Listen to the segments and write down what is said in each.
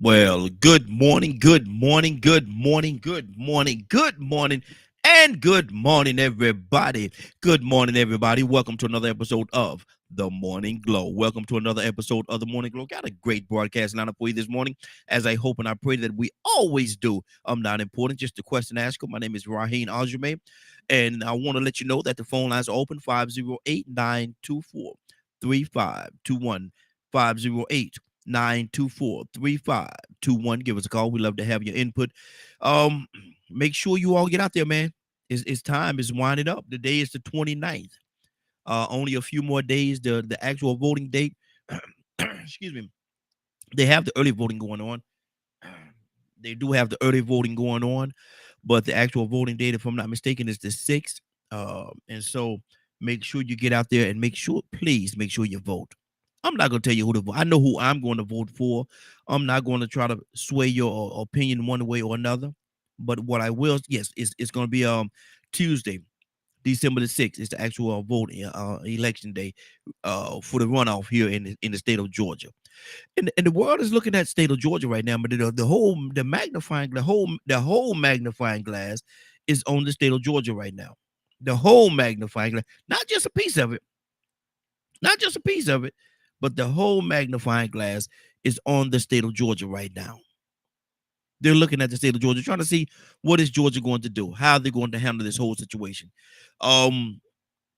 Well, good morning, good morning, good morning, good morning, good morning, and good morning, everybody. Good morning, everybody. Welcome to another episode of The Morning Glow. Welcome to another episode of The Morning Glow. Got a great broadcast lineup for you this morning, as I hope and I pray that we always do. I'm not important, just a question asker. My name is Raheen Aljume, and I want to let you know that the phone lines are open 508-924-3521. 508-924-3521. Give us a call. We love to have your input. Um, Make sure you all get out there, man. It's time. It's winding up. The day is the 29th. Only a few more days. The actual voting date. Excuse me. They have the early voting going on. They do have the early voting going on, but the actual voting date, if I'm not mistaken, is the 6th. And so make sure you get out there and please make sure you vote. I'm not going to tell you who to vote. I know who I'm going to vote for. I'm not going to try to sway your opinion one way or another. But what I will, yes, it's going to be Tuesday, December the 6th. Is the actual vote election day for the runoff here in the state of Georgia. And the world is looking at state of Georgia right now, but the whole magnifying glass is on the state of Georgia right now. The whole magnifying glass, not just a piece of it, not just a piece of it, but the whole magnifying glass is on the state of Georgia right now. They're looking at the state of Georgia, trying to see what is Georgia going to do, how they're going to handle this whole situation. Um,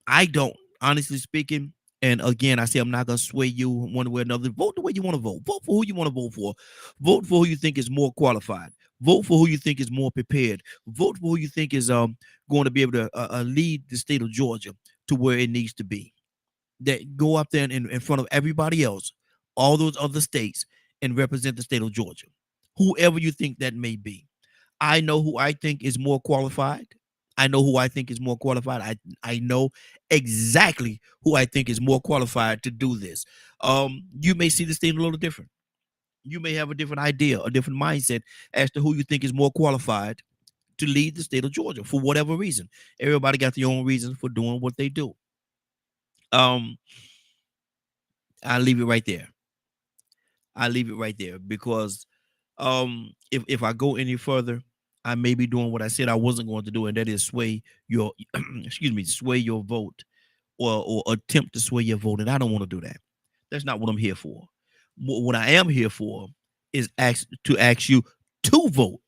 I don't, honestly speaking. And again, I say I'm not going to sway you one way or another. Vote the way you want to vote. Vote for who you want to vote for. Vote for who you think is more qualified. Vote for who you think is more prepared. Vote for who you think is going to be able to lead the state of Georgia to where it needs to be. That go up there in front of everybody else, all those other states, and represent the state of Georgia. Whoever you think that may be. I know who I think is more qualified. I know who I think is more qualified. I know exactly who I think is more qualified to do this. You may see this thing a little different. You may have a different idea, a different mindset as to who you think is more qualified to lead the state of Georgia for whatever reason. Everybody got their own reasons for doing what they do. Um, I'll leave it right there. I leave it right there because if I go any further, I may be doing what I said I wasn't going to do, and that is sway your excuse me, sway your vote or attempt to sway your vote. And I don't want to do that. That's not what I'm here for. What I am here for is ask you to vote.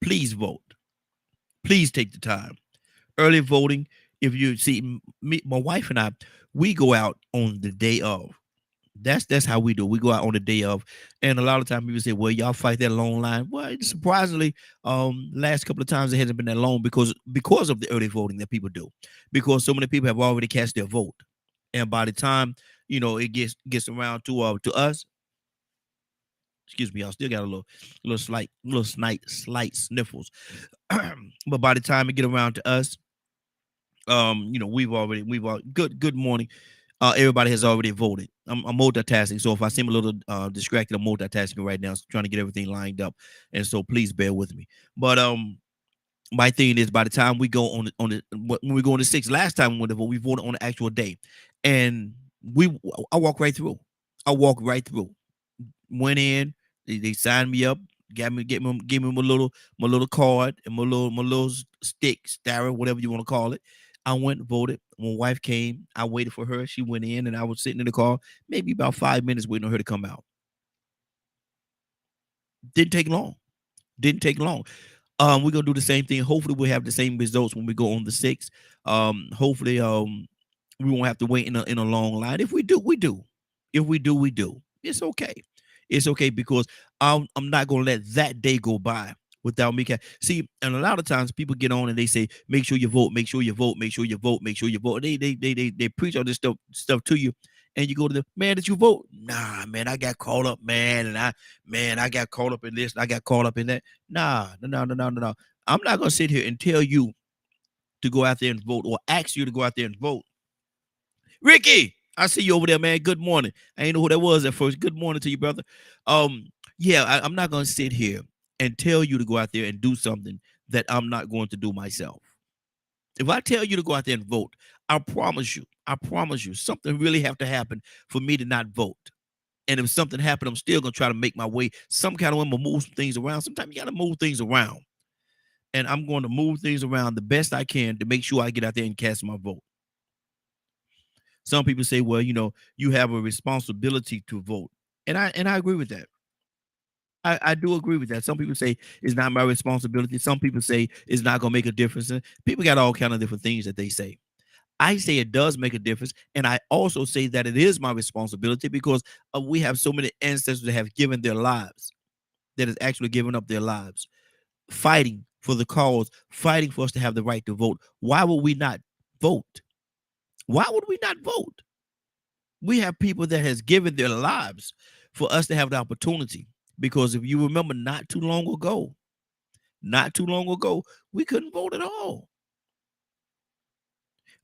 Please vote. Please take the time. Early voting. If you see me, my wife and I, we go out on the day of. That's how we do. We go out on the day of, and a lot of times people say, "Well, y'all fight that long line." Well, surprisingly, last couple of times it hasn't been that long because of the early voting that people do, because so many people have already cast their vote, and by the time it gets around to us, excuse me, I still got a slight sniffles, but by the time it get around to us, we've good morning. Everybody has already voted. I'm multitasking, so if I seem a little distracted, I'm multitasking right now, trying to get everything lined up, and so please bear with me. But my thing is, by the time we go when we go on the 6th, last time we went to vote, we voted on the actual day, and I walk right through. I walk right through. Went in, they signed me up, gave me my little card and my little stick, starrer, whatever you want to call it. I went and voted. When wife came, I waited for her. She went in, and I was sitting in the car, maybe about 5 minutes waiting on her to come out. Didn't take long. Didn't take long. We're gonna do the same thing. Hopefully, we'll have the same results when we go on the 6th. Hopefully, we won't have to wait in a long line. If we do, we do. If we do, we do. It's okay. It's okay because I'm not gonna let that day go by without me. See, and a lot of times people get on and they say, "Make sure you vote. Make sure you vote. Make sure you vote. Make sure you vote." They preach all this stuff to you, and you go to the man. Did you vote? Nah, man, I got caught up, man, and I got caught up in this. I got caught up in that. Nah, no, no, no, no, no. I'm not gonna sit here and tell you to go out there and vote or ask you to go out there and vote. Ricky, I see you over there, man. Good morning. I ain't know who that was at first. Good morning to you, brother. Yeah, I'm not gonna sit here and tell you to go out there and do something that I'm not going to do myself. If I tell you to go out there and vote, I promise you, something really have to happen for me to not vote. And if something happened, I'm still gonna try to make my way some kind of way. I'm gonna move some things around. Sometimes you gotta move things around. And I'm going to move things around the best I can to make sure I get out there and cast my vote. Some people say, well, you have a responsibility to vote. And I agree with that. I do agree with that. Some people say it's not my responsibility. Some people say it's not gonna make a difference. And people got all kind of different things that they say. I say it does make a difference, and I also say that it is my responsibility because we have so many ancestors that have given their lives, that has actually given up their lives, fighting for the cause, fighting for us to have the right to vote. Why would we not vote? Why would we not vote? We have people that has given their lives for us to have the opportunity. Because if you remember, not too long ago, we couldn't vote at all.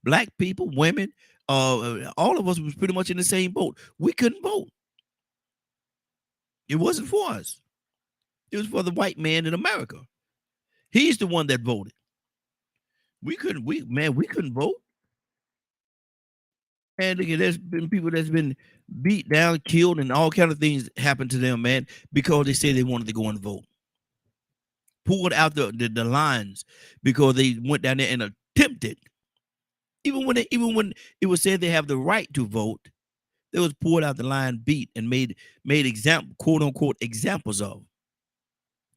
Black people, women, all of us was pretty much in the same boat. We couldn't vote. It wasn't for us. It was for the white man in America. He's the one that voted. We couldn't vote. And look, there's been people that's been beat down, killed, and all kind of things happened to them, man, because they said they wanted to go and vote. Pulled out the lines because they went down there and attempted. Even when it was said they have the right to vote, they was pulled out the line, beat, and made example, quote unquote, examples of.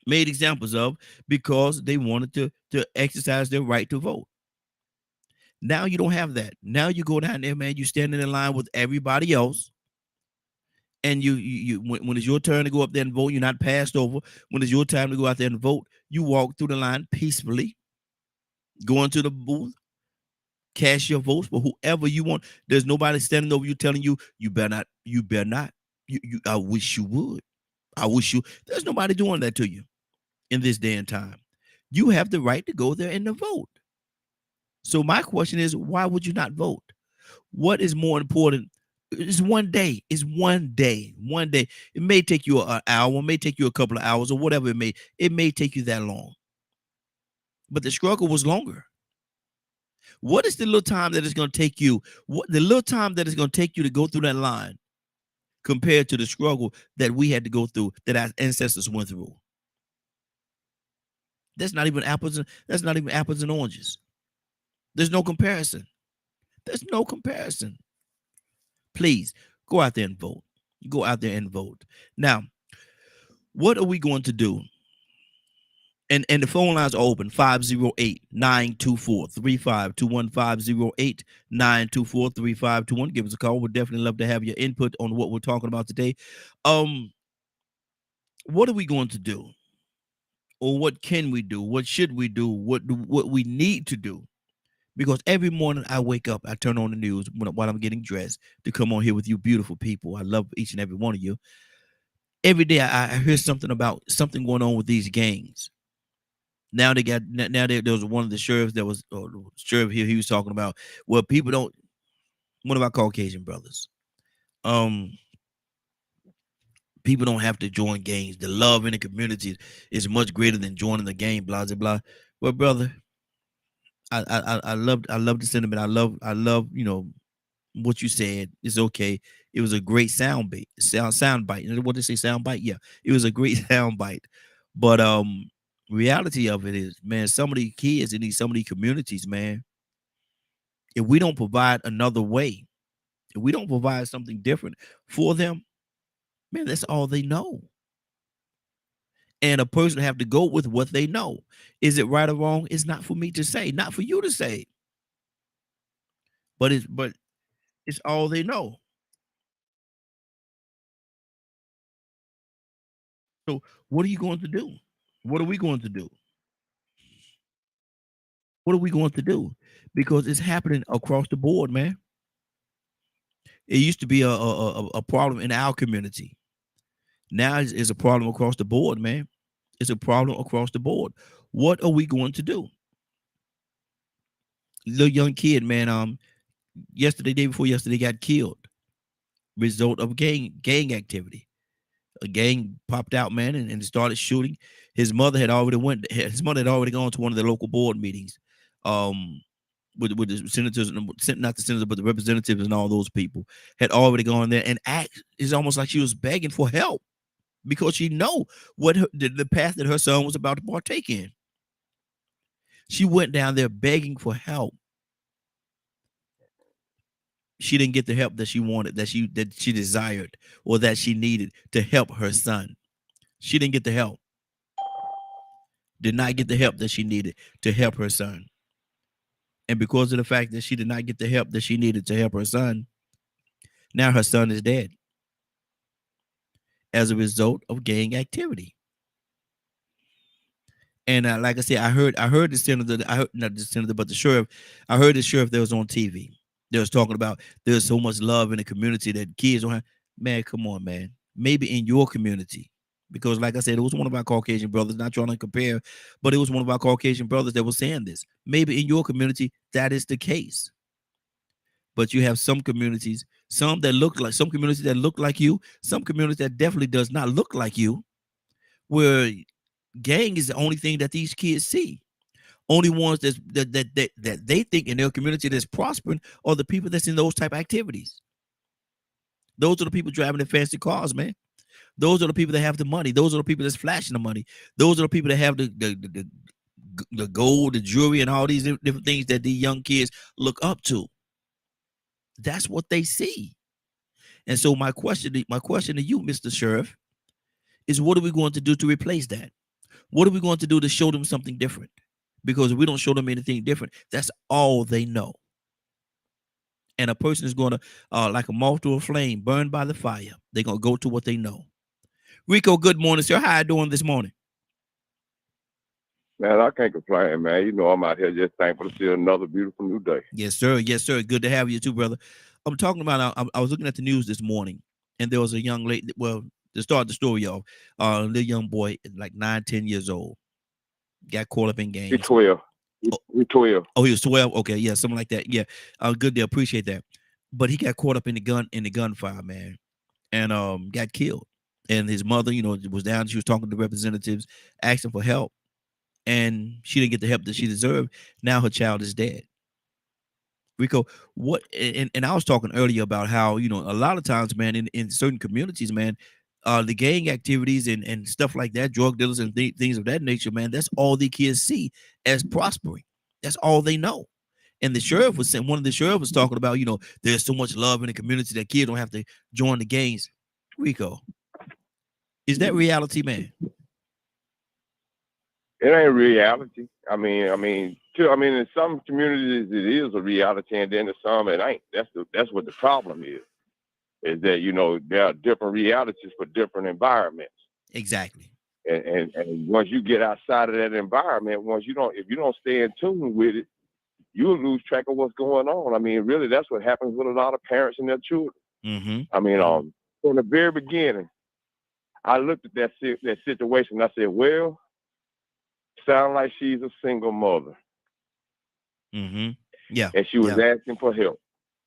Made examples of because they wanted to exercise their right to vote. Now you don't have that. Now you go down there, man. You stand in line with everybody else, and when it's your turn to go up there and vote, you're not passed over. When it's your time to go out there and vote, you walk through the line peacefully, go into the booth, cast your votes for whoever you want. There's nobody standing over you telling you you better not, you better not. I wish you would. I wish you. There's nobody doing that to you in this day and time. You have the right to go there and to vote. So my question is, why would you not vote? What is more important? It's one day. It's one day. One day. It may take you an hour, it may take you a couple of hours, or whatever it may take you that long. But the struggle was longer. What is the little time that it's going to take you? What the little time that it's going to take you to go through that line compared to the struggle that we had to go through, that our ancestors went through? That's not even apples and oranges. There's no comparison. There's no comparison. Please go out there and vote. Go out there and vote. Now, what are we going to do? And the phone lines are open 508-924-3521, 508-924-3521. Give us a call. We'd definitely love to have your input on what we're talking about today. What are we going to do? Or what can we do? What should we do? What we need to do? Because every morning I wake up, I turn on the news while I'm getting dressed to come on here with you beautiful people. I love each and every one of you. Every day I hear something about something going on with these gangs. Now there was one of the sheriffs that was sheriff here. He was talking about, well, people don't. One of our Caucasian brothers. People don't have to join gangs. The love in the community is much greater than joining the gang. Blah blah blah. Well, brother, I love the sentiment. I love what you said. It's okay. It was a great sound bite. What did they say? Sound bite? Yeah, it was a great sound bite. But reality of it is, man, some of these kids in some of these communities, man, if we don't provide another way, if we don't provide something different for them, man, that's all they know. And a person have to go with what they know. Is it right or wrong? It's not for me to say, not for you to say. But it's all they know. So what are you going to do? What are we going to do? What are we going to do? Because it's happening across the board, man. It used to be a problem in our community. Now it's a problem across the board, man. It's a problem across the board. What are we going to do? Little young kid, man. Day before yesterday, got killed. Result of gang activity. A gang popped out, man, and started shooting. His mother had already gone to one of the local board meetings. with the senators, not the senators, but the representatives and all those people had already gone there and it's almost like she was begging for help because she know what the path that her son was about to partake in. She went down there begging for help. She didn't get the help that she wanted, that she desired, or that she needed to help her son. She didn't get the help. Did not get the help that she needed to help her son. And because of the fact that she did not get the help that she needed to help her son, now her son is dead as a result of gang activity. And like I said, I heard the senator, not the senator, but the sheriff. I heard the sheriff that was on TV. They was talking about there's so much love in the community that kids don't have. Man, come on, man. Maybe in your community, because like I said, it was one of our Caucasian brothers. Not trying to compare, but it was one of our Caucasian brothers that was saying this. Maybe in your community that is the case. But you have some communities, some communities that look like you, some communities that definitely does not look like you, where gang is the only thing that these kids see. Only ones that they think in their community that's prospering are the people that's in those type of activities. Those are the people driving the fancy cars, man. Those are the people that have the money. Those are the people that's flashing the money. Those are the people that have the gold, the jewelry, and all these different things that these young kids look up to. That's what they see. And so my question to you, Mr. Sheriff, is what are we going to do to replace that? What are we going to do to show them something different? Because if we don't show them anything different, that's all they know. And a person is going to, like a moth to a flame, burned by the fire. They're going to go to what they know. Rico, good morning, sir. How you doing this morning? Man, I can't complain, man. You know, I'm out here just thankful to see another beautiful new day. Yes, sir. Yes, sir. Good to have you too, brother. I'm talking about, I was looking at the news this morning, and there was a young lady, well, to start the story off, a little young boy, like 9-10 years old, got caught up in gangs. He's 12. He's 12. Oh, he was 12. Okay, yeah, something like that. Yeah, good to appreciate that. But he got caught up in the gunfire, man, and got killed. And his mother, was down. She was talking to representatives, asking for help, and she didn't get the help that she deserved. Now her child is dead. Rico, what? And I was talking earlier about how a lot of times, man, in certain communities, man, the gang activities and stuff like that, drug dealers and things of that nature, man, that's all the kids see as prospering. That's all they know. And the sheriff was saying, one of the sheriff was talking about, there's so much love in the community that kids don't have to join the gangs. Rico, is that reality, man? It ain't reality. I mean, in some communities it is a reality, and then in some it ain't. That's what the problem is that there are different realities for different environments. Exactly. And once you get outside of that environment, if you don't stay in tune with it, you'll lose track of what's going on. I mean, really, that's what happens with a lot of parents and their children. Mm-hmm. I mean, from the very beginning, I looked at that situation and I said, well, sound like she's a single mother. Mm-hmm. Yeah. And she was asking for help.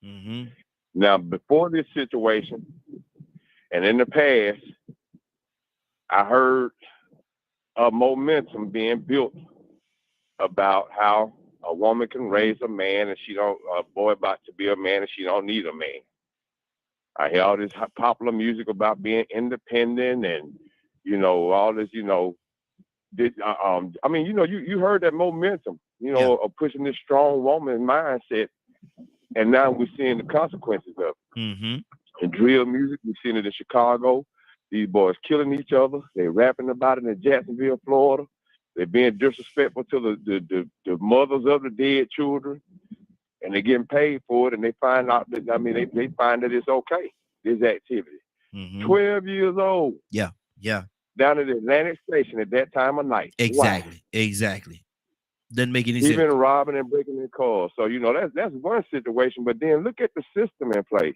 Mm-hmm. Now, before this situation, and in the past, I heard a momentum being built about how a woman can raise a man and a boy about to be a man and she don't need a man. I hear all this popular music about being independent and, all this, I mean, you heard that momentum, of pushing this strong woman mindset, and now we're seeing the consequences of it. Mm-hmm. In drill music, we've seen it in Chicago. These boys killing each other. They're rapping about it in Jacksonville, Florida. They're being disrespectful to the mothers of the dead children, and they're getting paid for it. And they find out that they find that it's okay. This activity. Mm-hmm. 12 years old. Yeah. Down at the Atlantic Station at that time of night. Exactly. Wow. Exactly. Doesn't make any sense. Even robbing and breaking their cars. So that's one situation. But then look at the system in place.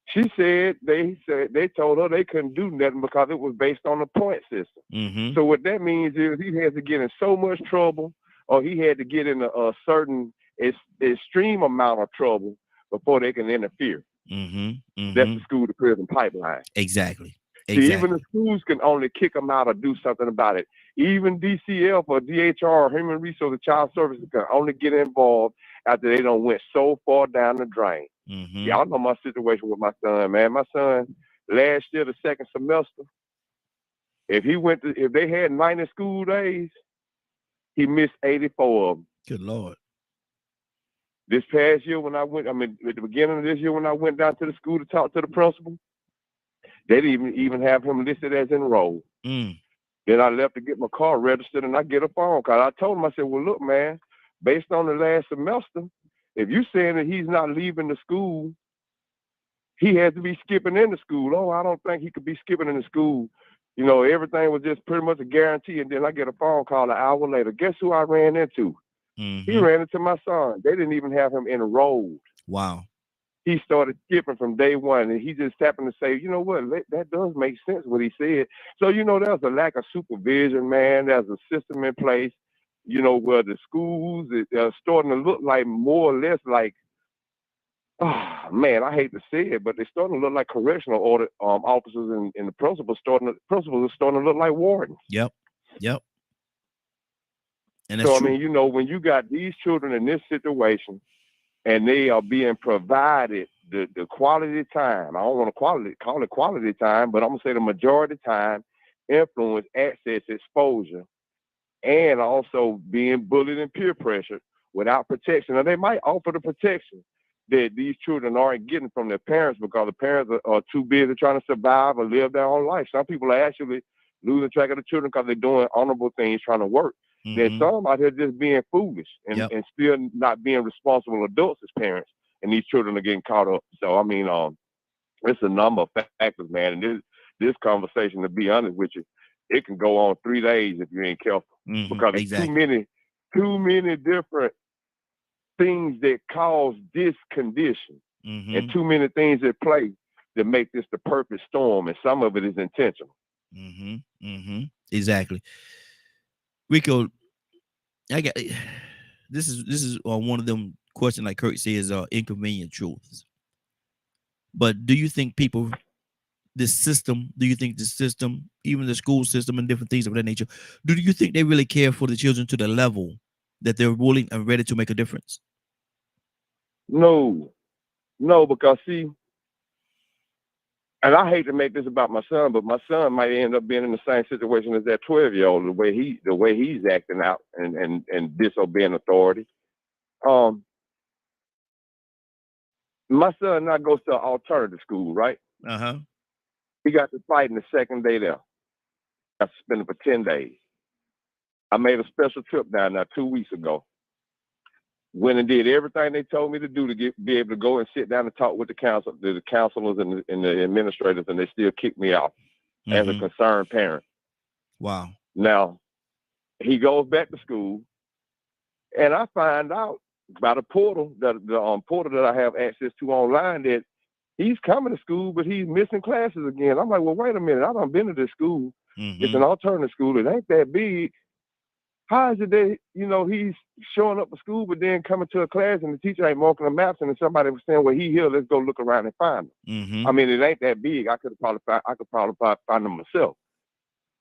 She said they told her they couldn't do nothing because it was based on the point system. Mm-hmm. So what that means is he had to get in so much trouble, or he had to get in a certain extreme amount of trouble before they can interfere. Mm-hmm. Mm-hmm. That's the school to prison pipeline. Exactly. See, even the schools can only kick them out or do something about it Even DCF or DHR, Human Resources Child Services, can only get involved after they done went so far down the drain. Mm-hmm. Y'all know my situation with my son, man. My son last year, the second semester, if they had 90 school days, he missed 84 of them. Good Lord. This past year when at the beginning of this year when I went down to the school to talk to the principal, they didn't even have him listed as enrolled. Mm. Then I left to get my car registered, and I get a phone call. I told him, I said, well, look, man, based on the last semester, if you're saying that he's not leaving the school, he has to be skipping in the school. Oh, I don't think he could be skipping in the school. You know, everything was just pretty much a guarantee. And then I get a phone call an hour later. Guess who I ran into? Mm-hmm. He ran into my son. They didn't even have him enrolled. Wow. He started skipping from day one, and he just happened to say, you know what, that does make sense what he said. So, you know, there's a lack of supervision, man. There's a system in place, you know, where the schools are starting to look like more or less like, oh, man, I hate to say it, but they're starting to look like correctional order officers and the principals are starting to look like wardens. Yep. And so, true. I mean, you know, when you got these children in this situation, and they are being provided the quality time. I don't want to call it quality time, but I'm going to say the majority time, influence, access, exposure, and also being bullied and peer pressured without protection. Now, they might offer the protection that these children aren't getting from their parents because the parents are too busy trying to survive or live their own life. Some people are actually losing track of the children because they're doing honorable things, trying to work. Mm-hmm. There's some out here just being foolish and still not being responsible adults as parents, and these children are getting caught up. So, I mean, it's a number of factors, man. And this conversation, to be honest with you, it can go on 3 days if you ain't careful. Mm-hmm. Because there's too many different things that cause this condition, mm-hmm. and too many things at play that make this the perfect storm, and some of it is intentional. Mm-hmm. Mm-hmm. Exactly. Rico, this is one of them questions, like Kurt says, inconvenient truths. But do you think the system, even the school system and different things of that nature, do you think they really care for the children to the level that they're willing and ready to make a difference? No, because see, and I hate to make this about my son, but my son might end up being in the same situation as that 12-year-old, the way he's acting out and disobeying authority. My son now goes to an alternative school, right? Uh-huh. He got to fight in the second day there. I spent it for 10 days. I made a special trip down there 2 weeks ago. Went and did everything they told me to do to be able to go and sit down and talk with the counselors and the administrators, and they still kicked me out as a concerned parent. Wow. Now, he goes back to school, and I find out by the portal, the portal that I have access to online, that he's coming to school, but he's missing classes again. I'm like, well, wait a minute. I done been to this school. It's an alternative school. It ain't that big. How is it that, you know, he's showing up for school, but then coming to a class and the teacher ain't marking the maps, and then somebody was saying, well, he here, let's go look around and find him. I mean, it ain't that big. I could probably find him myself.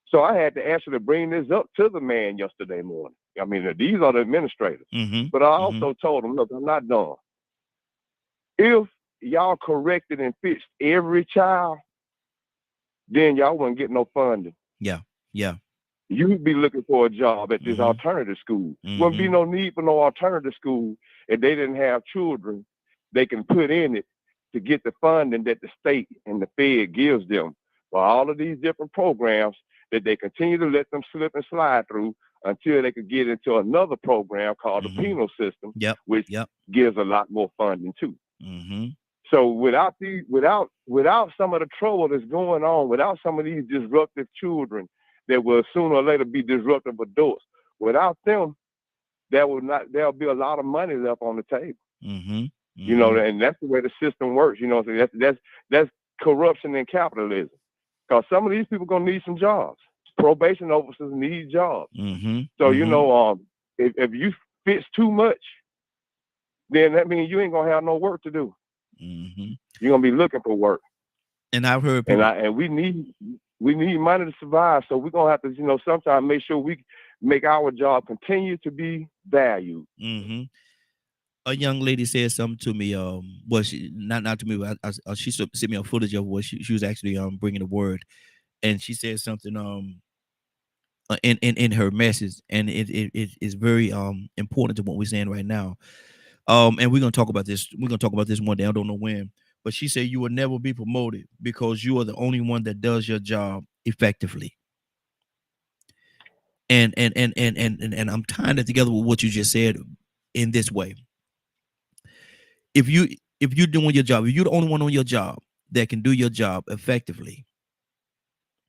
So I had to actually bring this up to the man yesterday morning. I mean, these are the administrators. But I also told them, look, I'm not done. If y'all corrected and fixed every child, then y'all wouldn't get no funding. Yeah. You'd be looking for a job at this alternative school. Wouldn't be no need for no alternative school if they didn't have children they can put in it to get the funding that the state and the Fed gives them for all of these different programs that they continue to let them slip and slide through until they could get into another program called the penal system, which gives a lot more funding too. So without some of the trouble that's going on, without some of these disruptive children that will sooner or later be disruptive adults, without them, there'll be a lot of money left on the table. You know, and that's the way the system works. You know, so that's corruption and capitalism. Because some of these people gonna need some jobs. Probation officers need jobs. So you know, if you fix too much, then that means you ain't gonna have no work to do. You're gonna be looking for work. And I've heard people, and we need We need money to survive, so we're gonna have to, sometimes make sure we make our job continue to be valued. Mm-hmm. A young lady said something to me. Well, she not to me, but she sent me a footage of what she was actually bringing the word, and she said something in her message, and it is very important to what we're saying right now. And we're gonna talk about this. We're gonna talk about this one day. I don't know when, but she said you will never be promoted because you are the only one that does your job effectively. And I'm tying it together with what you just said in this way. If you're doing your job, if you're the only one on your job that can do your job effectively,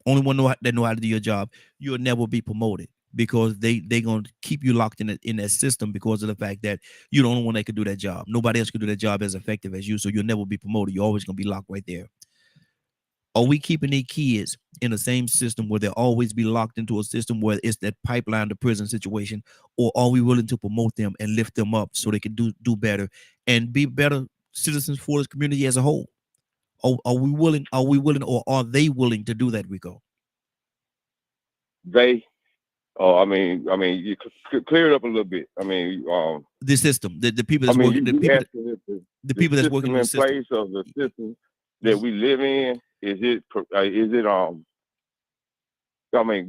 only one that know how to do your job, you'll never be promoted because they gonna keep you locked in that system because of the fact that you're the only one that can do that job. Nobody else can do that job as effective as you, so you'll never be promoted. You're always gonna be locked right there. Are we keeping these kids in the same system where they'll always be locked into a system where it's that pipeline to prison situation, or are we willing to promote them and lift them up so they can do better and be better citizens for this community as a whole? Are we willing? Are we willing, or are they willing to do that, Rico? They, you clear it up a little bit. The system, the people that's working, the people that's working in the system. Place of the system that we live in. Is it? Go ahead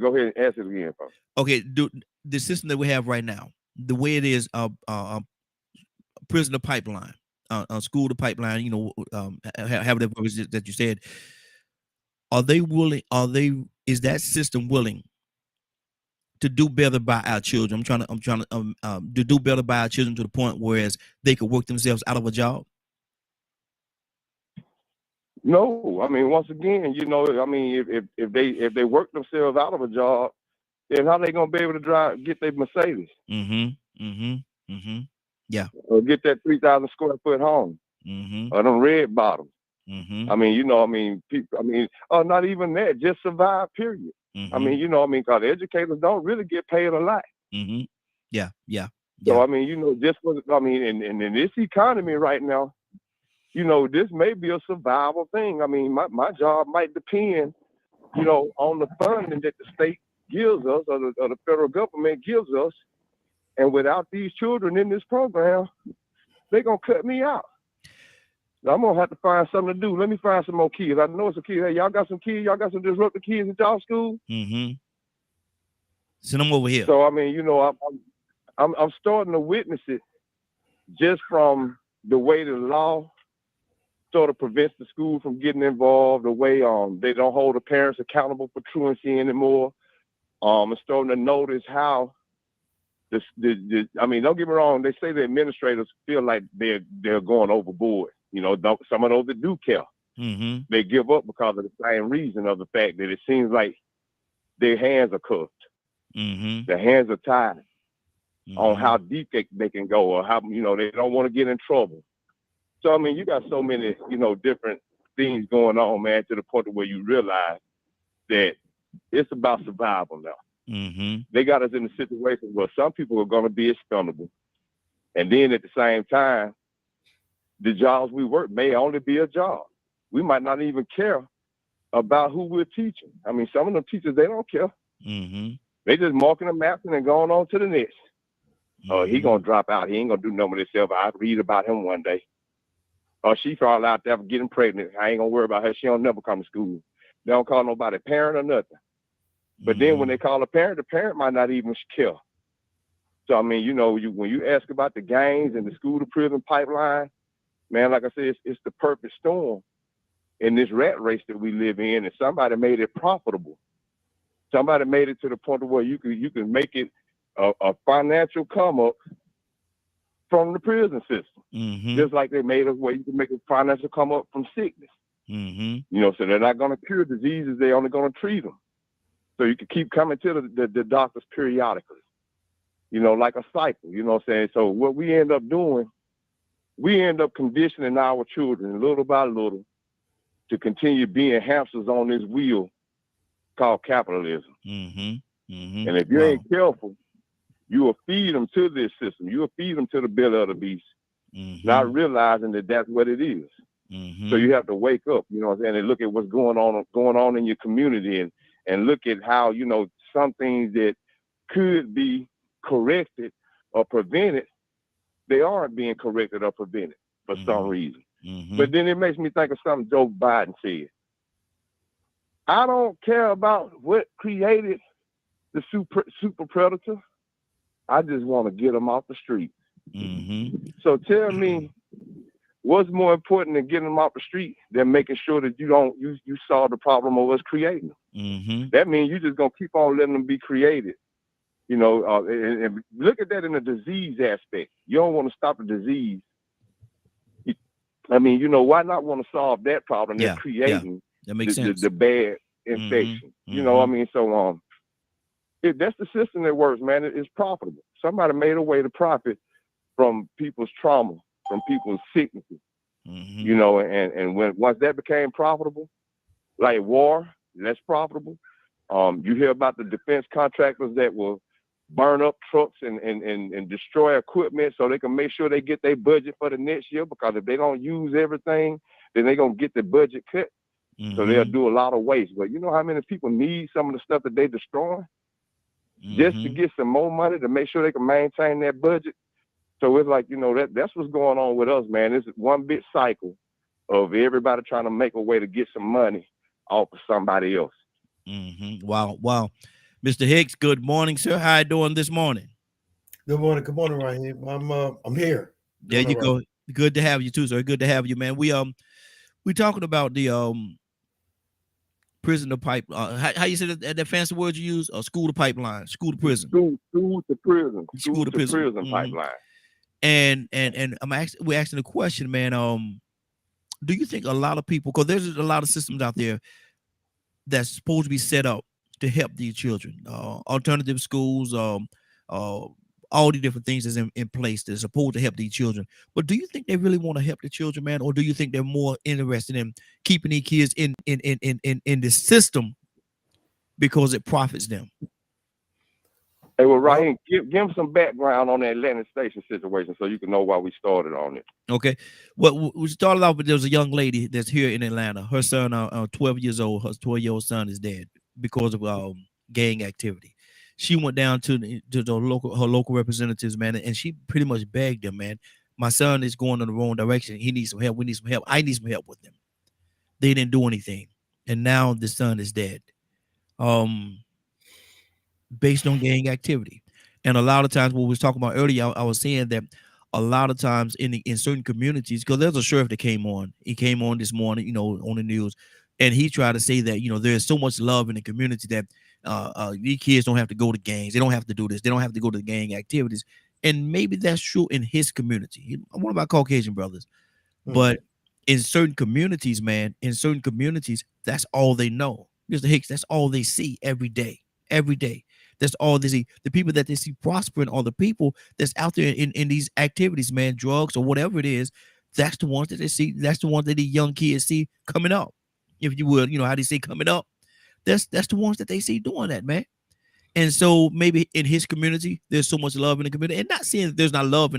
and answer it again, bro. Okay, the system that we have right now, the way it is, prisoner pipeline, school to pipeline, have the verbiage that you said. Are they willing? Is that system willing to do better by our children? I'm trying to do better by our children to the point whereas they could work themselves out of a job. No, once again, if they work themselves out of a job, then how they gonna be able to get their Mercedes? Yeah. Or get that 3,000 square foot home. Or them red bottoms. People. Not even that, just survive. Period. Because educators don't really get paid a lot. Yeah. So just for in this economy right now, this may be a survival thing. My job might depend, on the funding that the state gives us or the federal government gives us. And without these children in this program, they're going to cut me out. I'm going to have to find something to do. Let me find some more kids. I know it's a kid. Hey, y'all got some kids? Y'all got some disruptive kids in y'all school? Send them over here. So, I'm starting to witness it just from the way the law sort of prevents the school from getting involved, the way they don't hold the parents accountable for truancy anymore. I'm starting to notice how don't get me wrong, they say the administrators feel like they're going overboard. Some of those that do care, they give up because of the same reason of the fact that it seems like their hands are cuffed. Their hands are tied on how deep they can go or how, they don't want to get in trouble. So, you got so many, different things going on, man, to the point where you realize that it's about survival now. They got us in a situation where some people are going to be expendable. And then at the same time, the jobs we work may only be a job. We might not even care about who we're teaching. Some of them teachers, they don't care. They just marking the maps and then going on to the next. He going to drop out. He ain't going to do nothing with himself. I'll read about him one day. Or she fall out there for getting pregnant. I ain't going to worry about her. She don't never come to school. They don't call nobody parent or nothing. But then when they call a parent, the parent might not even care. So, when you ask about the gangs and the school to prison pipeline, man, like I said, it's the perfect storm in this rat race that we live in. And somebody made it profitable. Somebody made it to the point where you can make it a financial come up from the prison system. Just like they made it where you can make a financial come up from sickness. So they're not going to cure diseases. They're only going to treat them. So you can keep coming to the doctors periodically, like a cycle, you know what I'm saying? So what we end up doing, we end up conditioning our children little by little to continue being hamsters on this wheel called capitalism. And if you ain't careful, you will feed them to this system. You will feed them to the belly of the beast, not realizing that that's what it is. So you have to wake up, you know what I'm saying, and look at what's going on in your community, and look at how, you know, some things that could be corrected or prevented, they aren't being corrected or prevented for some reason. But then it makes me think of something Joe Biden said. I don't care about what created the super predator. I just want to get them off the street. So tell me, what's more important than getting them off the street than making sure that you solve the problem of us creating them? That means you just gonna keep on letting them be created. You know, and look at that in the disease aspect. You don't want to stop the disease. I mean, you know, why not want to solve that problem that's creating that makes sense. The bad infection? You know what I mean? So that's the system that works, man. It's profitable. Somebody made a way to profit from people's trauma, from people's sicknesses. You know, and once that became profitable, like war, that's profitable. You hear about the defense contractors that will burn up trucks and destroy equipment so they can make sure they get their budget for the next year, because if they don't use everything, then they're going to get the budget cut. So they'll do a lot of waste. But you know how many people need some of the stuff that they destroy just to get some more money to make sure they can maintain their budget? So it's like, you know, that's what's going on with us, man. It's one big cycle of everybody trying to make a way to get some money off of somebody else. Wow. Mr. Hicks, good morning, sir. How you doing this morning? Good morning, Raheem. I'm here. There you go. Good to have you too, sir. Good to have you, man. We talking about the prison to pipe. How you say that fancy word you use? School to pipeline, school to prison. School to prison. School to prison pipeline. And we're asking a question, man. Do you think a lot of people, because there's a lot of systems out there that's supposed to be set up to help these children, alternative schools, all the different things that's in place that's supposed to help these children. But do you think they really want to help the children, man, or do you think they're more interested in keeping these kids in the system because it profits them? Hey, well, Ryan, give them some background on the Atlantic Station situation so you can know why we started on it. Okay. Well, we started off with, there was a young lady that's here in Atlanta. Her son, 12 years old, her 12-year-old son is dead because of gang activity. She went down to her local representatives, man, and she pretty much begged them, man, my son is going in the wrong direction. He needs some help. We need some help. I need some help with him. They didn't do anything. And now the son is dead. Based on gang activity. And a lot of times, what we was talking about earlier, I was saying that a lot of times in certain communities, because there's a sheriff that came on. He came on this morning, you know, on the news, and he tried to say that, you know, there's so much love in the community that these kids don't have to go to gangs. They don't have to do this. They don't have to go to gang activities. And maybe that's true in his community. One of my Caucasian brothers. But in certain communities, man, that's all they know. Mr. Hicks, that's all they see every day. Every day. That's all they see. The people that they see prospering are the people that's out there in these activities, man, drugs or whatever it is. That's the ones that they see. That's the ones that the young kids see coming up. If you would, you know how they say coming up. That's the ones that they see doing that, man. And so maybe in his community, there's so much love in the community, and not saying that there's not love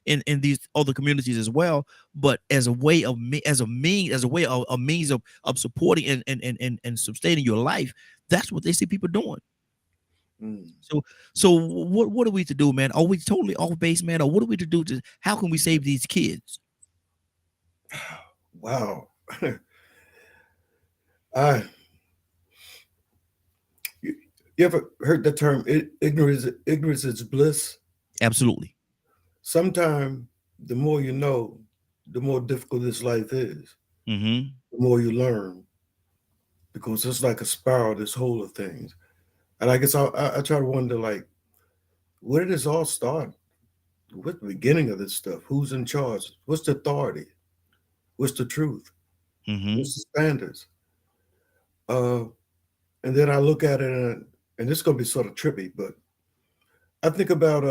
in these other communities as well, but as a way of a means of supporting and sustaining your life. That's what they see people doing. So what are we to do, man? Are we totally off base, man? Or what are we to do how can we save these kids? Wow. You ever heard the term ignorance is bliss? Absolutely. Sometimes the more you know, the more difficult this life is. The more you learn, because it's like a spiral, this whole of things. And I guess I try to wonder, like, where did this all start? What's the beginning of this stuff? Who's in charge? What's the authority? What's the truth? What's the standards? And then I look at it, and this is going to be sort of trippy, but I think about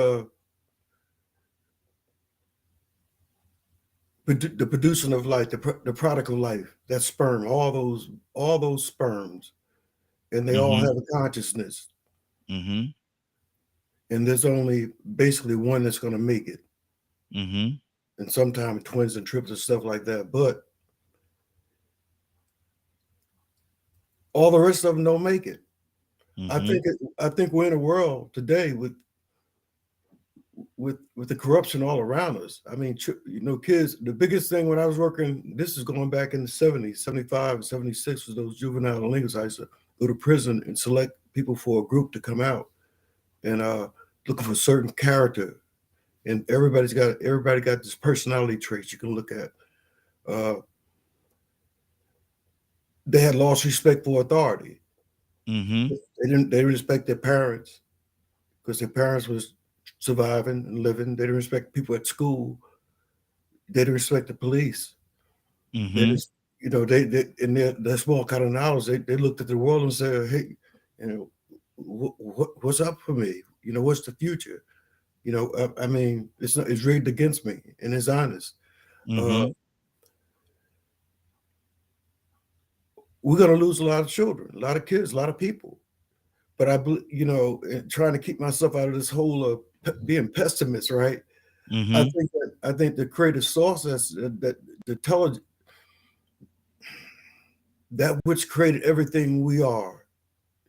the producing of life, the product of life, that sperm, all those sperms, and they all have a consciousness. And there's only basically one that's going to make it. And sometimes twins and triplets and stuff like that. But all the rest of them don't make it. Mm-hmm. I think we're in a world today with the corruption all around us. I mean, kids, the biggest thing when I was working, this is going back in the 70s, 75 and 76, was those juvenile delinquents. I used to go to prison and select people for a group to come out and looking for a certain character. And everybody got this personality traits you can look at. They had lost respect for authority. Mm-hmm. They didn't respect their parents because their parents was surviving and living. They didn't respect people at school. They didn't respect the police. Mm-hmm. They just, they in their small kind of knowledge, they looked at the world and said, "Hey, what's up for me? What's the future? I mean, it's rigged against me, and it's honest." Mm-hmm. We're gonna lose a lot of children, a lot of kids, a lot of people. But trying to keep myself out of this whole being pessimist, right? Mm-hmm. I think the creative source that the intelligence, that which created everything we are,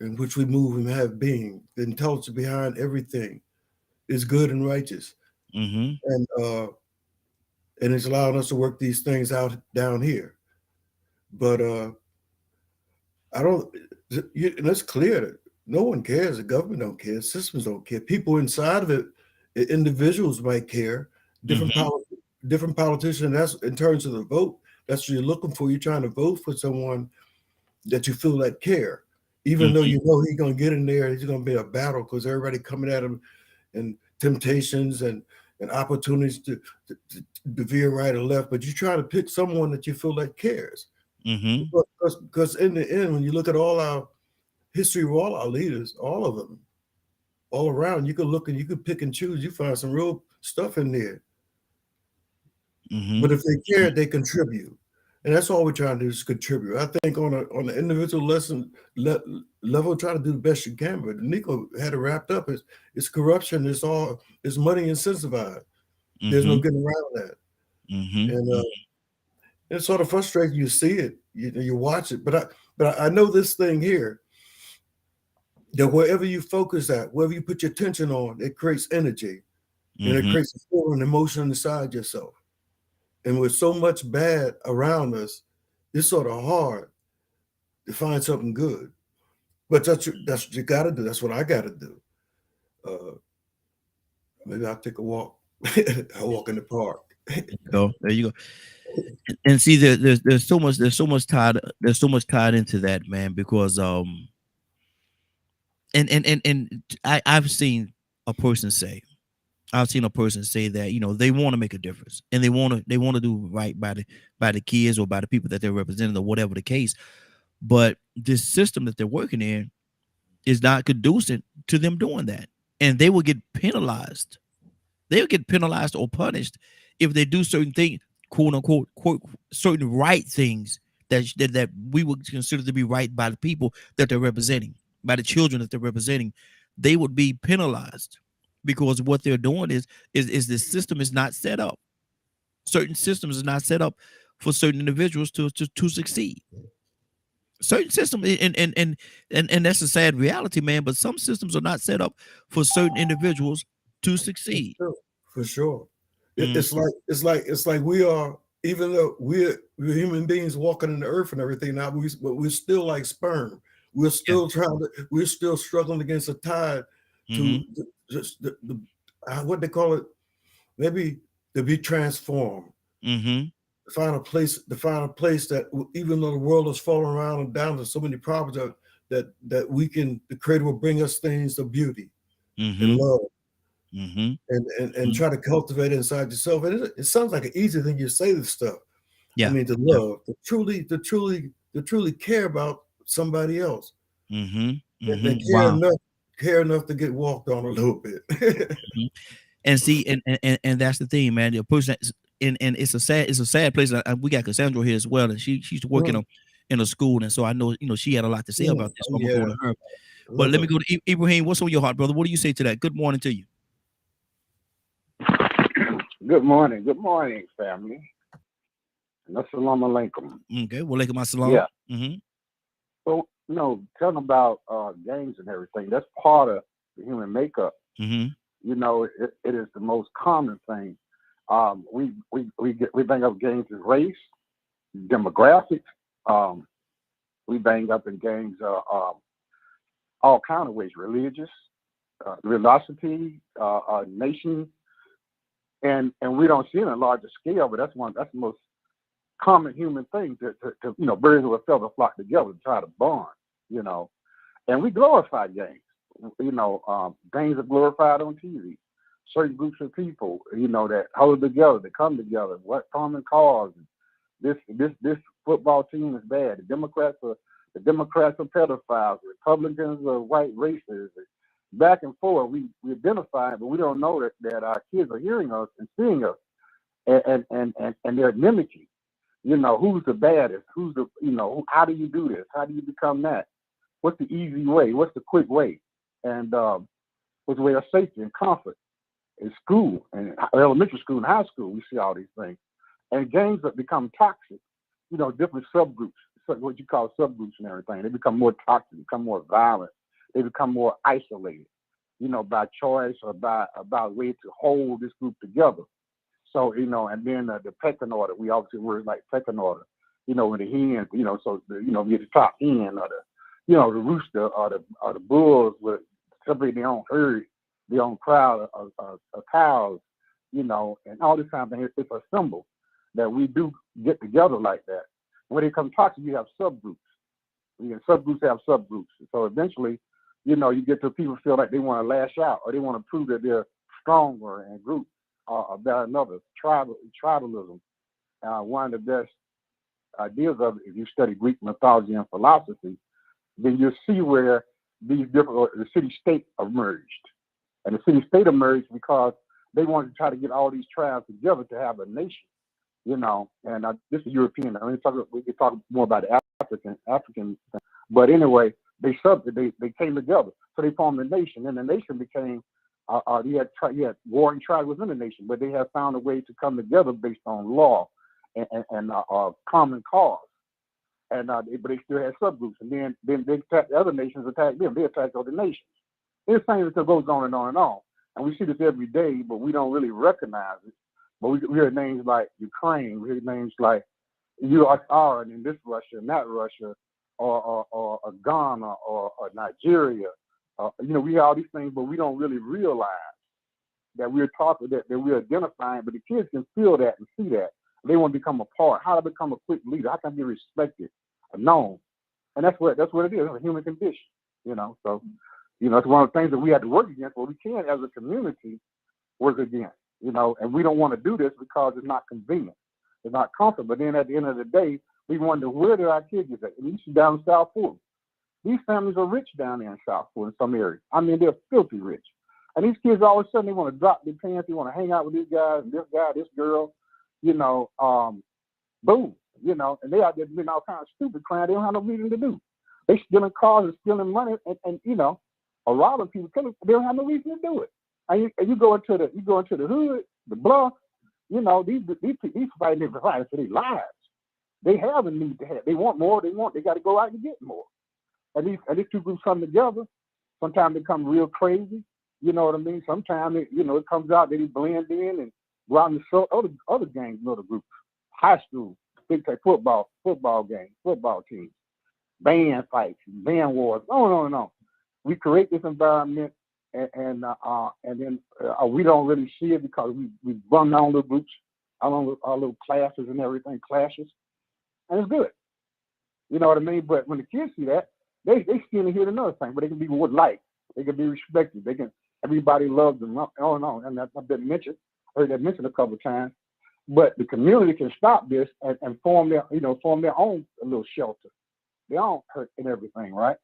in which we move and have being, the intelligence behind everything is good and righteous. Mm-hmm. And it's allowing us to work these things out down here. But I don't, and it's clear that no one cares. The government don't care. Systems don't care. People inside of it, individuals might care. Different politicians. That's in terms of the vote. That's what you're looking for. You're trying to vote for someone that you feel that care, even though you know he's going to get in there. It's going to be a battle because everybody coming at him, and temptations and opportunities to veer right or left. But you try to pick someone that you feel that cares. Because in the end, when you look at all our history of all our leaders, all of them, all around, you could look and you could pick and choose. You find some real stuff in there. But if they care, they contribute, and that's all we're trying to do is contribute. I think on the individual level, try to do the best you can. But Nico had it wrapped up. It's corruption. It's money incentivized. There's no getting around that. And it's sort of frustrating. You see it, you watch it. But I know this thing here, that wherever you focus at, wherever you put your attention on, it creates energy, and it creates a feeling, emotion inside yourself. And with so much bad around us, it's sort of hard to find something good. But that's what you got to do. That's what I got to do. Maybe I'll take a walk. I'll walk in the park. There you go. And see, there's so much tied into that, man, because I've seen a person say that they want to make a difference, and they want to do right by the kids or by the people that they're representing or whatever the case. But this system that they're working in is not conducive to them doing that, and they will get penalized. They'll get penalized or punished if they do certain things, quote unquote, certain right things that we would consider to be right by the people that they're representing, by the children that they're representing. They would be penalized because what they're doing is the system is not set up. Certain systems are not set up for certain individuals to succeed. Certain systems, and that's a sad reality, man. But some systems are not set up for certain individuals to succeed. For sure. It's like we are, even though we're human beings walking in the earth and everything now, but we're still like sperm. We're still we're still struggling against the tide to just the what they call it, maybe to be transformed. To find a place that even though the world is falling around and down to so many problems, that the Creator will bring us things of beauty and love. And try to cultivate it inside yourself. And it sounds like an easy thing you say this stuff. I mean, to love, to truly care about somebody else. And care enough to get walked on a little bit. And see, and that's the thing, man. The person and it's a sad place. We got Cassandra here as well, and she's working in a school, and so I know she had a lot to say about this. So I'm going to her. But let me go to Ibrahim. What's on your heart, brother? What do you say to that? Good morning to you. Good morning, family. Assalamu alaikum. Okay, well, alaikum assalam. Yeah. Mm-hmm. So telling about gangs and everything, that's part of the human makeup. Mm-hmm. It is the most common thing. We bang up gangs as race, demographics. We bang up in gangs all kind of ways, religious, velocity, nation, and we don't see it on a larger scale, but that's the most common human thing to birds of a feather flock together to try to bond, and we glorify gangs. Gangs are glorified on TV. Certain groups of people, that hold together, that come together, what common cause. This football team is bad. The Democrats are pedophiles. The Republicans are white racists. Back and forth, we identify, but we don't know that our kids are hearing us and seeing us, and they're mimicking. Who's the baddest? Who's the how do you do this? How do you become that? What's the easy way? What's the quick way? And what's the way of safety and comfort? In school and elementary school and high school, we see all these things. And gangs have become toxic. Different subgroups, what you call subgroups and everything. They become more toxic, become more violent. They become more isolated, by choice or by way to hold this group together. So, and then the pecking order, we obviously words like pecking order, when the hen, so get the top hen or the rooster or the bulls would separate their own herd, their own crowd of cows, and all this kind of thing. It's a symbol that we do get together like that. When it comes toxic, you have subgroups. Subgroups have subgroups. So eventually, you get to people feel like they want to lash out or they want to prove that they're stronger and group about another. Tribalism. One of the best ideas of it, if you study Greek mythology and philosophy, then you'll see where these different, the city-state emerged. And the city-state emerged because they wanted to try to get all these tribes together to have a nation, and this is European. We can talk more about the African thing. But anyway, they came together. So they formed a nation, and the nation became, you had warring tribes within the nation, but they had found a way to come together based on law and common cause. And but they still had subgroups, and then they attacked, the other nations attacked them. They attacked other nations. This thing that goes on and on and on, and we see this every day, but we don't really recognize it. But we hear names like Ukraine, we hear names like USSR, and in this Russia and that Russia, or Ghana or Nigeria. We hear all these things, but we don't really realize that we're talking that we're identifying. But the kids can feel that and see that. They want to become a part. How to become a quick leader? How can I be respected, known? And that's what it is. It's a human condition, So, it's one of the things that we have to work against. Well, we can, as a community, work against. And we don't want to do this because it's not convenient, it's not comfortable. But then at the end of the day, we wonder where do our kids get. And you see down in South Florida, these families are rich down there in South Florida in some areas. I mean, they're filthy rich. And these kids all of a sudden they want to drop their pants. They want to hang out with these guys and this guy, this girl. Boom, and they out there doing all kinds of stupid crime they don't have no reason to do. They stealing cars and stealing money and or robbing people. They don't have no reason to do it. And you go into the hood, the bluff. These fighting for their lives. They have a need to have. They want more. They got to go out and get more. And these two groups come together. Sometimes they come real crazy. You know what I mean? Sometimes it comes out that they blend in and go out and show other gangs, other groups. High school, big time football games, football teams, band fights, band wars, on and on. We create this environment, and then we don't really see it because we run our own little groups, our little classes and everything, clashes, and it's good. You know what I mean? But when the kids see that, they still hear another thing, but they can be more liked, they can be respected, everybody loves them, on and on. And that's been mentioned. Heard that mentioned a couple of times. But the community can stop this and form their own little shelter, their own hurt and everything, right?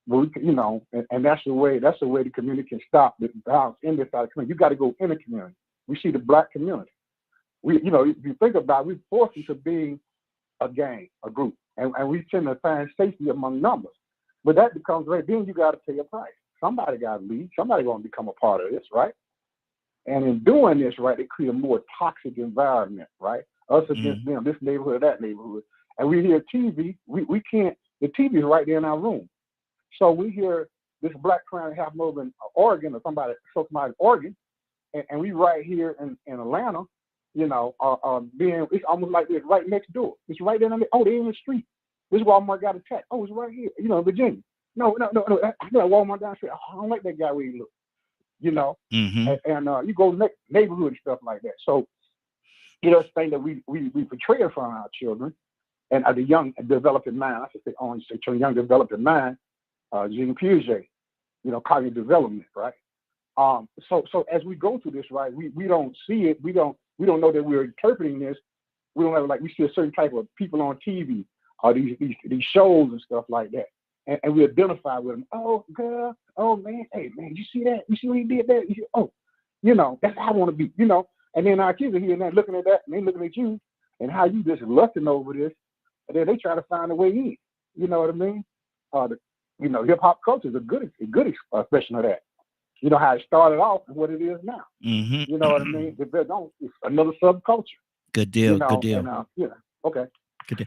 But and that's the way the community can stop the violence in this side of the community. You got to go in the community. We see the Black community. If you think about it, we're forced into being a gang, a group, and we tend to find safety among numbers. But that becomes right. Then you got to pay a price. Somebody got to lead. Somebody going to become a part of this, right? And in doing this, right, they create a more toxic environment, right? Us against them, this neighborhood, that neighborhood. And we hear TV, we can't The TV is right there in our room. So we hear this black crime happen over in Oregon or somebody in Oregon, and we right here in Atlanta, being it's almost like it's right next door. It's right there. Oh, they're in the street. This Walmart got attacked. Oh, it's right here. Virginia. No. I got Walmart down the street. I don't like that guy where he look. Mm-hmm. And you go neighborhood and stuff like that. So it's thing that we portray in front of our children and the young developing mind. I should say, young developing mind. Jean Piaget, cognitive development, right? So as we go through this, right, we don't see it. We don't know that we're interpreting this. We don't have we see a certain type of people on TV or these shows and stuff like that, and we identify with them. Oh, girl. Oh man. Hey man, you see that? You see what he did there? That's how I want to be. And then our kids are hearing that, looking at that, and they looking at you, and how you just lusting over this, and then they try to find a way in. You know what I mean? Hip hop culture is a good expression of that. How it started off and what it is now. Mm-hmm. You know what I mean? It's another subculture. Good deal. Good deal. And, okay. Good deal.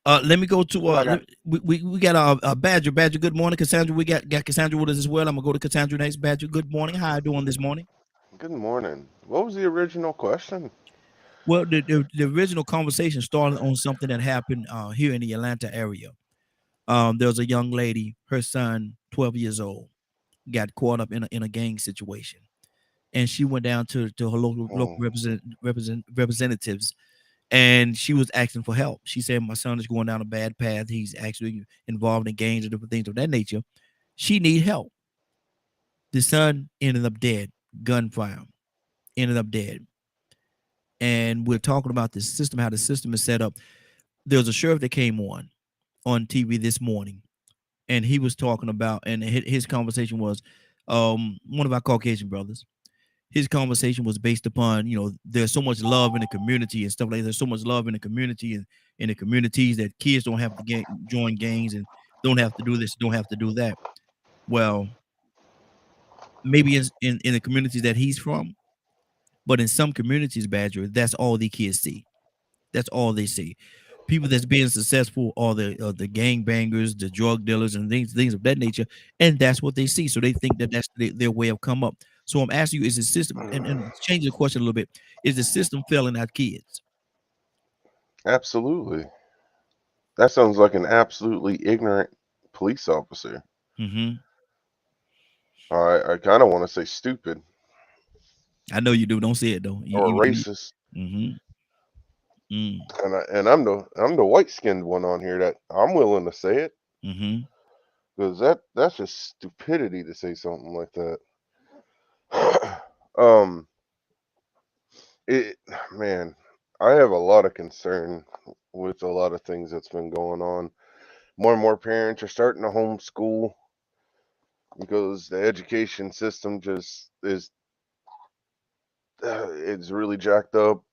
Let me go to we got a Badger. Badger, good morning. Cassandra, we got Cassandra with us as well. I'm gonna go to Cassandra next. Badger, good morning. How are you doing this morning? Good morning. What was the original question? Well, the original conversation started on something that happened here in the Atlanta area. There was a young lady, her son, 12 years old, got caught up in a gang situation, and she went down to her local representatives, and she was asking for help. She said, "My son is going down a bad path. He's actually involved in gangs and different things of that nature. She need help." The son ended up dead, gunfire, ended up dead. And we're talking about the system, how the system is set up. There was a sheriff that came on TV this morning, and he was talking about, and his conversation was one of our Caucasian brothers. His conversation was based upon, there's so much love in the community and stuff like that. There's so much love in the community and in the communities that kids don't have to join gangs and don't have to do this, don't have to do that. Well, maybe in the communities that he's from, but in some communities, Badger, that's all the kids see. That's all they see. People that's being successful are the gang bangers, the drug dealers, and things of that nature, and that's what they see. So they think that that's their way of come up. So I'm asking you: is the system, and change the question a little bit, is the system failing our kids? Absolutely. That sounds like an absolutely ignorant police officer. Mm-hmm. I kind of want to say stupid I know you do. Don't say it though. or racist. Mm-hmm. Mm. And I'm the white skinned one on here that I'm willing to say it Mm-hmm. because that's just stupidity to say something like that. Man, I have a lot of concern with a lot of things that's been going on. More and more parents are starting to homeschool because the education system just is it's really jacked up.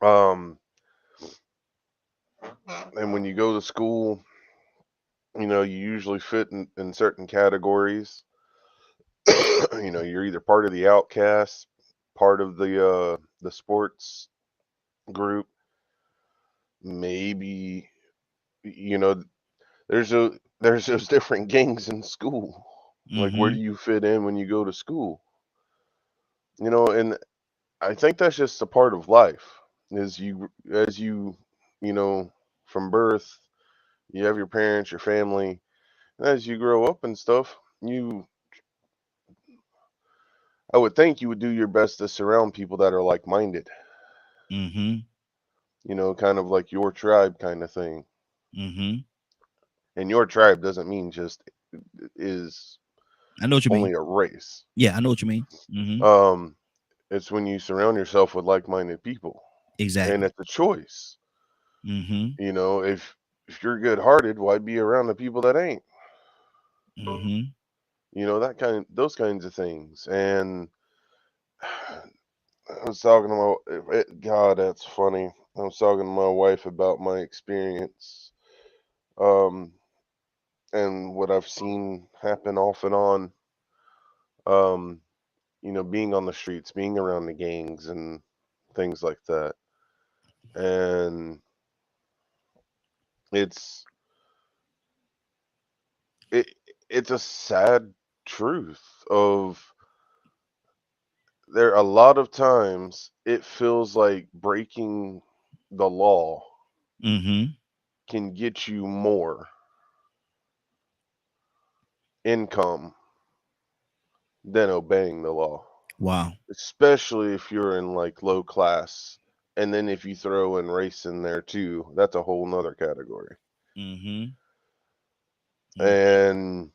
And when you go to school, you usually fit in certain categories. You're either part of the outcasts, part of the sports group, maybe there's those different gangs in school. Like, where do you fit in when you go to school? And I think that's just a part of life. As you from birth, you have your parents, your family. And as you grow up and stuff, I would think you would do your best to surround people that are like-minded. Mm-hmm. Kind of like your tribe kind of thing. Mm-hmm. And your tribe doesn't mean just is I know what you only mean. a race. Yeah, I know what you mean. Mm-hmm. It's when you surround yourself with like-minded people. Exactly. And it's a choice. Mm-hmm. If you're good-hearted, why be around the people that ain't? Mm-hmm. Those kinds of things. And I was talking to God, that's funny. I was talking to my wife about my experience, and what I've seen happen off and on. Being on the streets, being around the gangs and things like that. And it's it it's a sad truth of there a lot of times it feels like breaking the law Mm-hmm. can get you more income than obeying the law, Wow. especially if you're in like low class. And then if you throw in race in there too, that's a whole nother category. Mm-hmm. And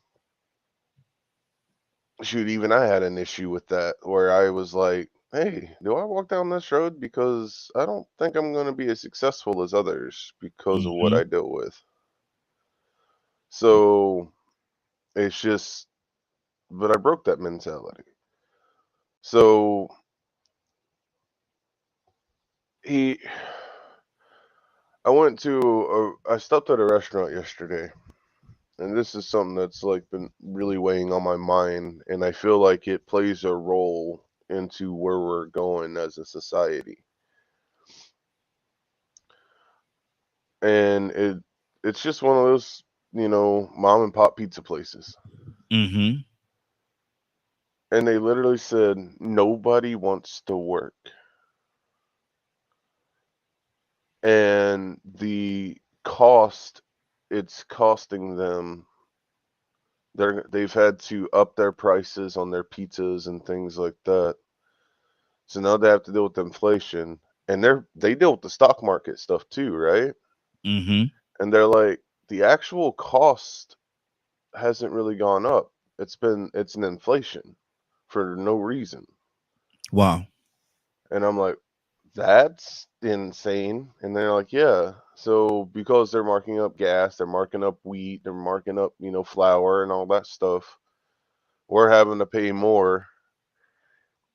shoot, even I had an issue with that where I was like, hey, do I walk down this road? Because I don't think I'm going to be as successful as others because of what Mm-hmm. I deal with. So it's just, but I broke that mentality. So he, I stopped at a restaurant yesterday, and this is something that's like been really weighing on my mind, and I feel like it plays a role into where we're going as a society. And it's just one of those, mom and pop pizza places. Mm-hmm. And they literally said nobody wants to work. And the cost it's costing them, they've had to up their prices on their pizzas and things like that. So now they have to deal with inflation, and they deal with the stock market stuff too, right? Mm-hmm. And they're like, the actual cost hasn't really gone up. It's an inflation for no reason. Wow. And I'm like, that's insane. And they're like, yeah. So because they're marking up gas, they're marking up wheat, they're marking up, flour and all that stuff, we're having to pay more.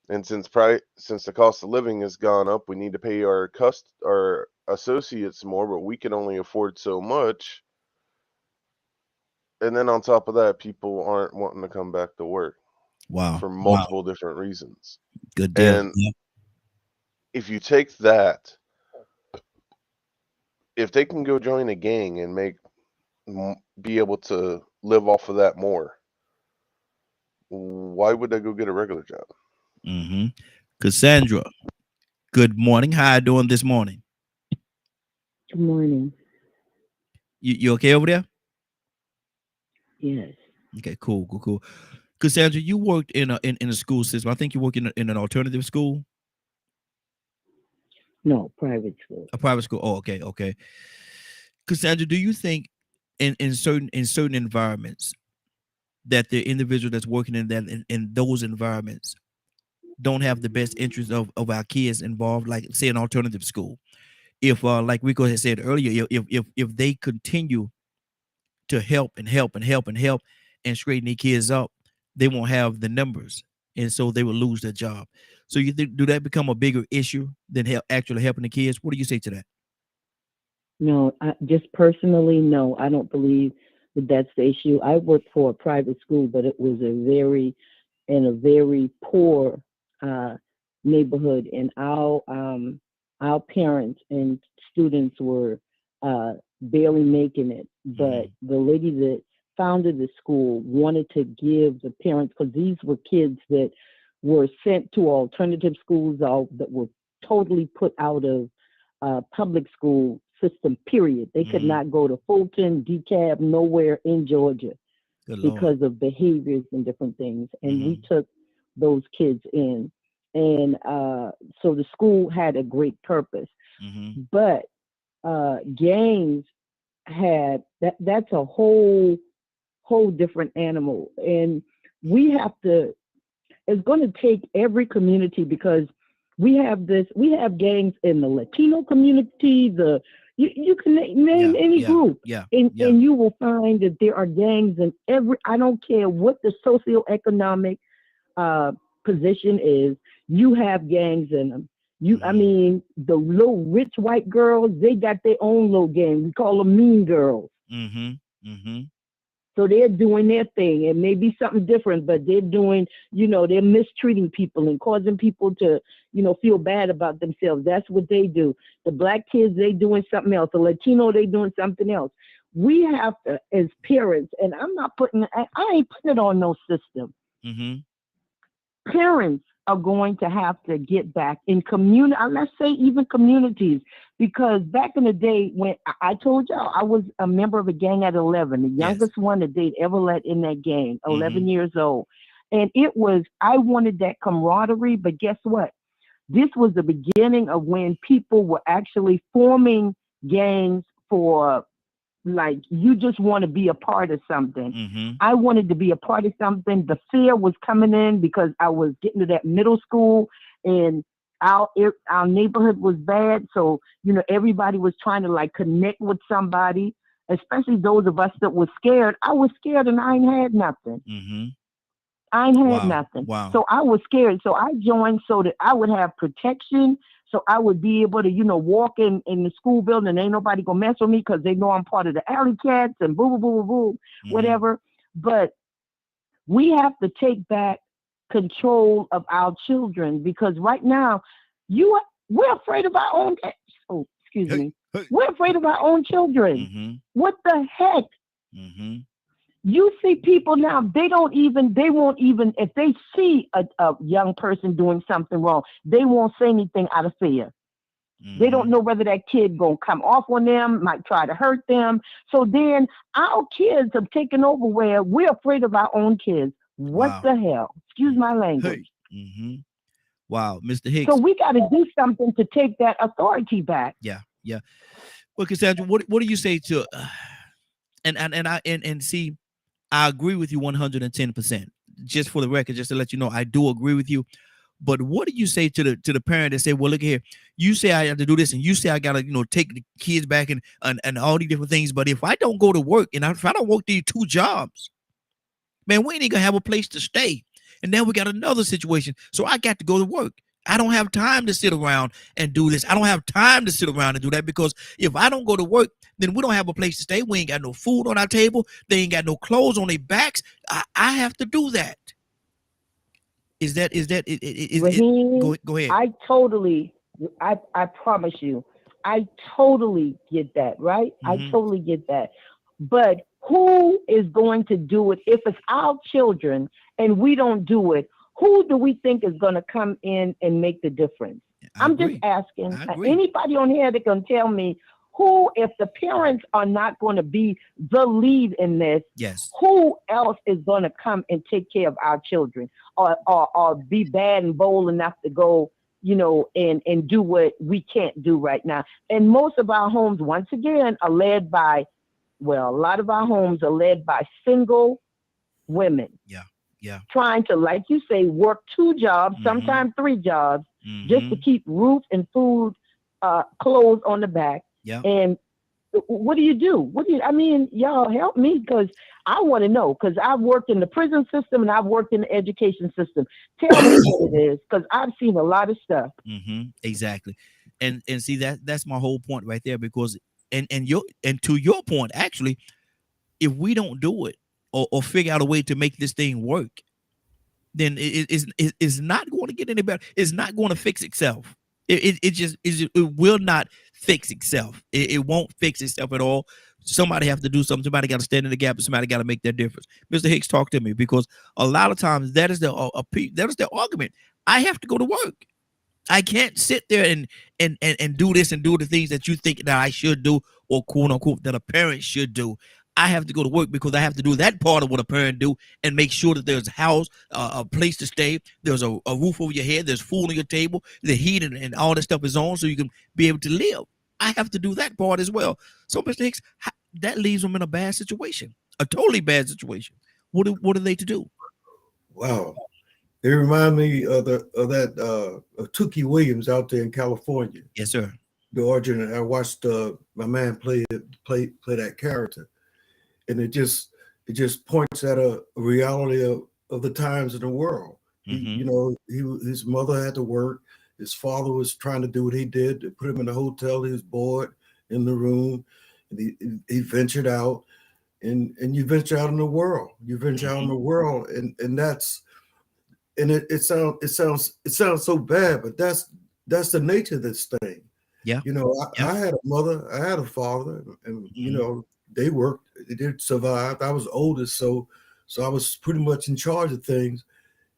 And since the cost of living has gone up, we need to pay our associates more, but we can only afford so much. And then on top of that, people aren't wanting to come back to work Wow. for Wow. multiple different reasons. Good deal. And Yeah. if you take that, if they can go join a gang and be able to live off of that more, why would they go get a regular job? Mm-hmm. Cassandra, good morning. How you doing this morning? Good morning. You okay over there? Yes. Okay, cool. Cassandra, you worked in a school system. I think you work in an alternative school, No, private school. a private school. Oh, okay. Cassandra, do you think in certain environments that the individual that's working in those environments don't have the best interest of our kids involved, like say an alternative school? If like Rico had said earlier, if they continue to help and straighten their kids up, they won't have the numbers, and so they will lose their job. So you think, do that become a bigger issue than actually helping the kids? What do you say to that? No, just personally, no, I don't believe that that's the issue. I worked for a private school, but it was in a very poor uh, neighborhood, and our parents and students were barely making it. But the lady that founded the school wanted to give the parents, because these were kids that were sent to alternative schools that were totally put out of public school system, period. They could not go to Fulton, DeKalb, nowhere in Georgia because of behaviors and different things. And we took those kids in. And so the school had a great purpose. But gangs had that's a whole different animal. And we have to, it's going to take every community, because we have gangs in the Latino community, you can name any group, and you will find that there are gangs in I don't care what the socioeconomic position is, you have gangs in them. I mean, the little rich white girls, they got their own little gang. We call them mean girls. So they're doing their thing. It may be something different, but they're doing, they're mistreating people and causing people to, feel bad about themselves. That's what they do. The black kids, they doing something else. The Latino, they doing something else. We have to, as parents, and I ain't putting it on no system. Mm-hmm. Parents are going to have to get back in community, let's say even communities, because back in the day when I told y'all I was a member of a gang at 11, the youngest one that they'd ever let in that gang, 11 years old. And I wanted that camaraderie, but guess what? This was the beginning of when people were actually forming gangs for, like, you just want to be a part of something. Mm-hmm. I wanted to be a part of something. The fear was coming in because I was getting to that middle school and our neighborhood was bad. So, everybody was trying to like connect with somebody, especially those of us that were scared. I was scared and I ain't had nothing. Mm-hmm. I ain't had nothing. Wow. So I was scared. So I joined so that I would have protection. So I would be able to, walk in the school building and ain't nobody gonna mess with me because they know I'm part of the alley cats and boo, boo, boo, boo, boo, whatever. But we have to take back control of our children because right now we're afraid of our own. Oh, excuse me. We're afraid of our own children. Mm-hmm. What the heck? Mm-hmm. You see people now, they won't even, if they see a young person doing something wrong, they won't say anything out of fear. Mm-hmm. They don't know whether that kid gonna come off on them, might try to hurt them. So then our kids have taken over where we're afraid of our own kids. What the hell? Excuse my language. Hey. Mm-hmm. Wow, Mr. Hicks. So we got to do something to take that authority back. Yeah. Well, Cassandra, what do you say to and see? I agree with you 110%. Just for the record, just to let you know, I do agree with you. But what do you say to the parent that say, well, look here, you say I have to do this, and you say I gotta, take the kids back and all these different things. But if I don't go to work and if I don't work these 2 jobs, man, we ain't gonna have a place to stay. And then we got another situation. So I got to go to work. I don't have time to sit around and do this. I don't have time to sit around and do that because if I don't go to work, then we don't have a place to stay. We ain't got no food on our table. They ain't got no clothes on their backs. I have to do that. Raheem, go ahead. I promise you, I totally get that, right? I totally get that. But who is going to do it if it's our children and we don't do it? Who do we think is going to come in and make the difference? I'm just asking. Anybody on here that can tell me who, if the parents are not going to be the lead in this, who else is going to come and take care of our children or be bad and bold enough to go, and do what we can't do right now? And most of our homes, once again, are led by, a lot of our homes are led by single women. Yeah. Trying to, like you say, work 2 jobs, sometimes 3 jobs, just to keep roof and food, clothes on the back. Yeah. And what do you do? Y'all help me because I want to know, because I've worked in the prison system and I've worked in the education system. Tell me what it is, because I've seen a lot of stuff. Exactly. And see, that's my whole point right there, because and to your point, actually, if we don't do it or figure out a way to make this thing work, then it's not going to get any better. It's not going to fix itself. It will not fix itself. It won't fix itself at all. Somebody have to do something. Somebody got to stand in the gap, and somebody got to make that difference. Mr. Hicks, talk to me, because a lot of times that is their argument. I have to go to work. I can't sit there and do this and do the things that you think that I should do, or quote unquote that a parent should do. I have to go to work because I have to do that part of what a parent do and make sure that there's a house, a place to stay, there's a roof over your head, there's food on your table, the heat and all that stuff is on so you can be able to live. I have to do that part as well. So, Mr. Hicks, that leaves them in a bad situation, a totally bad situation. What are they to do? Wow. They remind me of that Tookie Williams out there in California. Yes, sir. The origin. I watched my man play that character. And it just points at a reality of the times in the world. His mother had to work. His father was trying to do what he did to put him in the hotel. He was bored in the room. And he ventured out, and you venture out in the world. You venture out in the world, and that's and it sounds so bad, but that's the nature of this thing. Yeah. You know, Yeah. I had a mother, I had a father, and you know, they worked, they did survive. I was oldest, so I was pretty much in charge of things,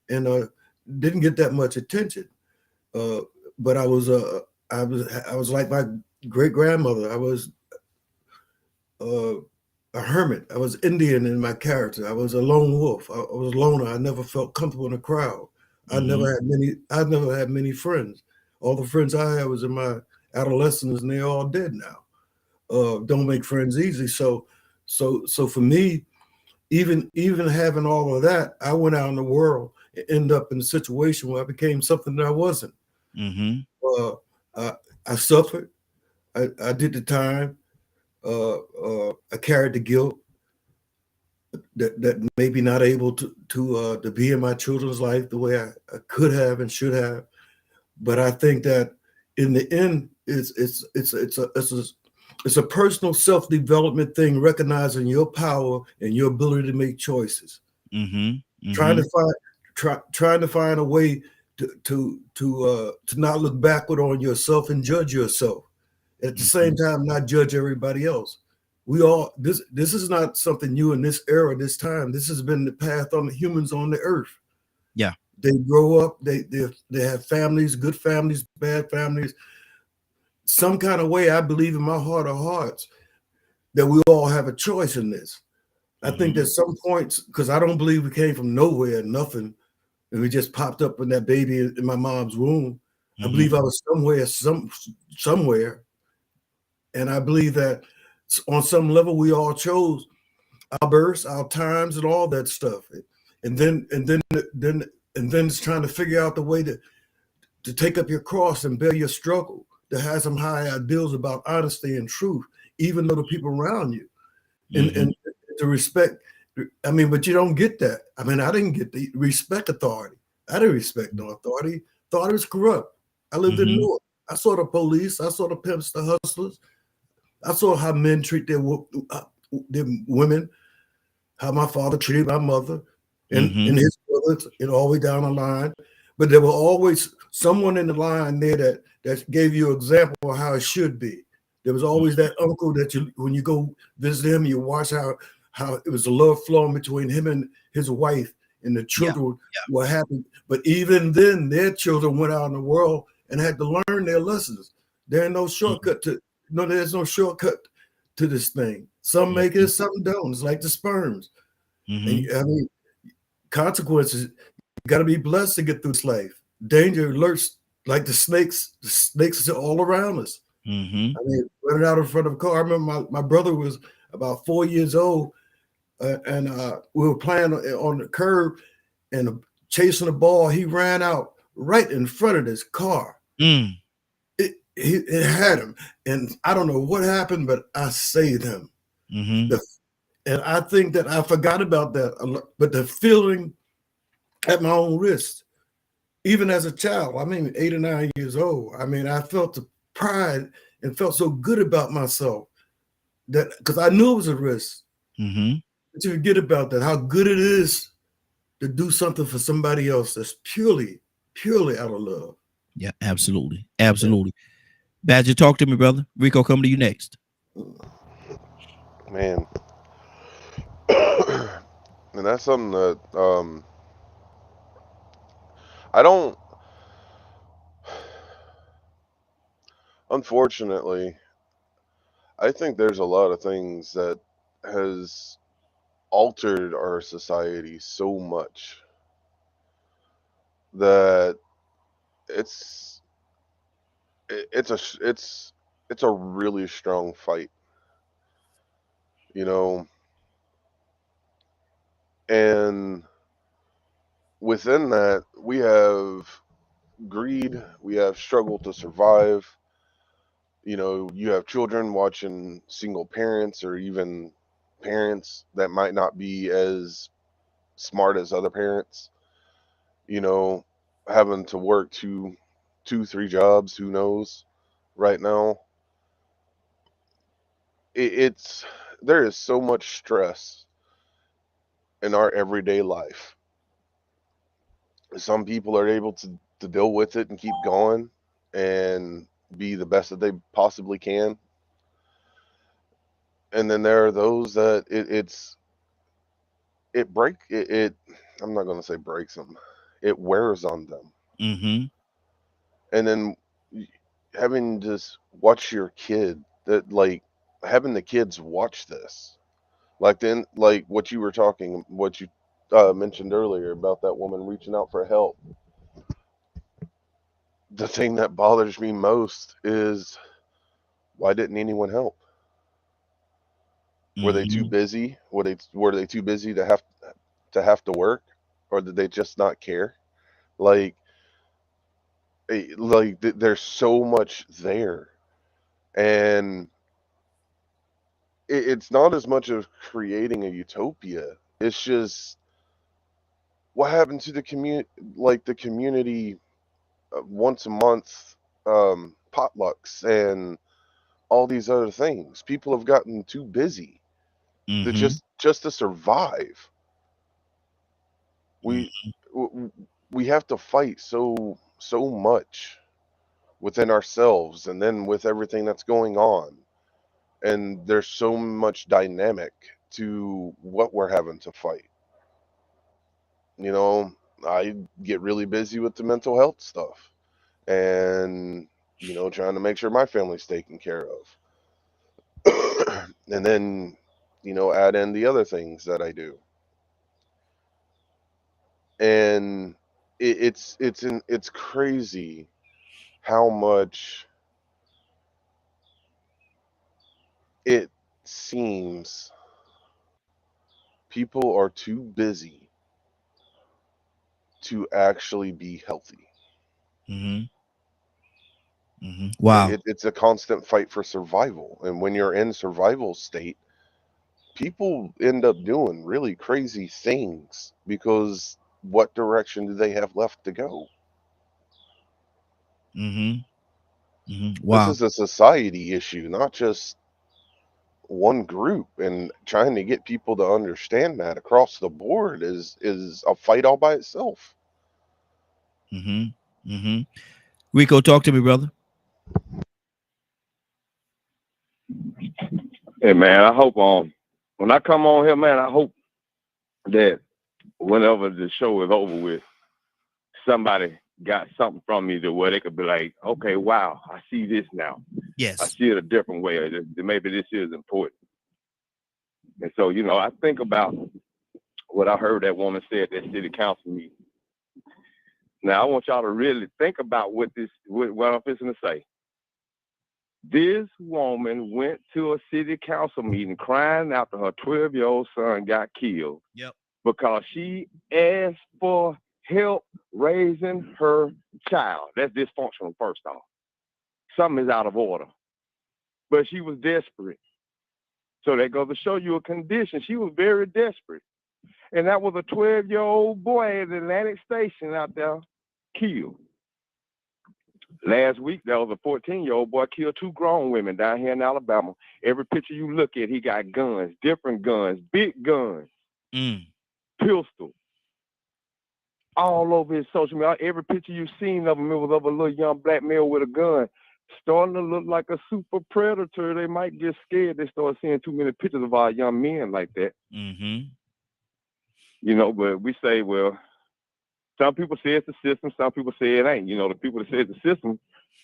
and didn't get that much attention. Uh, but I was like my great grandmother. I was uh, a hermit. I was Indian in my character. I was a lone wolf. I was a loner. I never felt comfortable in a crowd. I never had many friends. All the friends I had was in my adolescence, and they're all dead now. Don't make friends easy. So for me, even having all of that, I went out in the world and ended up in a situation where I became something that I wasn't. Mm-hmm. I suffered. I did the time. I carried the guilt that maybe not able to be in my children's life the way I could have and should have. But I think that in the end, it's a personal self-development thing, recognizing your power and your ability to make choices. Mm-hmm. Trying to find a way to not look backward on yourself and judge yourself. At the same time, not judge everybody else. We all this is not something new in this era, this time. This has been the path on the humans on the earth. Yeah. They grow up, they have families, good families, bad families. Some kind of way, I believe in my heart of hearts that we all have a choice in this. I think there's some points, because I don't believe we came from nowhere, nothing, and we just popped up in that baby in my mom's womb. I believe I was somewhere, and I believe that on some level we all chose our births, our times, and all that stuff, and then it's trying to figure out the way to take up your cross and bear your struggle, to have some high ideals about honesty and truth, even though the people around you, and to respect. I mean, but you don't get that. I mean, I didn't get the respect authority. I didn't respect no authority. Thought it was corrupt. I lived in Newark. I saw the police. I saw the pimps, the hustlers. I saw how men treat their women, how my father treated my mother and his brothers, and all the way down the line. But there were always someone in the line there that gave you an example of how it should be. There was always that uncle that when you go visit him, you watch how it was a love flowing between him and his wife, and the children were happy. But even then, their children went out in the world and had to learn their lessons. There's no shortcut there's no shortcut to this thing. Some make it, some don't. It's like the sperms. And, I mean, consequences, you got to be blessed to get through this life. Danger lurks like the snakes. The snakes are all around us. I mean, running out in front of a car. I remember my brother was about 4 years old, and we were playing on the curb and chasing the ball. He ran out right in front of this car. It had him, and I don't know what happened, but I saved him. And I think that I forgot about that, but the feeling at my own wrist, even as a child, I mean, 8 or 9 years old, I mean, I felt the pride and felt so good about myself that because I knew it was a risk. But you forget about that, how good it is to do something for somebody else that's purely out of love. Yeah, absolutely. Badger, talk to me, brother. Rico, come to you next. Man. And that's something that I don't, unfortunately, I think there's a lot of things that has altered our society so much that it's a really strong fight, you know. And within that, we have greed, we have struggle to survive. You know, you have children watching single parents or even parents that might not be as smart as other parents, you know, having to work two, 3 jobs, who knows right now. It's there is so much stress in our everyday life. Some people are able to deal with it and keep going and be the best that they possibly can. And then there are those that it I'm not going to say breaks them. It wears on them. Mm-hmm. And then having just watch your kid that like having the kids watch this. Like then like what you mentioned earlier about that woman reaching out for help. The thing that bothers me most is why didn't anyone help? Were they too Mm-hmm. busy? Were they too busy to have to work, or did they just not care? Like, there's so much there, and it's not as much of creating a utopia. It's just what happened to the community, like the community once a month potlucks and all these other things. People have gotten too busy to Mm-hmm. just to survive. We we have to fight so much within ourselves and then with everything that's going on. And there's so much dynamic to what we're having to fight. You know, I get really busy with the mental health stuff and trying to make sure my family's taken care of. And then, add in the other things that I do. And it's crazy how much it seems people are too busy to actually be healthy. Mm-hmm. Mm-hmm. Wow. It's a constant fight for survival, and when you're in survival state, people end up doing really crazy things because what direction do they have left to go? Mm-hmm. Mm-hmm. This Wow. is a society issue, not just one group, and trying to get people to understand that across the board is a fight all by itself. Mm-hmm. Mm-hmm. Rico, talk to me, brother. Hey man, I hope when I come on here, man, I hope that whenever the show is over with, somebody got something from me to where they could be like, okay, wow, I see this now. I Yes. see it a different way. Maybe this is important. And so, I think about what I heard that woman say at that city council meeting. Now, I want y'all to really think about what I'm fixing to say. This woman went to a city council meeting crying after her 12-year-old son got killed. Yep. Because she asked for help raising her child. That's dysfunctional, first off. Something is out of order. But she was desperate. So that goes to show you a condition. She was very desperate. And that was a 12-year-old boy at Atlantic Station out there killed. Last week, there was a 14-year-old boy killed 2 grown women down here in Alabama. Every picture you look at, he got guns, different guns, big guns, pistol, all over his social media. Every picture you've seen of him, it was of a little young black male with a gun. Starting to look like a super predator. They might get scared. They start seeing too many pictures of our young men like that. Mm-hmm. But we say, well, some people say it's the system. Some people say it ain't. The people that say it's the system,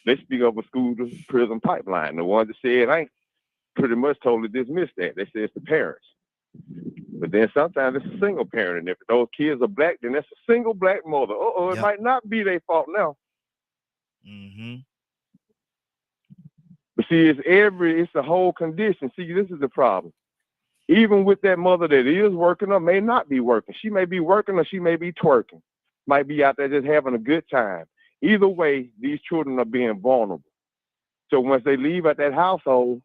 they speak of a school to prison pipeline. The ones that say it ain't pretty much totally dismiss that. They say it's the parents. But then sometimes it's a single parent. And if those kids are black, then that's a single black mother. It might not be their fault now. Mm-hmm. But see, it's the whole condition. See, this is the problem. Even with that mother that is working or may not be working, she may be working or she may be twerking, might be out there just having a good time. Either way, these children are being vulnerable. So once they leave at that household,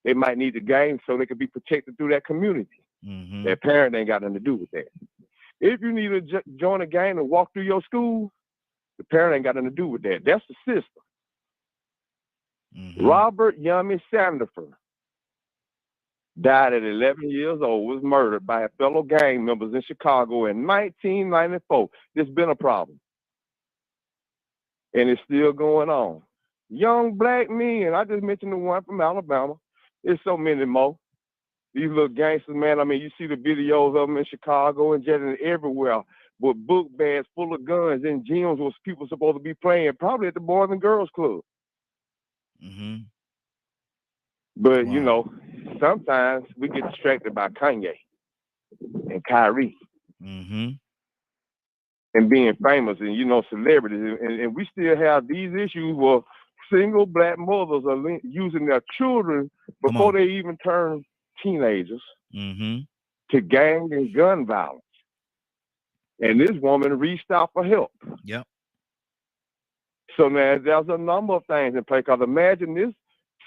they might need the game so they can be protected through that community. Mm-hmm. Their parent ain't got nothing to do with that. If you need to join a gang and walk through your school, the parent ain't got nothing to do with that. That's the system. Mm-hmm. Robert Yummy Sandifer died at 11 years old, was murdered by fellow gang members in Chicago in 1994. It's been a problem, and it's still going on. Young black men, I just mentioned the one from Alabama. There's so many more. These little gangsters, man, I mean, you see the videos of them in Chicago and just everywhere with book bags full of guns in gyms where people supposed to be playing, probably at the Boys and Girls Club. Mm-hmm. But, Wow. you know, sometimes we get distracted by Kanye and Kyrie Mm-hmm. and being famous and, you know, celebrities. And we still have these issues where single black mothers are using their children Come before on. they even turn teenagers Mm-hmm. to gang and gun violence. And this woman reached out for help. Yep. So now there's a number of things in play. Because imagine this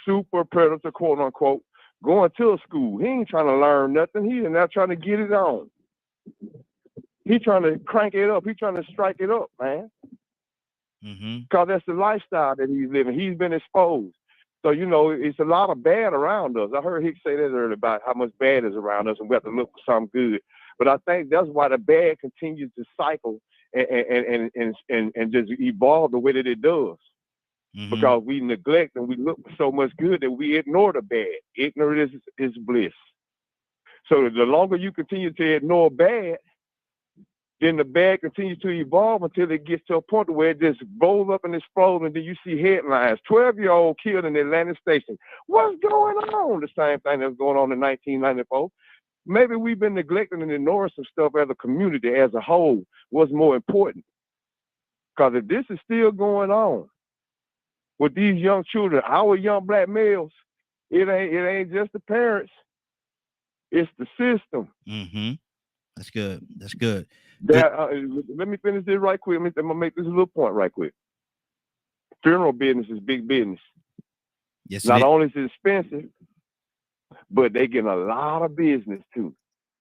super predator, quote unquote, going to a school. He ain't trying to learn nothing. He's not trying to get it on. He's trying to crank it up. He's trying to strike it up, man. Mm-hmm. Because that's the lifestyle that he's living. He's been exposed. So, you know, it's a lot of bad around us. I heard Hicks say that earlier about how much bad is around us and we have to look for something good. But I think that's why the bad continues to cycle and just evolve the way that it does. Mm-hmm. Because we neglect and we look for so much good that we ignore the bad. Ignorance is bliss. So the longer you continue to ignore bad, then the bad continues to evolve until it gets to a point where it just blows up and explodes, and then you see headlines, 12-year-old killed in Atlantic Station. What's going on? The same thing that was going on in 1994. Maybe we've been neglecting and ignoring some stuff as a community as a whole. What's more important? Because if this is still going on with these young children, our young black males, it ain't just the parents, it's the system. Mm-hmm. That's good. That's good. That let me finish this right quick. I'm gonna make this little point right quick. Funeral business is big business. Yes. Not only is it expensive, but they get a lot of business too.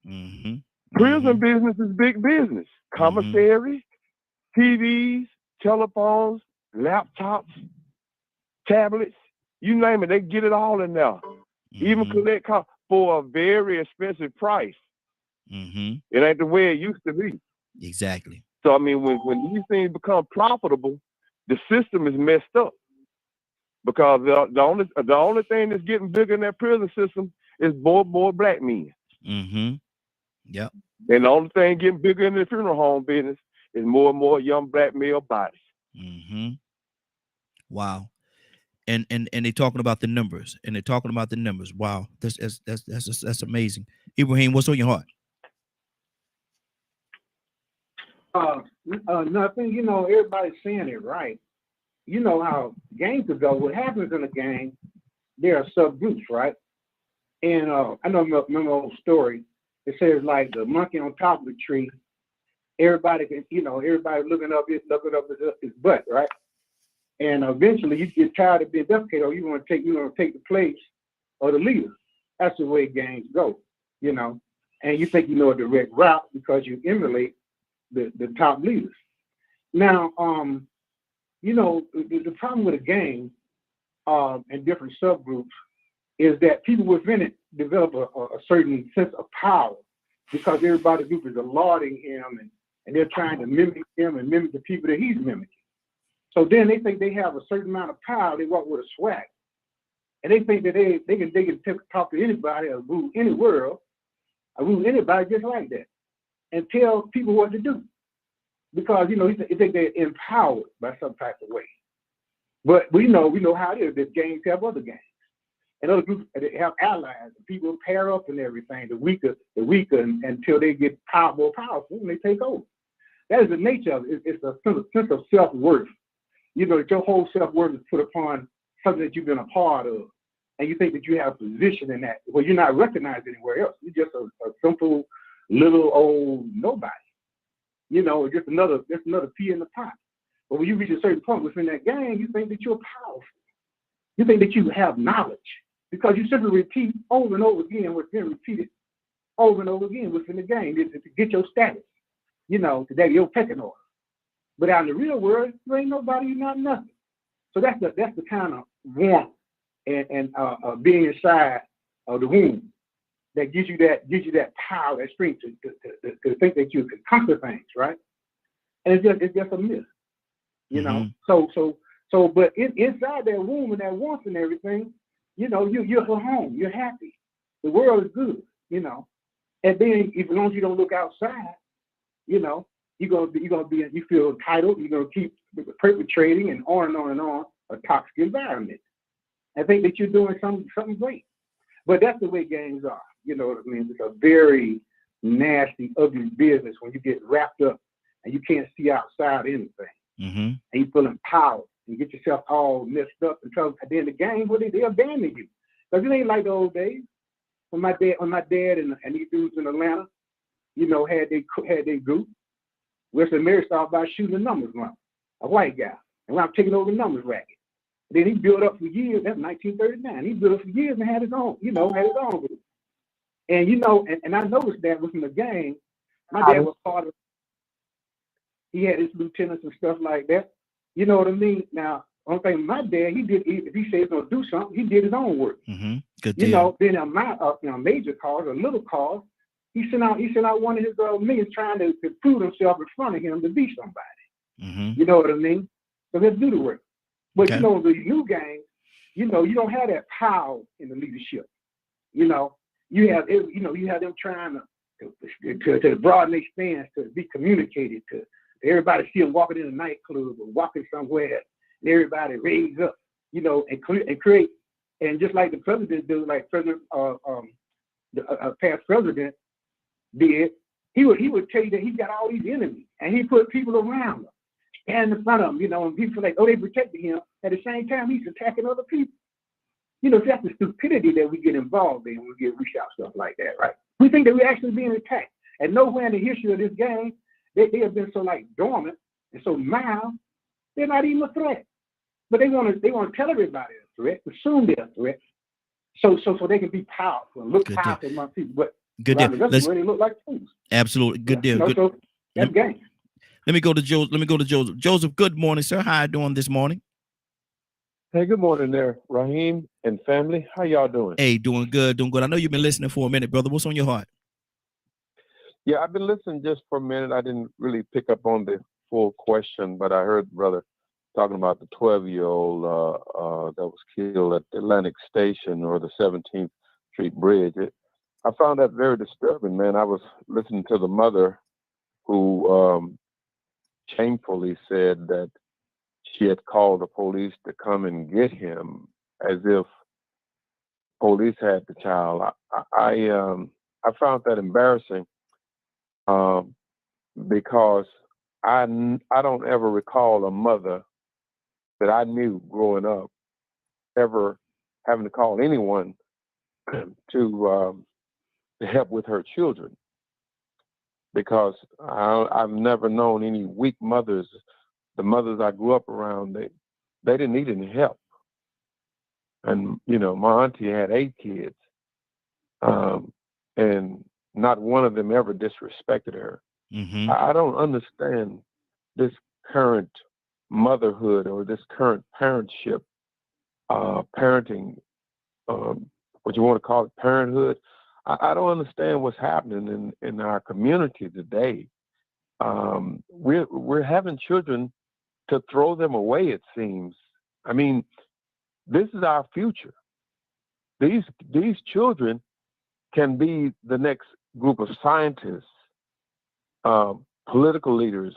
Mm-hmm. Prison business is big business. Commissary, TVs, telephones, laptops, tablets, you name it, they get it all in there. Even collect costs for a very expensive price. Mm-hmm. It ain't the way it used to be. Exactly. So I mean, when these things become profitable, the system is messed up. Because the only thing that's getting bigger in that prison system is more black men. Mm-hmm. Yep. And the only thing getting bigger in the funeral home business is more and more young black male bodies. Mm-hmm. Wow. And they're talking about the numbers. Wow. That's amazing. Ibrahim, what's on your heart? Nothing. You know, everybody's saying it right. You know how gangs go. What happens in a gang, there are subgroups, right? And I know, remember an old story. It says like the monkey on top of the tree. Everybody can, you know, everybody looking up his butt, right? And eventually you get tired of being defecated, or you want to take the place of the leader. That's the way gangs go, you know. And you think you know a direct route because you emulate the top leaders. Now, you know, the problem with a gang and different subgroups is that people within it develop a certain sense of power because everybody group is lauding him and they're trying to mimic him and mimic the people that he's mimicking. So then they think they have a certain amount of power. They walk with a swag, and they think that they can talk to anybody or rule any world, or rule anybody just like that, and tell people what to do. Because, you know, they think they're empowered by some type of way. But we know how it is that gangs have other gangs. And other groups have allies, and people pair up and everything, the weaker until they get more powerful and they take over. That is the nature of it. It's a sense of self-worth. You know, that your whole self-worth is put upon something that you've been a part of. And you think that you have a position in that. Well, you're not recognized anywhere else. You're just a simple little old nobody. You know, just another pea in the pot. But when you reach a certain point within that gang, you think that you're powerful. You think that you have knowledge because you simply repeat over and over again what's been repeated over and over again within the gang to get your status. You know, today your pecking order. But out in the real world, you ain't nobody, you're not nothing. So that's the kind of warmth and being inside of the womb that gives you that power, that strength to think that you can conquer things, right? And it's just a myth, you know. So, but inside that womb and that warmth and everything, you know, you're home, you're happy, the world is good, you know. And then, as long as you don't look outside, you know, you feel entitled, you're gonna keep perpetrating and on a toxic environment. I think that you're doing something great. But that's the way gangs are. You know what I mean? It's a very nasty, ugly business when you get wrapped up and you can't see outside anything. And you feel empowered and get yourself all messed up until then the gang, they abandon you. Because it ain't like the old days when my dad and these dudes in Atlanta, you know, had their group. Western Mary started by shooting the numbers run, a white guy, and I'm taking over the numbers racket. Then he built up for years. That's 1939. He built up for years and had his own group. And you know, and I noticed that within the gang, my dad was part of. He had his lieutenants and stuff like that. You know what I mean? Now, one thing, my dad, if he said he's gonna do something, he did his own work. Good deal. You know, then on my major cause or little cause, he sent out one of his minions trying to prove himself in front of him to be somebody. You know what I mean? So let's do the work. But you know, the new gang, you know, you don't have that power in the leadership. You know, you have them trying to broaden their stance, to be communicated to. Everybody see them walking in a nightclub or walking somewhere, and everybody raise up, you know, and create. And just like the president do, like President, the past president did, he would tell you that he's got all these enemies, and he put people around him, stand in front of him, you know, and people like, oh, they protected him. At the same time, he's attacking other people. You know, that's the stupidity that we get involved in when we get reach out stuff like that, right? We think that we're actually being attacked, and nowhere in the history of this game, they have been so like dormant and so mild, they're not even a threat. But they want to tell everybody a threat, assume they're a threat, so they can be powerful and look powerful among people. But good deal. Let's really look like fools. Absolutely, good deal. You know, so that's game. Let me go to Joseph. Joseph, good morning, sir. How you doing this morning? Hey, good morning there, Raheem and family. How y'all doing? Hey, doing good. I know you've been listening for a minute, brother. What's on your heart? Yeah, I've been listening just for a minute. I didn't really pick up on the full question, but I heard brother talking about the 12-year-old that was killed at Atlantic Station or the 17th Street Bridge. I found that very disturbing, man. I was listening to the mother who shamefully said that she had called the police to come and get him, as if police had the child. I found that embarrassing because I don't ever recall a mother that I knew growing up ever having to call anyone to help with her children, because I've never known any weak mothers. The mothers I grew up around, they didn't need any help. And, you know, my auntie had 8 kids, and not one of them ever disrespected her. I don't understand this current motherhood or this current parentship, parenting, what you want to call it, parenthood. I don't understand what's happening in our community today. We're having children to throw them away, it seems. I mean, this is our future. These children can be the next group of scientists, political leaders,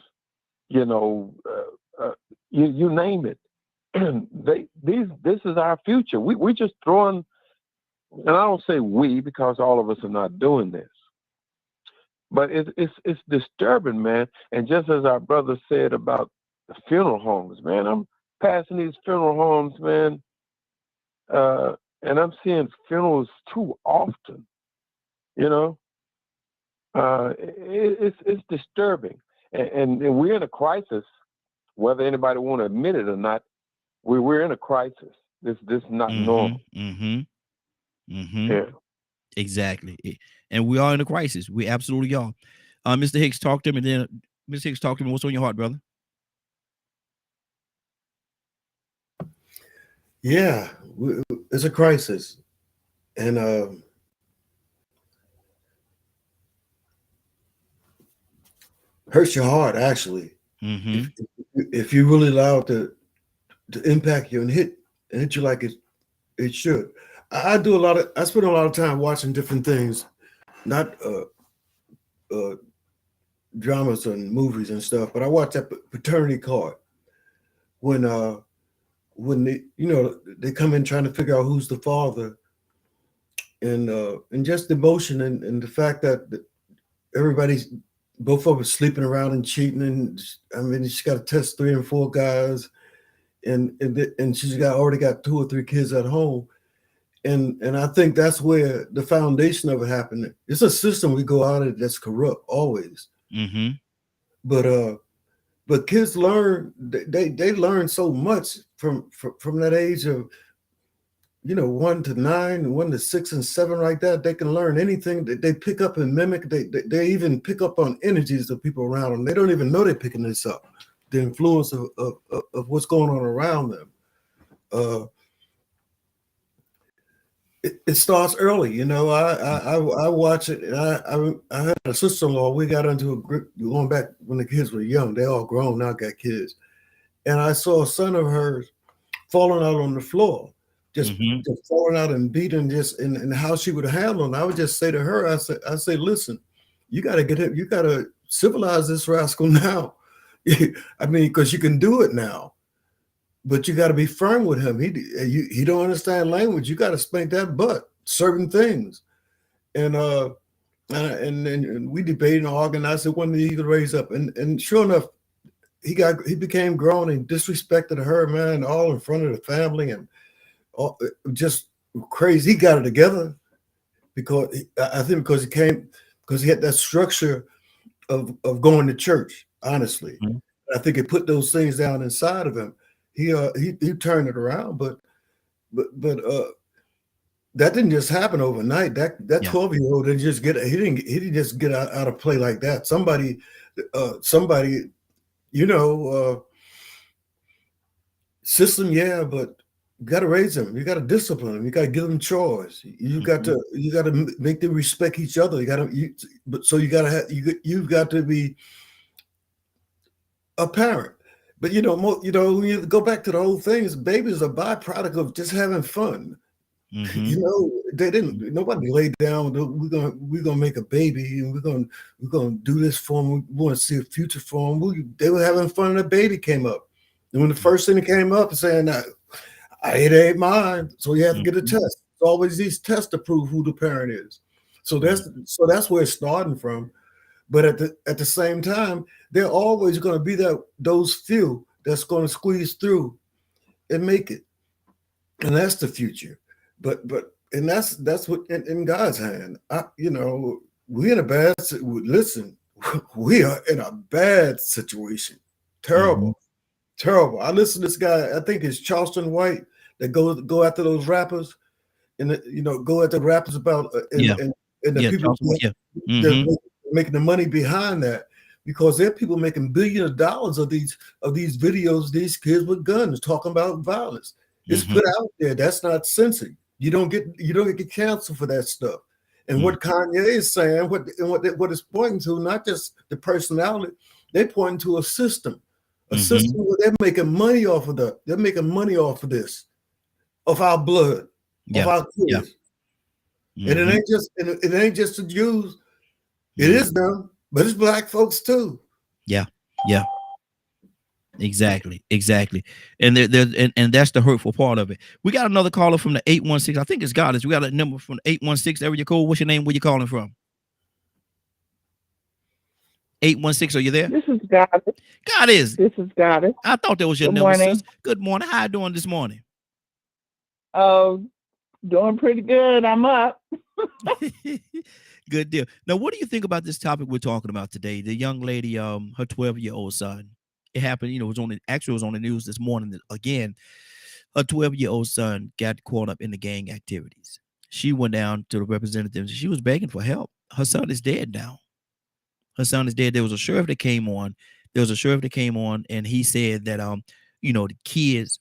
you know, you name it. This is our future. We're just throwing, and I don't say we because all of us are not doing this, but it's disturbing, man. And just as our brother said about the funeral homes, man, I'm passing these funeral homes, man, and I'm seeing funerals too often. You know, it's disturbing, and we're in a crisis, whether anybody want to admit it or not. We're in a crisis. This is not normal. Yeah, exactly. And we are in a crisis. We absolutely are. Mr. Hicks, talk to me. Then Mr. Hicks, talk to me. What's on your heart, brother? Yeah, it's a crisis, and hurts your heart actually. Mm-hmm. If you really allow it to impact you and hit you like it should. I spend a lot of time watching different things, not dramas and movies and stuff, but I watch that Paternity Court when they, they come in trying to figure out who's the father, and just the emotion and the fact that everybody's both of us sleeping around and cheating, and I mean she's got to test 3 and 4 guys, and she's already got 2 or 3 kids at home, and I think that's where the foundation of it happened. It's a system we go out of that's corrupt always, Mm-hmm. but kids learn, they learn so much from that age of 1 to 9, 1 to 6 and 7, right there. They can learn anything that they pick up and mimic. They even pick up on energies of people around them. They don't even know they're picking this up, the influence of what's going on around them. It starts early. I watch it. And I had a sister-in-law. We got into a group going back when the kids were young. They all grown now, got kids, and I saw a son of hers falling out on the floor, just falling out and beating, just and how she would handle it. I would just say to her, I say, listen, you got to get him. You got to civilize this rascal now. I mean, because you can do it now. But you got to be firm with him. He don't understand language. You got to spank that butt. Certain things, and we debated and argued. I said, when did he raise up? And sure enough, he became grown and disrespected her, man, all in front of the family, and just crazy. He got it together because he had that structure of going to church. Honestly, I think it put those things down inside of him. He turned it around, but that didn't just happen overnight. That 12-year-old didn't just get out of play like that. Somebody, system, yeah, but you got to raise them. You got to discipline them. You got to give them chores. You got to make them respect each other. You've got to be a parent. But when you go back to the whole thing, babies are a byproduct of just having fun. Mm-hmm. Nobody laid down. We're gonna make a baby and we're gonna do this for them. We want to see a future for them. They were having fun, and a baby came up. And when the first thing that came up, saying that it ain't mine, so you have to get a test. It's always these tests to prove who the parent is. So that's where it's starting from. But at the same time, they're always going to be those few that's going to squeeze through and make it, and that's the future. But that's what in God's hand. We in a bad. Listen, we are in a bad situation. Terrible. I listen to this guy. I think it's Charleston White that go after those rappers, and go at the rappers about and the people. Making the money behind that, because there are people making billions of dollars of these videos, these kids with guns talking about violence. It's put out there. That's not censored. You don't get canceled for that stuff. And what Kanye is saying, what it's pointing to, not just the personality, they're pointing to a system where they're making money off of they're making money off of this, of our blood, of our kids. And it ain't just the Jews. It is them, but it's black folks too. Yeah. Exactly. And and that's the hurtful part of it. We got another caller from the 816. I think it's Goddess. We got a number from the 816. Area code. What's your name? Where you calling from? 816. Are you there? This is Goddess. Goddess. This is Goddess. I thought that was your number. Morning. Sis. Good morning. How you doing this morning? Doing pretty good. I'm up. Good deal. Now, what do you think about this topic we're talking about today? The young lady, her 12-year-old son. It happened, it was on the news this morning that, again, her 12-year-old son got caught up in the gang activities. She went down to the representatives. She was begging for help. Her son is dead now. Her son is dead. There was a sheriff that came on. And he said that the kids,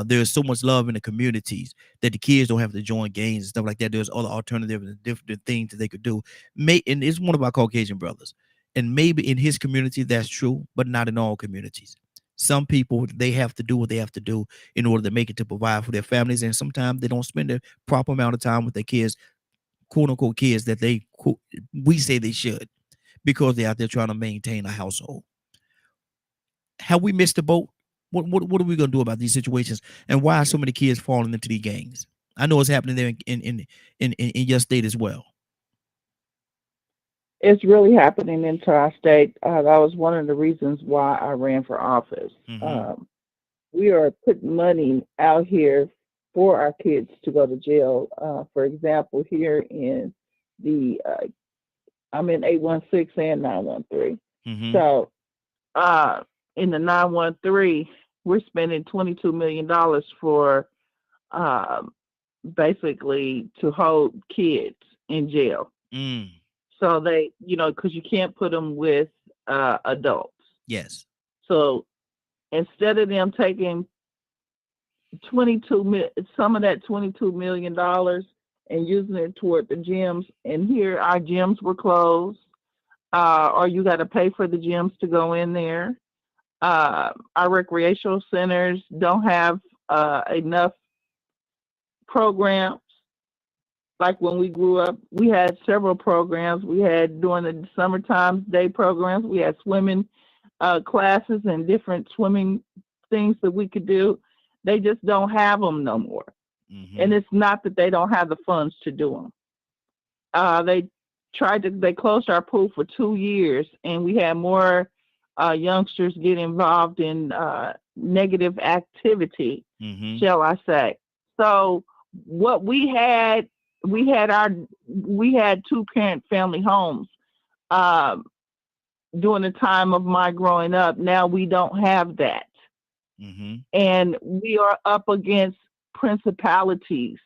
there's so much love in the communities that the kids don't have to join gangs and stuff like that. There's other alternatives and different things that they could do. And it's one of our Caucasian brothers. And maybe in his community that's true, but not in all communities. Some people, they have to do what they have to do in order to make it to provide for their families, and sometimes they don't spend the proper amount of time with their kids, quote unquote kids, that we say they should, because they're out there trying to maintain a household. Have we missed the boat? What are we gonna do about these situations, and why are so many kids falling into these gangs? I know it's happening there in your state as well. It's really happening in our state. That was one of the reasons why I ran for office. Mhm. We are putting money out here for our kids to go to jail. For example, here in I'm in 816 and 913. Mhm. So in the 913, we're spending $22 million for basically to hold kids in jail. Mm. So they, because you can't put them with adults. Yes. So instead of them taking some of that $22 million and using it toward the gyms, and here our gyms were closed, or you got to pay for the gyms to go in there. Our recreational centers don't have enough programs. Like when we grew up, we had several programs. We had during the summertime day programs. We had swimming classes and different swimming things that we could do. They just don't have them no more. Mhm. And it's not that they don't have the funds to do them. They closed our pool for 2 years, and we had more youngsters get involved in negative activity, Mhm. shall I say. So what we had 2-parent family homes during the time of my growing up. Now we don't have that. Mhm. And we are up against principalities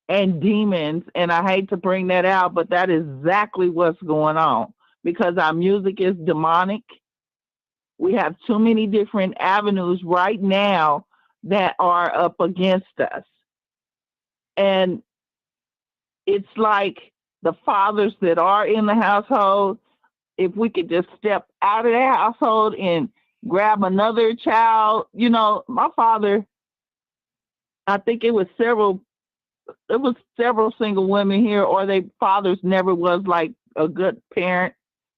and demons. And I hate to bring that out, but that is exactly what's going on, because our music is demonic. We have too many different avenues right now that are up against us. And it's like the fathers that are in the household, if we could just step out of that household and grab another child. My father, I think it was several single women here, or their fathers never was like a good parent.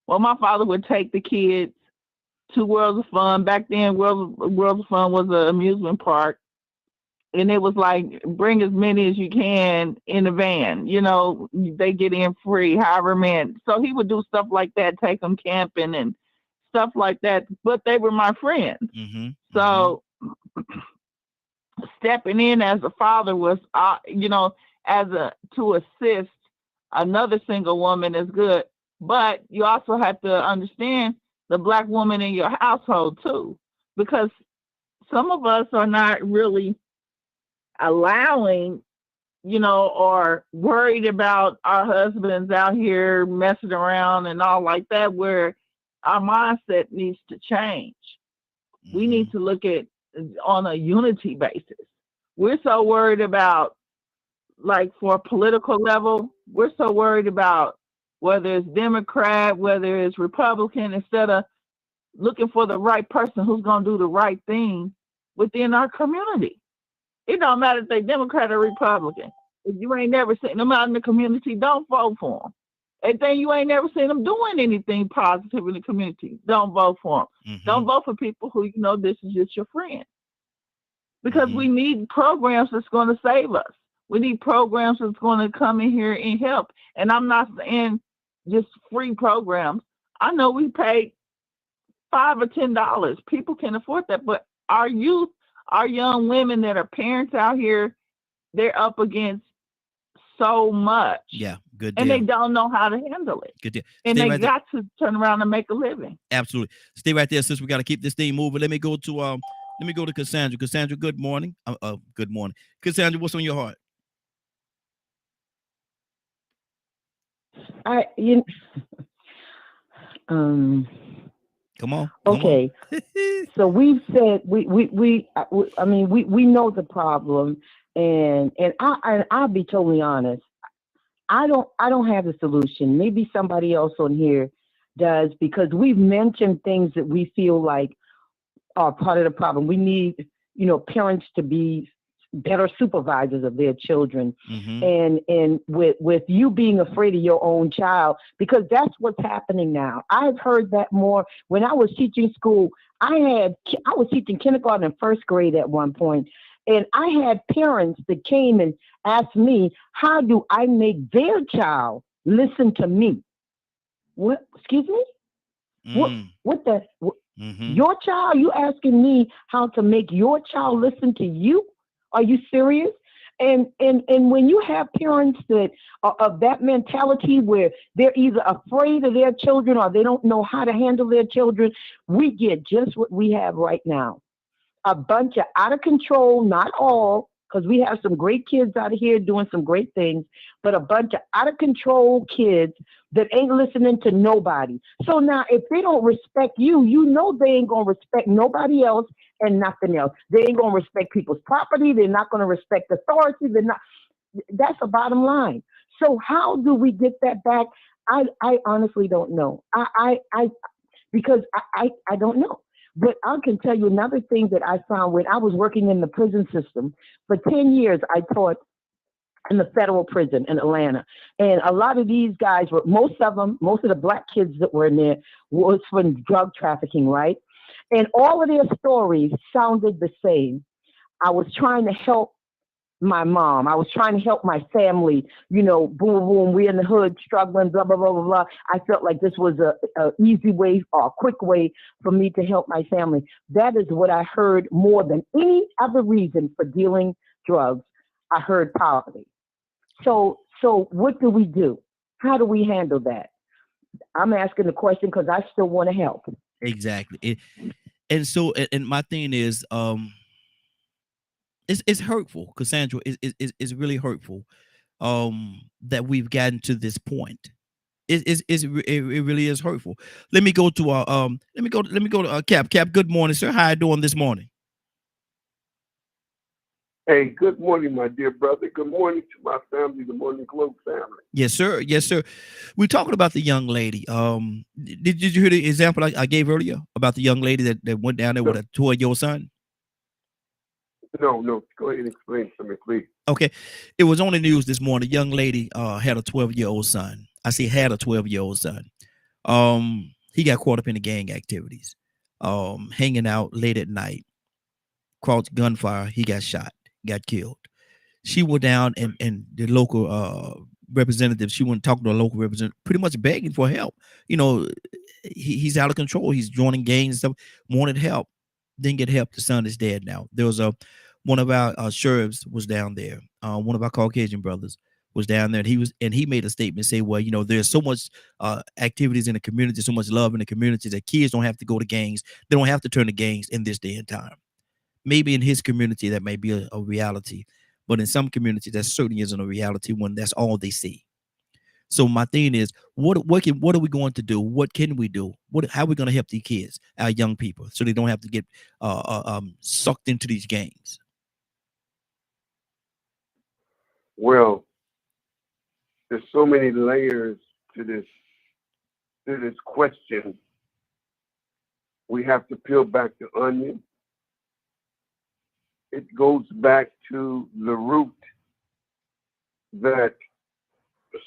Well, my father would take the kids to Worlds of Fun. Back then, Worlds of Fun was an amusement park. And it was like, bring as many as you can in the van. They get in free, however many. So he would do stuff like that, take them camping and stuff like that. But they were my friends. Mhm. So stepping in as a father was, to assist another single woman is good. But you also have to understand the Black woman in your household too, because some of us are not really allowing, or worried about our husbands out here messing around and all like that, where our mindset needs to change. We need to look at on a unity basis. We're so worried about, like, for a political level, we're so worried about whether it's Democrat, whether it's Republican, instead of looking for the right person who's going to do the right thing within our community. It don't matter if they're Democrat or Republican. If you ain't never seen them out in the community, don't vote for them. And then you ain't never seen them doing anything positive in the community, don't vote for them. Mhm. Don't vote for people who this is just your friend. Because we need programs that's going to save us. We need programs that's going to come in here and help. And I'm not saying just free programs. I know we pay $5 or $10. People can afford that. But our youth, our young women that are parents out here, they're up against so much. Yeah, good And deal. they don't know how to handle it. Good deal. And Stay they right there. got to turn around and make a living. Absolutely. Stay right there, sis. We got to keep this thing moving. Let me go to Cassandra. Cassandra, good morning. Good morning. Cassandra, what's on your heart? Um, Come on. okay. So we've said we know the problem, and I'll be totally honest. I don't have the solution. Maybe somebody else on here does, because we've mentioned things that we feel like are part of the problem. We need, parents to be better supervisors of their children. And with you being afraid of your own child, because that's what's happening now. I've heard that more. When I was teaching school, I was teaching kindergarten and first grade at one point, and I had parents that came and asked me, how do I make their child listen to me? What? Excuse me? What the? Your child? You asking me how to make your child listen to you? Are you serious? And when you have parents that are of that mentality where they're either afraid of their children or they don't know how to handle their children, we get just what we have right now. A bunch of out of control, not all, because we have some great kids out here doing some great things, but a bunch of out of control kids that ain't listening to nobody. So now if they don't respect you, they ain't going to respect nobody else and nothing else. They ain't going to respect people's property. They're not going to respect authority. That's the bottom line. So how do we get that back? I honestly don't know. Because I don't know. But I can tell you another thing that I found when I was working in the prison system. For 10 years, I taught in the federal prison in Atlanta. And a lot of these guys most of the black kids that were in there was from drug trafficking, right? And all of their stories sounded the same. I was trying to help my mom. I was trying to help my family, boom, boom, we're in the hood struggling, blah, blah, blah, blah, blah. I felt like this was a easy way or a quick way for me to help my family. That is what I heard more than any other reason for dealing drugs. I heard poverty. So what do we do? How do we handle that? I'm asking the question because I still want to help. Exactly. And my thing is, it's hurtful, Cassandra. It's really hurtful that we've gotten to this point. It really is hurtful. Let me go to Cap. Cap, good morning, sir. How you doing this morning? Hey, good morning, my dear brother. Good morning to my family. Good morning, Globe family. Yes, sir. Yes, sir. We're talking about the young lady. Did you hear the example I gave earlier about the young lady that went down there with a 12-year-old son? No. Go ahead and explain to me, please. Okay. It was on the news this morning. A young lady had a 12-year-old son. I say had a 12-year-old son. He got caught up in the gang activities, hanging out late at night, crossed gunfire. He got shot, got killed. She went down and the local representative, she went talking to a local representative, pretty much begging for help. He's out of control. He's joining gangs and stuff, wanted help, didn't get help. The son is dead now. There was one of our sheriffs was down there. One of our Caucasian brothers was down there, and he made a statement, say, well, there's so much activities in the community, so much love in the community that kids don't have to go to gangs. They don't have to turn to gangs in this day and time. Maybe in his community that may be a reality, but in some communities that certainly isn't a reality when that's all they see. So my thing is, what are we going to do? What can we do? How are we going to help these kids, our young people, so they don't have to get sucked into these gangs? Well, there's so many layers to this question. We have to peel back the onion. It goes back to the root that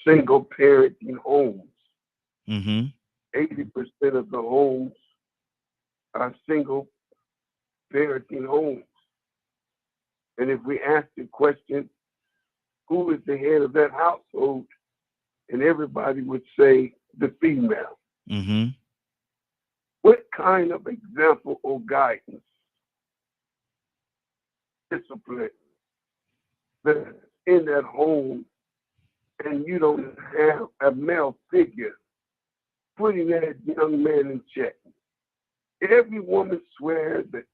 single parenting homes, 80% of the homes are single parenting homes. And if we ask the question, who is the head of that household? And everybody would say the female. What kind of example or guidance, discipline that's in that home, and you don't have a male figure putting that young man in check? Every woman swears that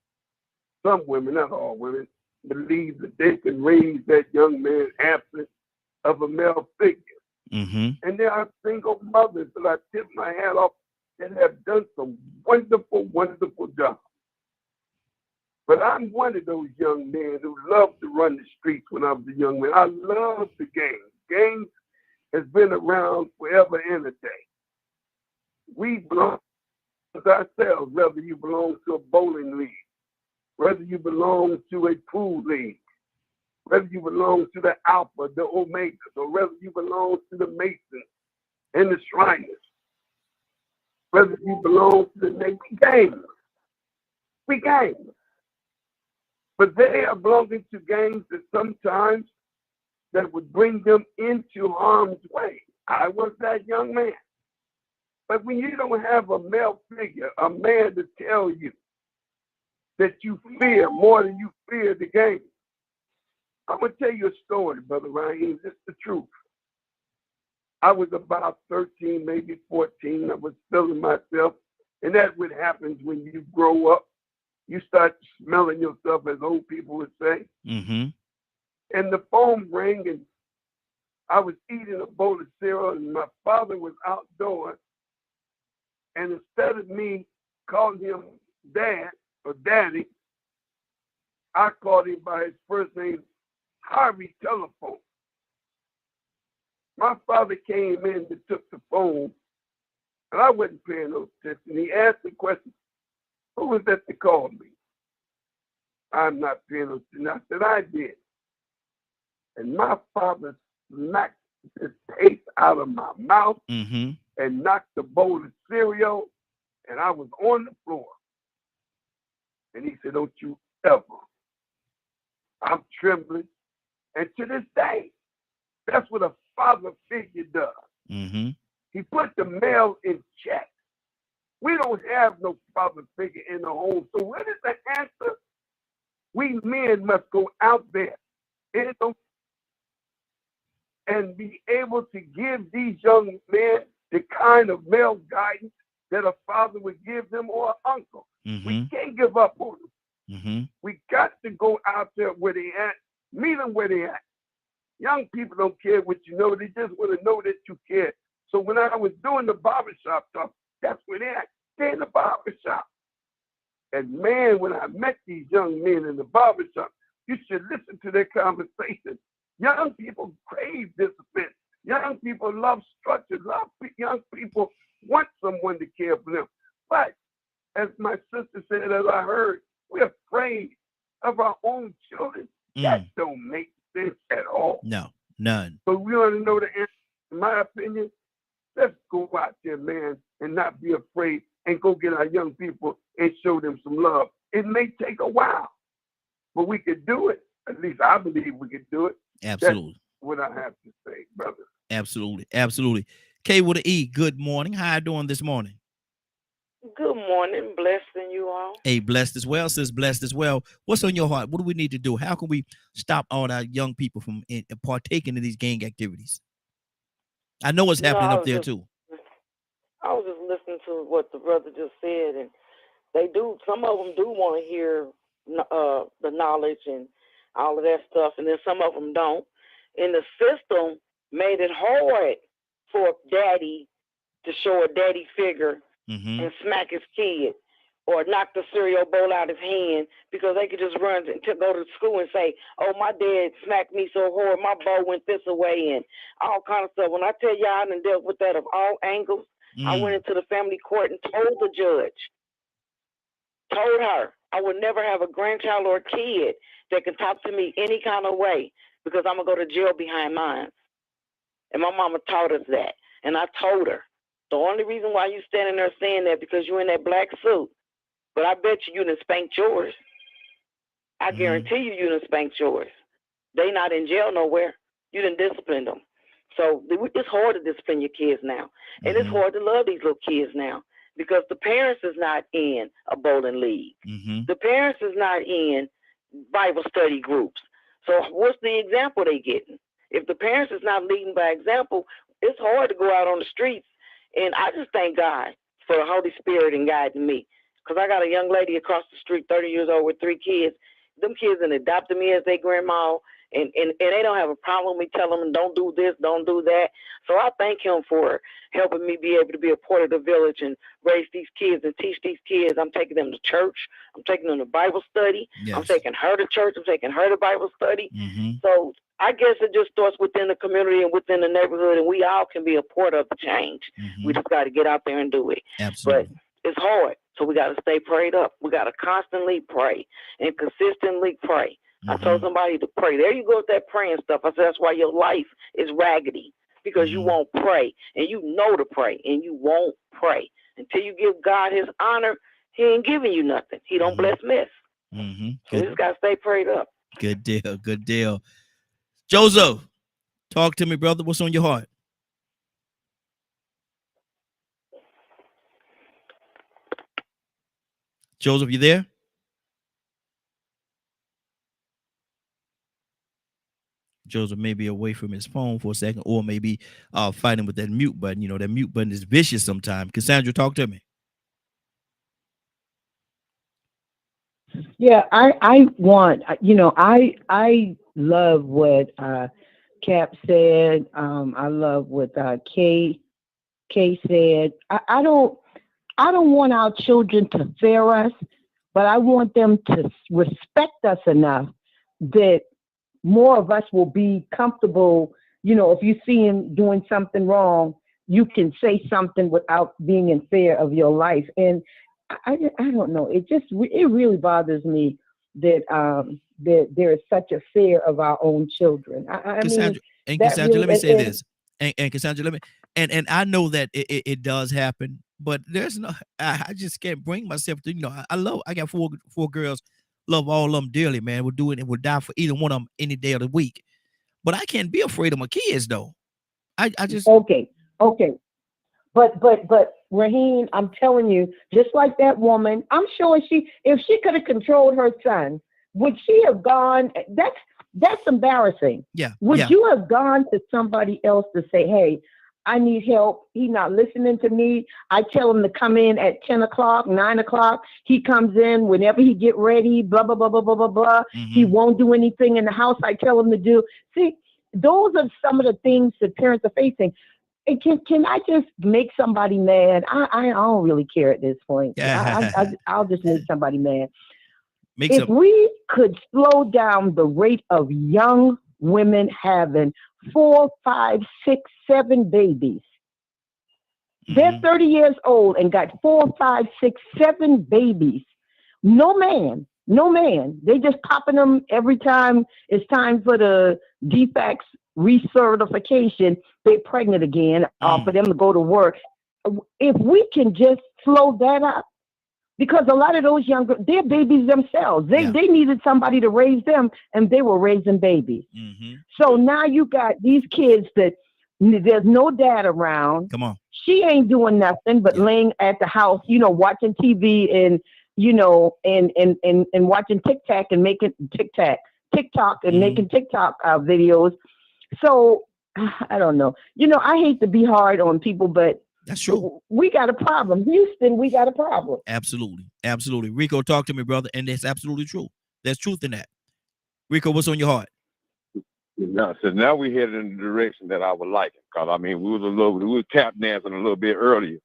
some women, not all women, believe that they can raise that young man absent of a male figure. And there are single mothers that I tip my hat off that have done some wonderful, wonderful jobs. But I'm one of those young men who loved to run the streets when I was a young man. I love the gangs. Gangs has been around forever and a day. We belong to ourselves, whether you belong to a bowling league, whether you belong to a pool league, whether you belong to the Alpha, the Omegas, or whether you belong to the Masons and the Shriners, whether you belong to the Navy, we gangs. But they are belonging to gangs that sometimes that would bring them into harm's way. I was that young man. But when you don't have a male figure, a man to tell you that you fear more than you fear the gang, I'm going to tell you a story, Brother Ryan. It's the truth. I was about 13, maybe 14. I was feeling myself. And that's what happens when you grow up. You start smelling yourself, as old people would say. Mm-hmm. And the phone rang, and I was eating a bowl of cereal, and my father was outdoors. And instead of me calling him Dad or Daddy, I called him by his first name, Harvey Telephone. My father came in and took the phone, and I wasn't paying no attention. He asked the question, who was that that called me? I'm not paying no attention. I said, I did. And my father smacked the taste out of my mouth Mm-hmm. and knocked the bowl of cereal, and I was on the floor. And he said, don't you ever. I'm trembling. And to this day, that's what a father figure does. Mm-hmm. He put the male in check. We don't have no father figure in the home. So what is the answer? We men must go out there and be able to give these young men the kind of male guidance that a father would give them or an uncle. Mm-hmm. We can't give up on them. Mm-hmm. We got to go out there where they at, meet them where they at. Young people don't care what you know. They just want to know that you care. So when I was doing the barbershop talk, that's where they're at. They're in the barbershop. And man, when I met these young men in the barbershop, you should listen to their conversation. Young people crave discipline. Young people love structure. Young people want someone to care for them. But as my sister said, as I heard, we're afraid of our own children. That don't make sense at all. No, none. But we want to know the answer. In my opinion, let's go out there, man, and not be afraid and go get our young people and show them some love. It may take a while, but we could do it. At least I believe we could do it. Absolutely. That's what I have to say, brother. Absolutely. Absolutely. K with an E, good morning. How you doing this morning? Good morning. Blessed in you all. Hey, blessed as well, sis, blessed as well. What's on your heart? What do we need to do? How can we stop all our young people from partaking in these gang activities? I know what's happening up there too. I was just listening to what the brother just said, and some of them do want to hear the knowledge and all of that stuff, and then some of them don't. And the system made it hard for daddy to show a daddy figure and smack his kid or knock the cereal bowl out of his hand, because they could just run to go to school and say, oh, my dad smacked me so hard, my bowl went this away, and all kind of stuff. When I tell you I done dealt with that of all angles, I went into the family court and told the judge, told her, I would never have a grandchild or a kid that can talk to me any kind of way, because I'm going to go to jail behind mine. And my mama taught us that. And I told her, the only reason why you standing there saying that because you're in that black suit, but I bet you done spanked yours. I guarantee you done spanked yours. They not in jail nowhere. You done disciplined them. So it's hard to discipline your kids now. And it's hard to love these little kids now, because the parents is not in a bowling league. The parents is not in Bible study groups. So what's the example they getting? If the parents is not leading by example, it's hard to go out on the streets. And I just thank God for the Holy Spirit and guiding me. Because I got a young lady across the street, 30 years old, with 3 kids. Them kids and adopted me as their grandma. And they don't have a problem with me telling them, don't do this, don't do that. So I thank him for helping me be able to be a part of the village and raise these kids and teach these kids. I'm taking them to church. I'm taking them to Bible study. I'm taking her to church. I'm taking her to Bible study. So I guess it just starts within the community and within the neighborhood, and we all can be a part of the change. We just got to get out there and do it. Absolutely. But it's hard, so we got to stay prayed up. We got to constantly pray and consistently pray. I told somebody to pray. There you go with that praying stuff. I said that's why your life is raggedy, because you won't pray, and you know to pray, and you won't pray until you give God His honor. He ain't giving you nothing. He don't bless miss. So you just gotta stay prayed up. Good deal. Good deal. Joseph, talk to me, brother. What's on your heart? Joseph, you there? Joseph may be away from his phone for a second, or maybe fighting with that mute button. You know, that mute button is vicious sometimes. Cassandra, talk to me. Yeah, I want, I love what Cap said. I love what Kay said. I don't want our children to fear us, but I want them to respect us enough that more of us will be comfortable. If you see him doing something wrong, you can say something without being in fear of your life. And I don't know. It really bothers me that that there is such a fear of our own children. Cassandra, let me say this. And Cassandra, let me, and I know that it does happen, but there's no, I just can't bring myself to, I got four girls, love all of them dearly, man. We'll do it and we'll die for either one of them any day of the week. But I can't be afraid of my kids though. I just. Okay. But Raheem, I'm telling you, just like that woman, I'm sure if she could have controlled her son, would she have gone? That's embarrassing. Yeah. Would you have gone to somebody else to say, hey, I need help. He's not listening to me. I tell him to come in at 10 o'clock, 9 o'clock. He comes in whenever he get ready, blah, blah, blah, blah, blah, blah, blah. He won't do anything in the house I tell him to do. See, those are some of the things that parents are facing. And can I just make somebody mad? I don't really care at this point. I'll just make somebody mad. If we could slow down the rate of young women having 4, 5, 6, 7 babies. They're 30 years old and got 4, 5, 6, 7 babies. No man. They just popping them every time it's time for the defects recertification. They're pregnant again, for them to go to work. If we can just slow that up, because a lot of those they're babies themselves. They needed somebody to raise them, and they were raising babies. So now you got these kids that there's no dad around. Come on. She ain't doing nothing but laying at the house, watching TV and and watching TikTok and making TikTok and making TikTok videos. So I don't know. I hate to be hard on people, but that's true. We got a problem. Houston, we got a problem. Absolutely. Rico, talk to me, brother. And that's absolutely true. There's truth in that. Rico, what's on your heart? No, so now we headed in the direction that I would like it. Because we was tap dancing a little bit earlier.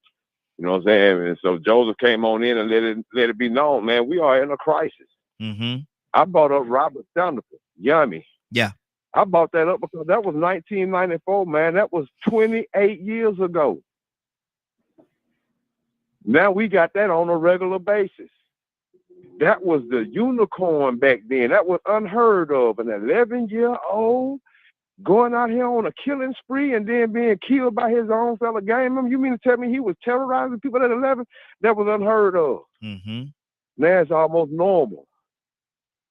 You know what I'm saying? And so Joseph came on in and let it be known, man, we are in a crisis. I brought up Robert Sanderson, Yummy. Yeah. I brought that up because that was 1994, man. That was 28 years ago. Now we got that on a regular basis. That was the unicorn back then. That was unheard of. An 11-year-old going out here on a killing spree and then being killed by his own fellow gang member. You mean to tell me he was terrorizing people at 11? That was unheard of. Now it's almost normal.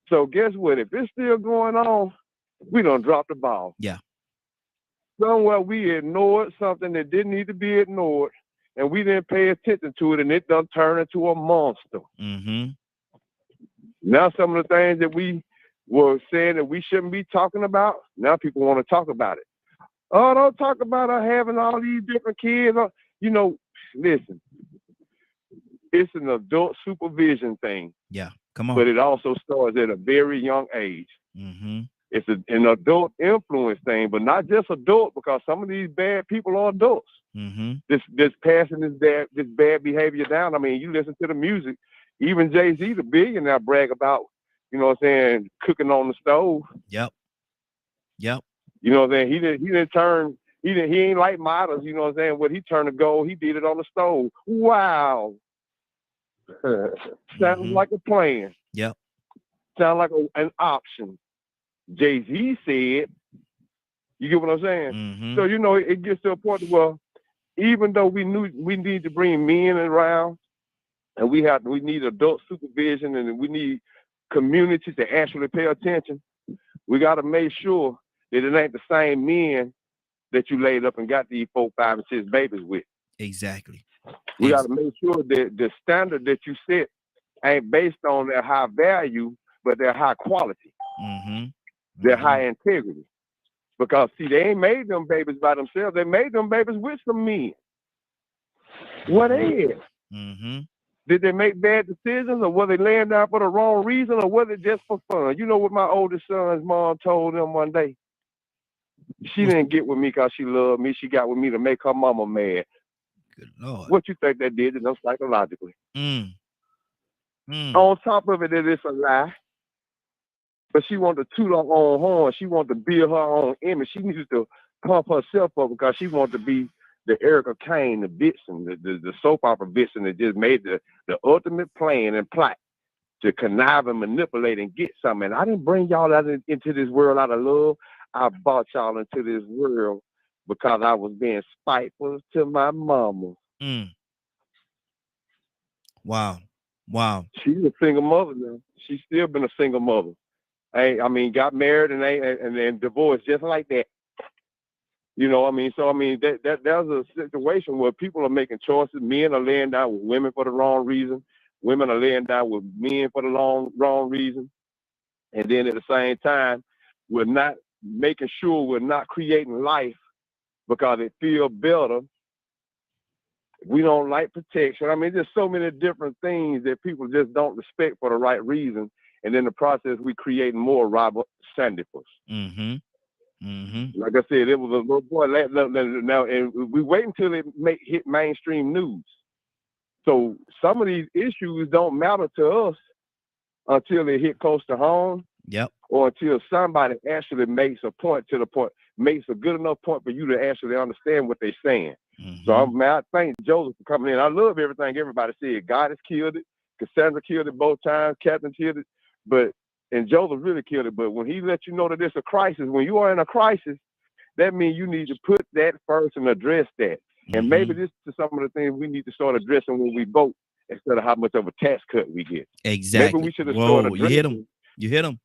So guess what? If it's still going on, we done dropped the ball. Yeah. Somewhere we ignored something that didn't need to be ignored, and we didn't pay attention to it, and it done turned into a monster. Now some of the things that we were saying that we shouldn't be talking about, now people want to talk about it. Oh, don't talk about having all these different kids. Listen, it's an adult supervision thing. Yeah, come on. But it also starts at a very young age. It's an adult influence thing, but not just adult, because some of these bad people are adults. This passing this bad behavior down. I mean, you listen to the music. Even Jay-Z, the billionaire, brag about, cooking on the stove. Yep. Yep. You know what I'm saying? He ain't like models, you know what I'm saying? When he turned to gold, he did it on the stove. Wow. Sounds like a plan. Yep. Sounds like an option. Jay-Z said, you get what I'm saying? So, you know, it gets to a point where even though we knew we need to bring men around and we need adult supervision and we need community to actually pay attention, we got to make sure that it ain't the same men that you laid up and got these 4, 5, and 6 babies with. Exactly. We got to make sure that the standard that you set ain't based on their high value, but their high quality, their high integrity. Because, see, they ain't made them babies by themselves. They made them babies with some men. What is? Did they make bad decisions, or were they laying down for the wrong reason, or was it just for fun? You know what my oldest son's mom told him one day? She didn't get with me because she loved me. She got with me to make her mama mad. Good Lord. What you think that did to them psychologically? On top of it, that it's a lie. But she wanted to toot her own horn. She wanted to build her own image. She needs to pump herself up because she wanted to be the Erica Kane, the Vixen, the soap opera Vixen that just made the ultimate plan and plot to connive and manipulate and get something. And I didn't bring y'all out into this world out of love. I brought y'all into this world because I was being spiteful to my mama. Wow. She's a single mother now. She's still been a single mother. I mean, got married and then divorced just like that. You know what I mean? So, I mean, there's a situation where people are making choices. Men are laying down with women for the wrong reason. Women are laying down with men for the wrong reason. And then at the same time, we're not making sure we're not creating life because it feels better. We don't like protection. I mean, there's so many different things that people just don't respect for the right reason. And in the process, we create more Robert Sandifers. Like I said, it was a little boy. Now, and we wait until it hit mainstream news. So some of these issues don't matter to us until they hit close to home. Yep. Or until somebody actually makes a good enough point for you to actually understand what they're saying. So I thank Joseph for coming in. I love everything everybody said. God has killed it. Cassandra killed it both times. Captain killed it. And Joseph really killed it. But when he let you know that it's a crisis, when you are in a crisis, that means you need to put that first and address that. And maybe this is some of the things we need to start addressing when we vote instead of how much of a tax cut we get. Exactly. Maybe we should have started addressing. You hit them.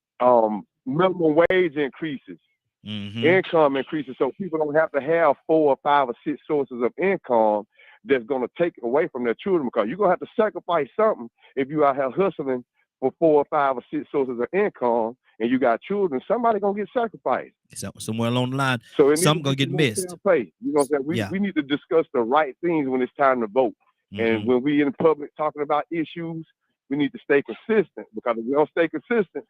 Minimum wage increases, income increases, so people don't have to have 4 or 5 or 6 sources of income that's going to take away from their children, because you're going to have to sacrifice something if you out here hustling for 4 or 5 or 6 sources of income and you got children. Somebody going to get sacrificed. Somewhere along the line, so something going to get missed. You know what I'm saying? We need to discuss the right things when it's time to vote. And when we in public talking about issues, we need to stay consistent, because if we don't stay consistent,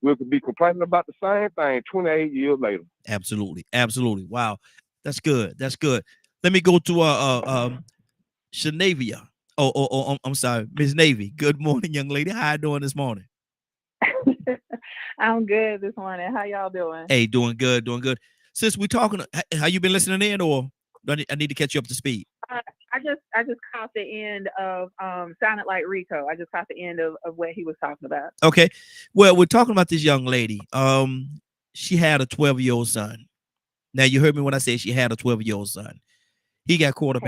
we could be complaining about the same thing 28 years later. Absolutely. Wow. That's good. Let me go to Shanavia. I'm sorry, Miss Navy. Good morning, young lady. How you doing this morning? I'm good this morning. How y'all doing? Hey, doing good. Since we're talking, how you been listening in, or do I need to catch you up to speed? I just caught the end of sounded like Rico. I just caught the end of what he was talking about. Okay. Well, we're talking about this young lady. She had a 12-year-old son. Now, you heard me when I said she had a 12-year-old son. He got caught up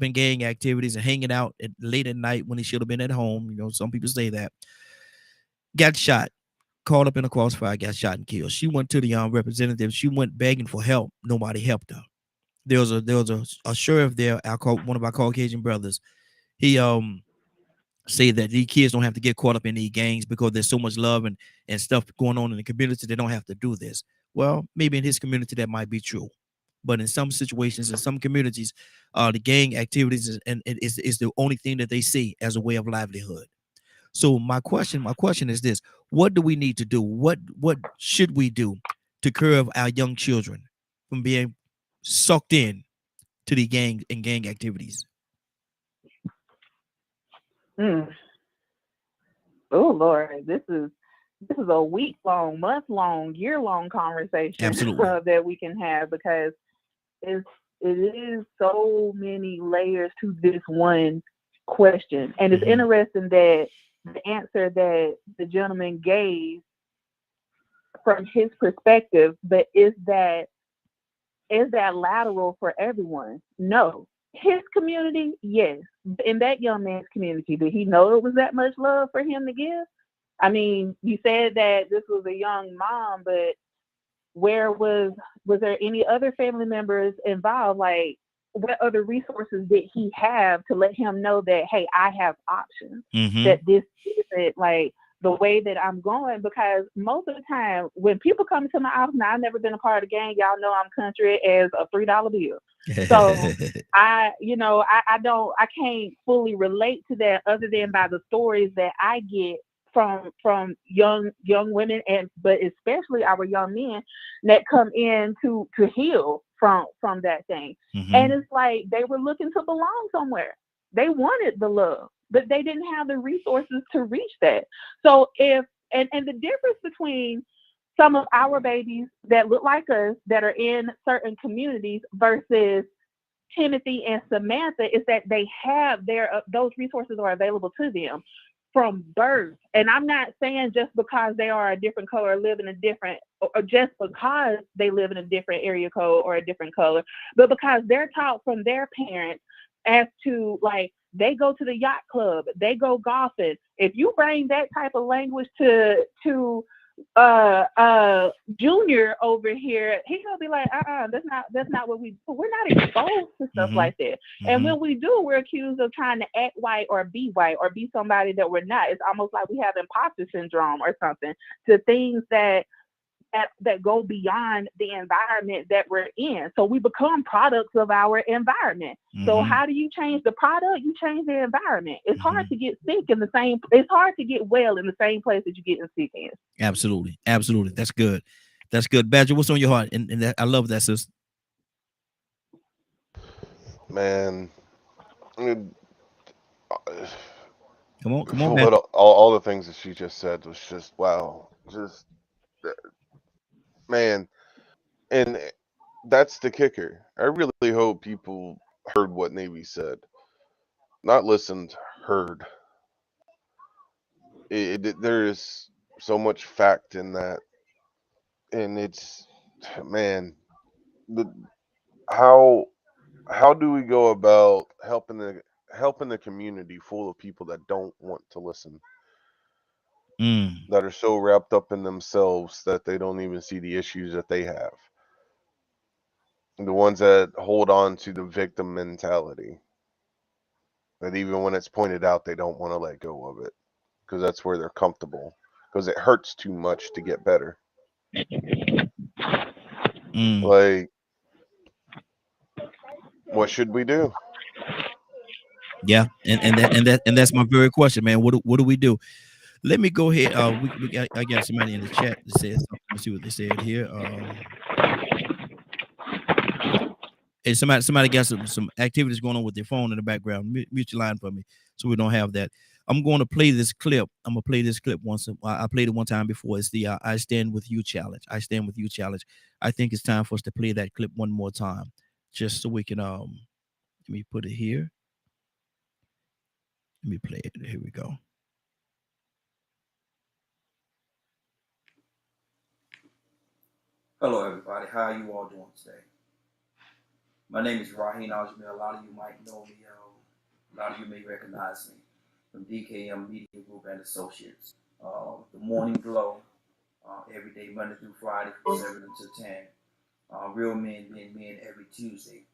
in gang activities and hanging out late at night when he should have been at home. You know, some people say that. Got shot, caught up in a crossfire, got shot and killed. She went to the representative. She went begging for help. Nobody helped her. There was a sheriff there. One of our Caucasian brothers. He say that these kids don't have to get caught up in these gangs because there's so much love and stuff going on in the community. They don't have to do this. Well, maybe in his community that might be true, but in some situations, in some communities, the gang activities is the only thing that they see as a way of livelihood. So my question is this: what do we need to do? What should we do to curb our young children from being sucked in to the gang activities? Oh Lord, this is this is a week-long, month-long, year-long conversation Absolutely. that we can have, because it is so many layers to this one question. And it's interesting that the answer that the gentleman gave from his perspective, but is that lateral for everyone? No. His community, yes. In that young man's community, did he know it was that much love for him to give? I mean, you said that this was a young mom, but where was there any other family members involved? Like, what other resources did he have to let him know that, hey, I have options, that this isn't like the way that I'm going? Because most of the time when people come to my office, now I've never been a part of the gang, y'all know I'm country as a $3 bill. So I can't fully relate to that other than by the stories that I get from young women, but especially our young men that come in to heal from that thing. And it's like they were looking to belong somewhere. They wanted the love, but they didn't have the resources to reach that. So and the difference between some of our babies that look like us that are in certain communities versus Timothy and Samantha is that they have those resources are available to them from birth. And I'm not saying just because they are a different color or live in a different, or just because they live in a different area code or a different color, but because they're taught from their parents as to, like, they go to the yacht club, they go golfing. If you bring that type of language to Junior over here, he's gonna be like, that's not what we're not exposed to stuff like that. And when we do, we're accused of trying to act white or be somebody that we're not. It's almost like we have imposter syndrome or something to things that go beyond the environment that we're in. So we become products of our environment. So how do you change the product? You change the environment. It's hard to get sick it's hard to get well in the same place that you get sick in. Absolutely. That's good. Badger, what's on your heart? And I love that, sis. Man, Come on, what Badger. all the things that she just said was just wow. Just man, and that's the kicker. I really hope people heard what Navy said, not listened, heard. There is so much fact in that, and it's man, how do we go about helping the community full of people that don't want to listen, that are so wrapped up in themselves that they don't even see the issues that they have, the ones that hold on to the victim mentality, that even when it's pointed out they don't want to let go of it because that's where they're comfortable, because it hurts too much to get better. Like, what should we do? Yeah, and that's my very question, man. What do we do? Let me go ahead. I got somebody in the chat that says something. Let's see what they said here. And somebody got some activities going on with their phone in the background. Mute your line for me so we don't have that. I'm going to play this clip. I'm gonna play this clip once. I played it one time before. It's the I Stand With You challenge. I Stand With You challenge. I think it's time for us to play that clip one more time, just so we can let me put it here. Let me play it. Here we go. Hello, everybody. How are you all doing today? My name is Raheen Ajmer. A lot of you might know me. A lot of you may recognize me from DKM Media Group and Associates. The Morning Glow, every day, Monday through Friday, from 7 until 10. Real Men Being Men every Tuesday,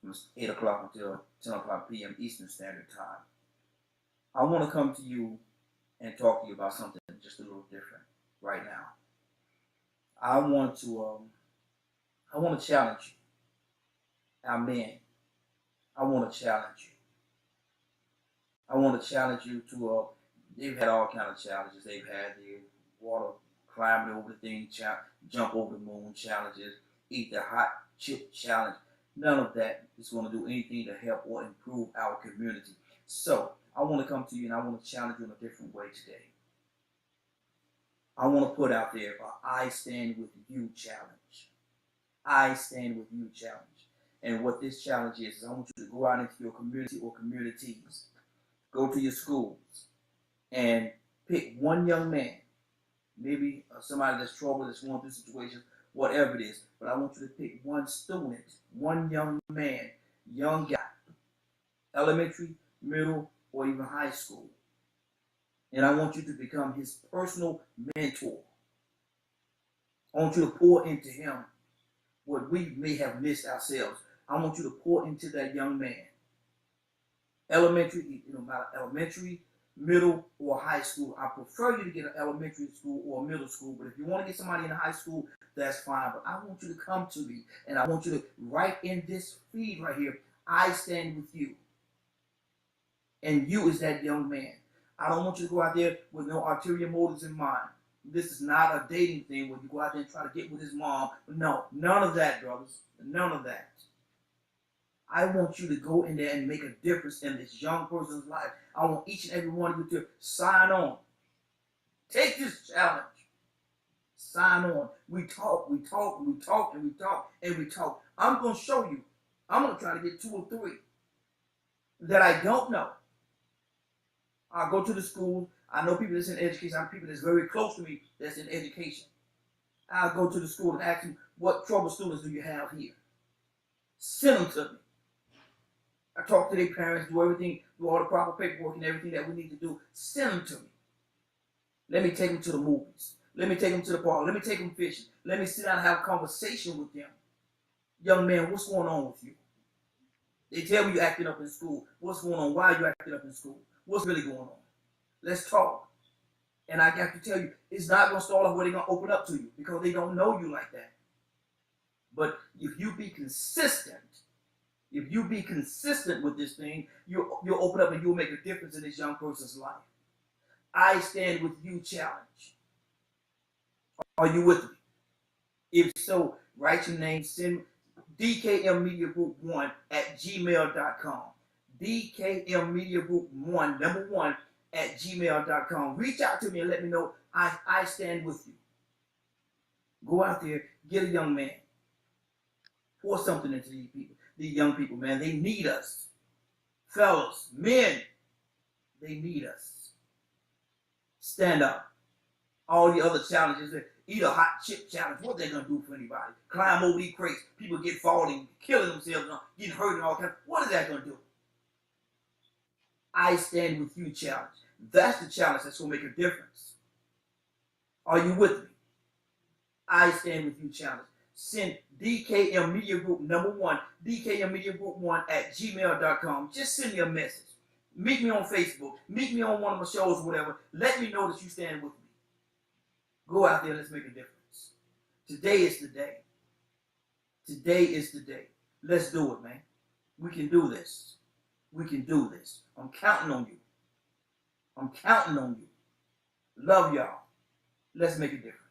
from 8 o'clock until 10 o'clock p.m. Eastern Standard Time. I want to come to you and talk to you about something just a little different right now. I want to challenge you. Our men. I want to challenge you. I want to challenge you to they've had all kind of challenges. They've had the water climbing over the thing, jump over the moon challenges, eat the hot chip challenge. None of that is going to do anything to help or improve our community. So I want to come to you and I want to challenge you in a different way today. I want to put out there I stand with you challenge. I stand with you challenge. And what this challenge is I want you to go out into your community or communities, go to your schools, and pick one young man, maybe somebody that's troubled, that's going through situations, whatever it is. But I want you to pick one student, one young man, young guy, elementary, middle, or even high school. And I want you to become his personal mentor. I want you to pour into him what we may have missed ourselves. I want you to pour into that young man. Elementary, elementary, middle, or high school. I prefer you to get an elementary school or a middle school, but if you want to get somebody in a high school, that's fine. But I want you to come to me, and I want you to write in this feed right here, I stand with you. And you is that young man. I don't want you to go out there with no ulterior motives in mind. This is not a dating thing where you go out there and try to get with his mom. No, none of that, brothers. None of that. I want you to go in there and make a difference in this young person's life. I want each and every one of you to sign on. Take this challenge. Sign on. We talk, and we talk, and we talk, and we talk. I'm going to show you. I'm going to try to get 2 or 3 that I don't know. I'll go to the school. I know people that's in education. I know people that's very close to me that's in education. I'll go to the school and ask them, what troubled students do you have here? Send them to me. I talk to their parents, do everything, do all the proper paperwork and everything that we need to do. Send them to me. Let me take them to the movies. Let me take them to the park. Let me take them fishing. Let me sit down and have a conversation with them. Young man, what's going on with you? They tell me you're acting up in school. What's going on? Why are you acting up in school? What's really going on? Let's talk. And I got to tell you, it's not going to start off where they're going to open up to you because they don't know you like that. But if you be consistent, with this thing, you'll open up and you'll make a difference in this young person's life. I stand with you challenge. Are you with me? If so, write your name, send DKM Media Group 1 at gmail.com. DKM Media Group 1, number 1 at gmail.com. Reach out to me and let me know I stand with you. Go out there, get a young man. Pour something into these young people, man. They need us. Fellas, men, they need us. Stand up. All the other challenges, eat a hot chip challenge. What they gonna do for anybody? Climb over these crates. People get falling, killing themselves, getting hurt and all kinds. What is that gonna do? I stand with you challenge. That's the challenge that's gonna make a difference. Are you with me? I stand with you challenge. Send DKM Media Group number 1, DKM Media Group 1 at gmail.com. Just send me a message. Meet me on Facebook. Meet me on one of my shows or whatever. Let me know that you stand with me. Go out there and let's make a difference. Today is the day. Today is the day. Let's do it, man. We can do this. We can do this. I'm counting on you. I'm counting on you. Love y'all. Let's make a difference.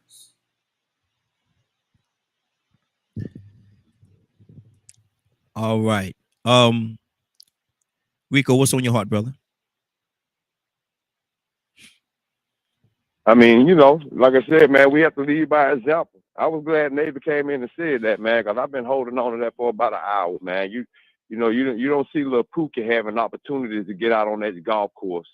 All right. Rico, what's on your heart, brother? I mean, like I said, man, we have to lead by example. I was glad Navy came in and said that, man, because I've been holding on to that for about an hour, man. You don't see little Pookie having opportunities to get out on that golf course.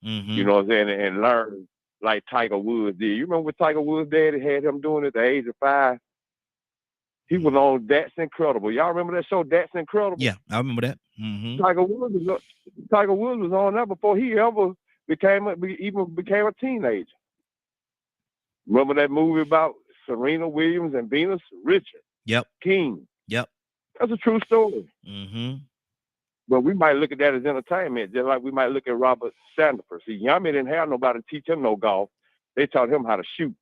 Mm-hmm. You know what I'm saying, and learn like Tiger Woods did. You remember what Tiger Woods' daddy had him doing at the age of 5? He was on That's Incredible. Y'all remember that show, That's Incredible? Yeah, I remember that. Mm-hmm. Tiger Woods was on that before he ever became a teenager. Remember that movie about Serena Williams and Venus Richard? Yep. King. Yep. That's a true story. Mm-hmm. But we might look at that as entertainment, just like we might look at Robert Sanderford. See, Yami didn't have nobody to teach him no golf. They taught him how to shoot.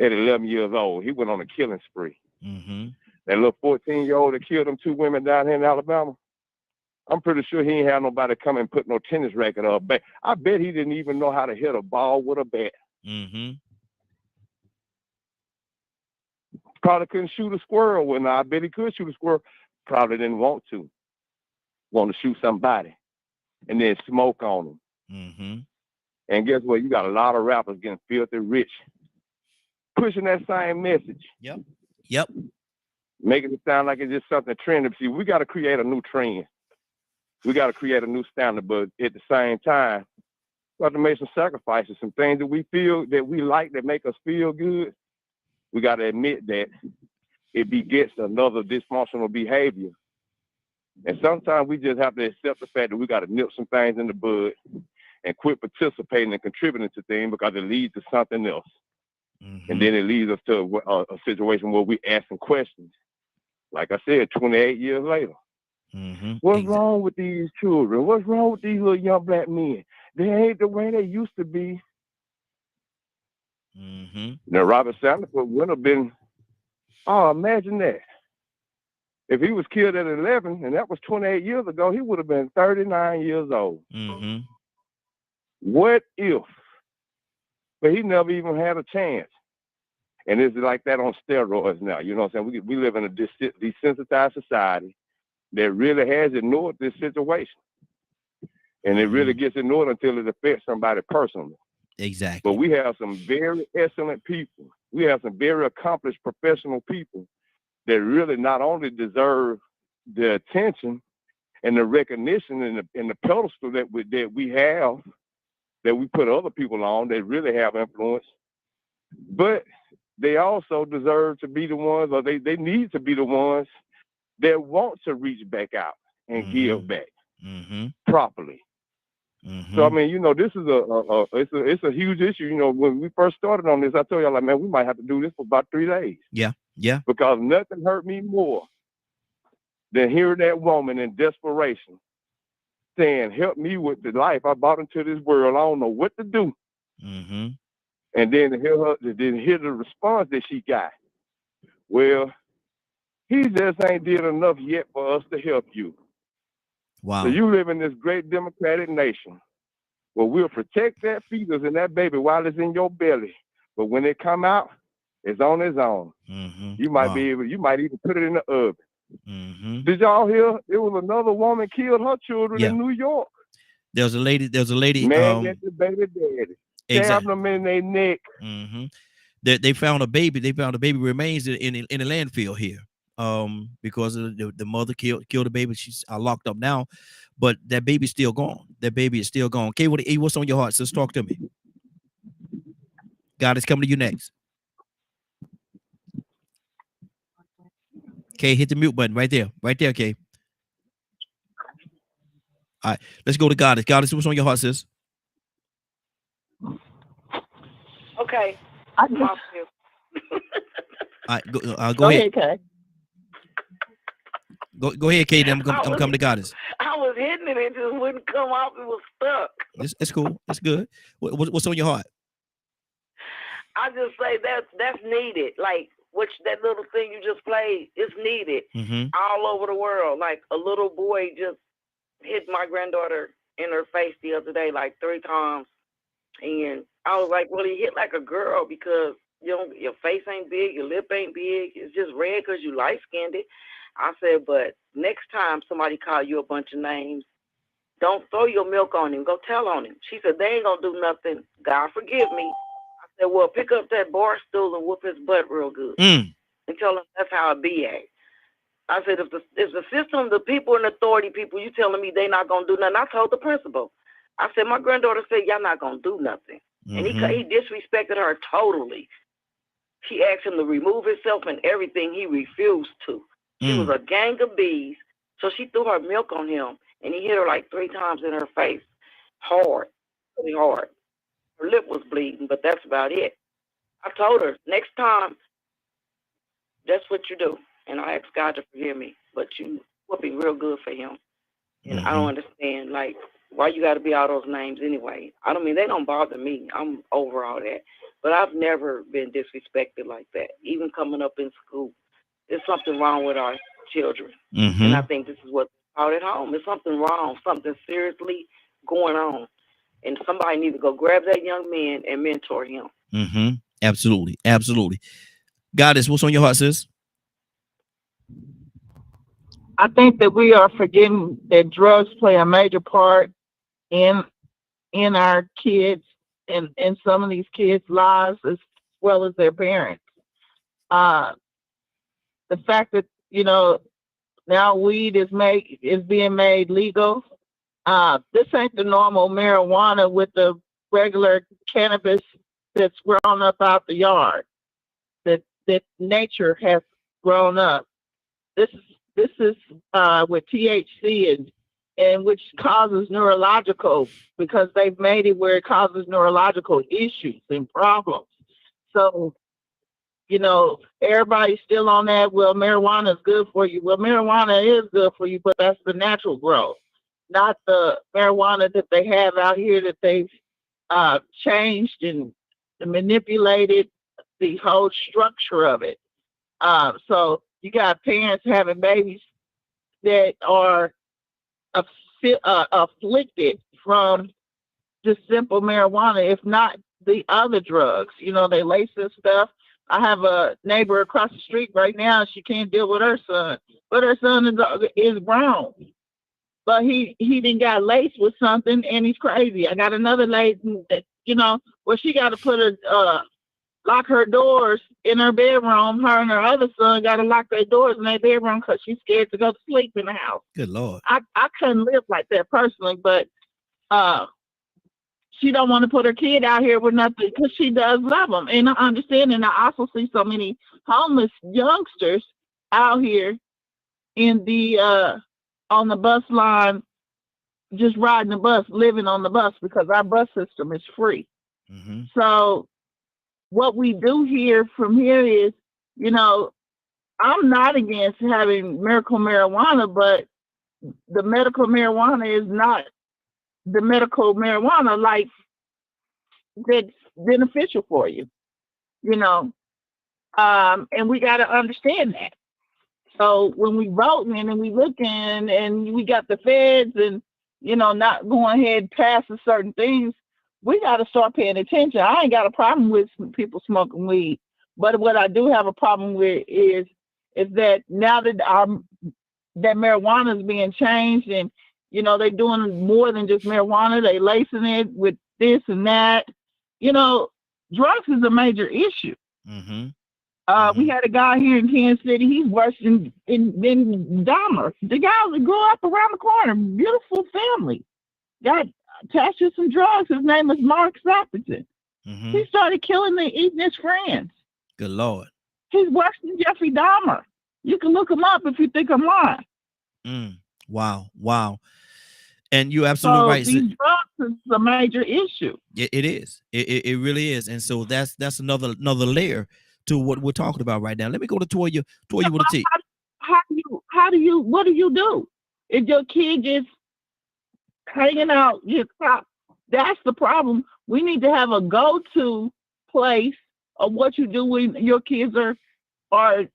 At 11 years old, he went on a killing spree. Mm-hmm. That little 14-year-old that killed them 2 women down here in Alabama, I'm pretty sure he ain't had nobody come and put no tennis racket or a bat. I bet he didn't even know how to hit a ball with a bat. Mm-hmm. Probably couldn't shoot a squirrel. Well, I bet he could shoot a squirrel. Probably didn't want to. Want to shoot somebody and then smoke on them. Mm-hmm. And guess what? You got a lot of rappers getting filthy rich, pushing that same message. Yep. Making it sound like it's just something trendy. See, we got to create a new trend. We got to create a new standard, but at the same time, we have to make some sacrifices, some things that we feel that we like that make us feel good. We got to admit that it begets another dysfunctional behavior. And sometimes we just have to accept the fact that we got to nip some things in the bud and quit participating and contributing to things because it leads to something else. And then it leads us to a situation where we asking questions. Like I said, 28 years later. What's wrong with these children? What's wrong with these little young black men? They ain't the way they used to be. Now, Robert Sanford would have been, imagine that. If he was killed at 11, and that was 28 years ago, he would have been 39 years old. What if? But he never even had a chance. And it's like that on steroids now. You know what I'm saying? We live in a desensitized society that really has ignored this situation. And it really gets ignored until it affects somebody personally. Exactly. But we have some very excellent people. We have some very accomplished professional people that really not only deserve the attention and the recognition and the pedestal that we have, that we put other people on that really have influence, but they also deserve to be the ones, or they need to be the ones that want to reach back out and give back properly. So I mean, you know, this is it's a huge issue. You know, when we first started on this, I told y'all, like, man, we might have to do this for about 3 days. Yeah. Because nothing hurt me more than hearing that woman in desperation saying, "Help me with the life I brought into this world. I don't know what to do." And then to hear the response that she got. Well, he just ain't did enough yet for us to help you. Wow. So you live in this great democratic nation where we'll protect that fetus and that baby while it's in your belly. But when it come out, it's on its own. You might you might even put it in the oven. Did y'all hear? It was another woman killed her children in New York. There's a lady. Man, get the baby daddy. Stabbed them in their neck. They found a baby. They found a baby remains in a landfill here. Because of the mother killed the baby. She's locked up now, but that baby's still gone. That baby is still gone. Okay, what's on your heart, sis? Talk to me. God is coming to you next. Okay, hit the mute button right there, okay. All right, let's go to Goddess. Goddess, what's on your heart, sis? Okay. I just, all right, go ahead. Kay. Go ahead, Kay. I'm coming to Goddess. I was hitting it, it just wouldn't come off. It was stuck. It's cool. It's good. What's on your heart? I just say that's needed. Like that little thing you just played, it's needed all over the world. Like a little boy just hit my granddaughter in her face the other day like 3 times, and I was like, well, he hit like a girl because your face ain't big, your lip ain't big. It's just red because you light skinned it. I said, but next time somebody call you a bunch of names, don't throw your milk on him. Go tell on him. She said, they ain't going to do nothing. God forgive me. I said, well, pick up that bar stool and whoop his butt real good. And tell him that's how it be at. I said, if the system, the people in authority people, you telling me they not going to do nothing. I told the principal. I said, my granddaughter said, y'all not going to do nothing. And he disrespected her totally. She asked him to remove himself and everything. He refused to. She was a gang of bees. So she threw her milk on him, and he hit her like 3 times in her face. Hard. Really hard. Her lip was bleeding, but that's about it. I told her, next time, that's what you do. And I asked God to forgive me, but you will be real good for him. And I don't understand, like, why you got to be all those names anyway. I don't mean, they don't bother me. I'm over all that. But I've never been disrespected like that, even coming up in school. There's something wrong with our children. And I think this is what's out at home. There's something wrong, something seriously going on. And somebody needs to go grab that young man and mentor him. Absolutely. Absolutely. Goddess, what's on your heart, sis? I think that we are forgetting that drugs play a major part in our kids' in some of these kids' lives as well as their parents. The fact that, now weed is being made legal. This ain't the normal marijuana with the regular cannabis that's grown up out the yard, that nature has grown up. This is with THC and which causes neurological, because they've made it where it causes neurological issues and problems. So, everybody's still on that. Well, marijuana is good for you. Well, marijuana is good for you, but that's the natural growth, not the marijuana that they have out here that they've changed and manipulated the whole structure of it. So you got parents having babies that are afflicted from just simple marijuana, if not the other drugs. They lace this stuff. I have a neighbor across the street right now. She can't deal with her son, but her son is grown. But he didn't got laced with something, and he's crazy. I got another lady that, where she got to put lock her doors in her bedroom. Her and her other son got to lock their doors in their bedroom because she's scared to go to sleep in the house. Good Lord. I couldn't live like that personally, but she don't want to put her kid out here with nothing because she does love them. And I understand, and I also see so many homeless youngsters out here in the on the bus line, just riding the bus, living on the bus, because our bus system is free. Mm-hmm. So what we do here from here is, I'm not against having medical marijuana, but the medical marijuana is not the medical marijuana like that's beneficial for you, and we got to understand that. So when we voting and we looking and we got the feds and, not going ahead passing certain things, we got to start paying attention. I ain't got a problem with people smoking weed, but what I do have a problem with is that now that that marijuana is being changed and, they're doing more than just marijuana. They lacing it with this and that. Drugs is a major issue. Mm-hmm. We had a guy here in Kansas City. He's worse than Dahmer. The guy that grew up around the corner, beautiful family, got attached to some drugs. His name was Mark Sappington. Mm-hmm. He started eating his friends. Good Lord. He's worse than Jeffrey Dahmer. You can look him up if you think I'm lying. Wow. And you're absolutely right. These drugs is a major issue. It is. It really is. And so that's another layer to what we're talking about right now. Let me go to Toya. Toya with a T. What do you do if your kid just hanging out? That's the problem. We need to have a go-to place of what you do when your kids are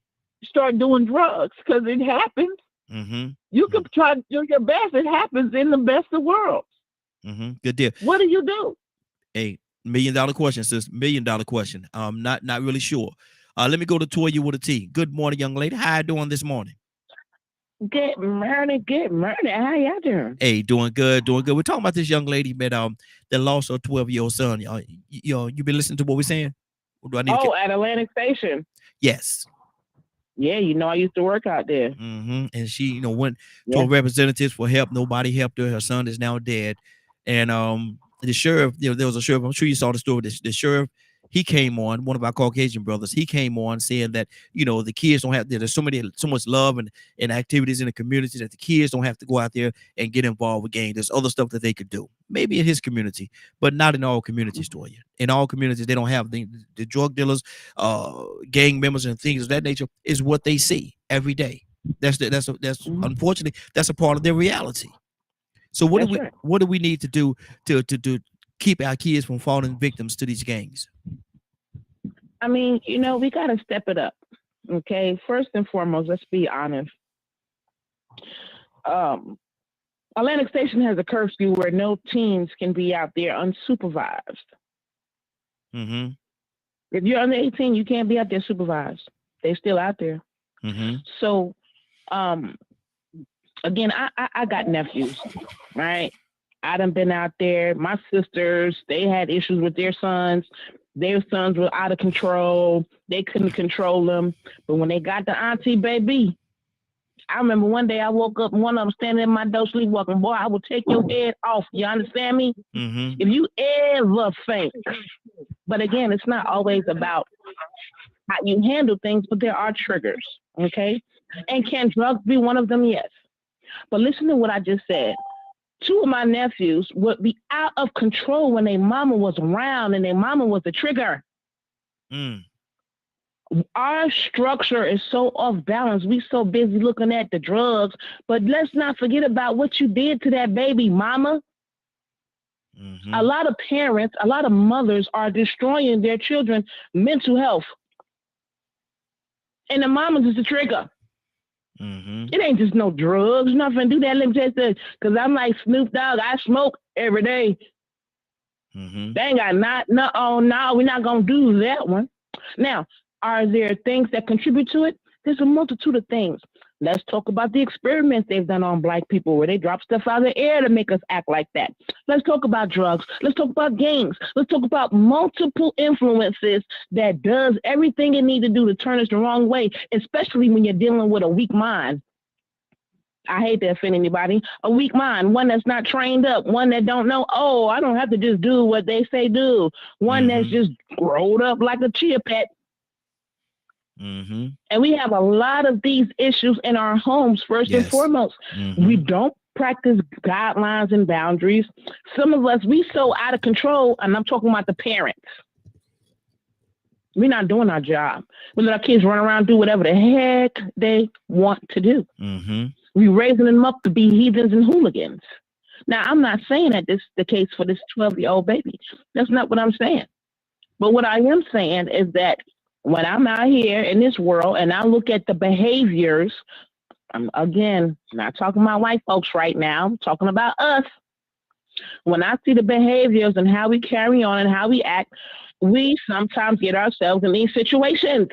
start doing drugs, because it happens. Mm-hmm. You can try to do your best. It happens in the best of worlds. Mm-hmm. Good deal. What do you do? Hey, $1 million question, sis. $1 million question. Not really sure. Let me go to Toya with a T. Good morning, young lady. How you doing this morning? Good morning. How y'all doing? Hey, doing good. We're talking about this young lady that lost her 12-year-old son. You been listening to what we're saying? Or do I need at Atlantic Station. Yes. Yeah, I used to work out there. Mm-hmm. And she, went to a representatives for help. Nobody helped her. Her son is now dead. And the sheriff, there was a sheriff. I'm sure you saw the story. The sheriff, he came on, one of our Caucasian brothers. He came on saying that the kids don't have. There's so much love and activities in the community that the kids don't have to go out there and get involved with gangs. There's other stuff that they could do, maybe in his community, but not in all communities. Toya, in all communities, they don't have the drug dealers, gang members, and things of that nature. Is what they see every day. That's unfortunately that's a part of their reality. So what do we need to do to keep our kids from falling victims to these gangs? I mean, we got to step it up. Okay. First and foremost, let's be honest. Atlantic Station has a curfew where no teens can be out there unsupervised. Mm-hmm. If you're under 18, you can't be out there supervised. They're still out there. Mm-hmm. So, again, I got nephews, right? I done been out there. My sisters, they had issues with their sons. Their sons were out of control. They couldn't control them. But when they got the auntie baby, I remember one day I woke up and one of them standing in my door sleepwalking. Boy, I will take your head off. You understand me? Mm-hmm. If you ever think, but again, it's not always about how you handle things, but there are triggers, okay? And can drugs be one of them? Yes. But listen to what I just said. 2 of my nephews would be out of control when their mama was around and their mama was the trigger. Mm. Our structure is so off balance. We so busy looking at the drugs, but let's not forget about what you did to that baby mama. Mm-hmm. A lot of parents, a lot of mothers are destroying their children's mental health. And the mamas is the trigger. Mm-hmm. It ain't just no drugs, nothing. Do that. Let me just say, because I'm like Snoop Dogg. I smoke every day. Mm-hmm. They ain't got no, we're not going to do that one. Now, are there things that contribute to it? There's a multitude of things. Let's talk about the experiments they've done on Black people where they drop stuff out of the air to make us act like that. Let's talk about drugs. Let's talk about gangs. Let's talk about multiple influences that does everything it needs to do to turn us the wrong way, especially when you're dealing with a weak mind. I hate to offend anybody. A weak mind, one that's not trained up, one that don't know, oh, I don't have to just do what they say do. One that's just rolled up like a chia pet. Mm-hmm. And we have a lot of these issues in our homes, first and foremost. Mm-hmm. We don't practice guidelines and boundaries. Some of us, we so out of control, and I'm talking about the parents. We're not doing our job. We let our kids run around, do whatever the heck they want to do. Mm-hmm. We're raising them up to be heathens and hooligans. Now, I'm not saying that this is the case for this 12-year-old baby. That's not what I'm saying. But what I am saying is that when I'm out here in this world and I look at the behaviors, I'm again not talking about white folks right now, I'm talking about us. When I see the behaviors and how we carry on and how we act, we sometimes get ourselves in these situations.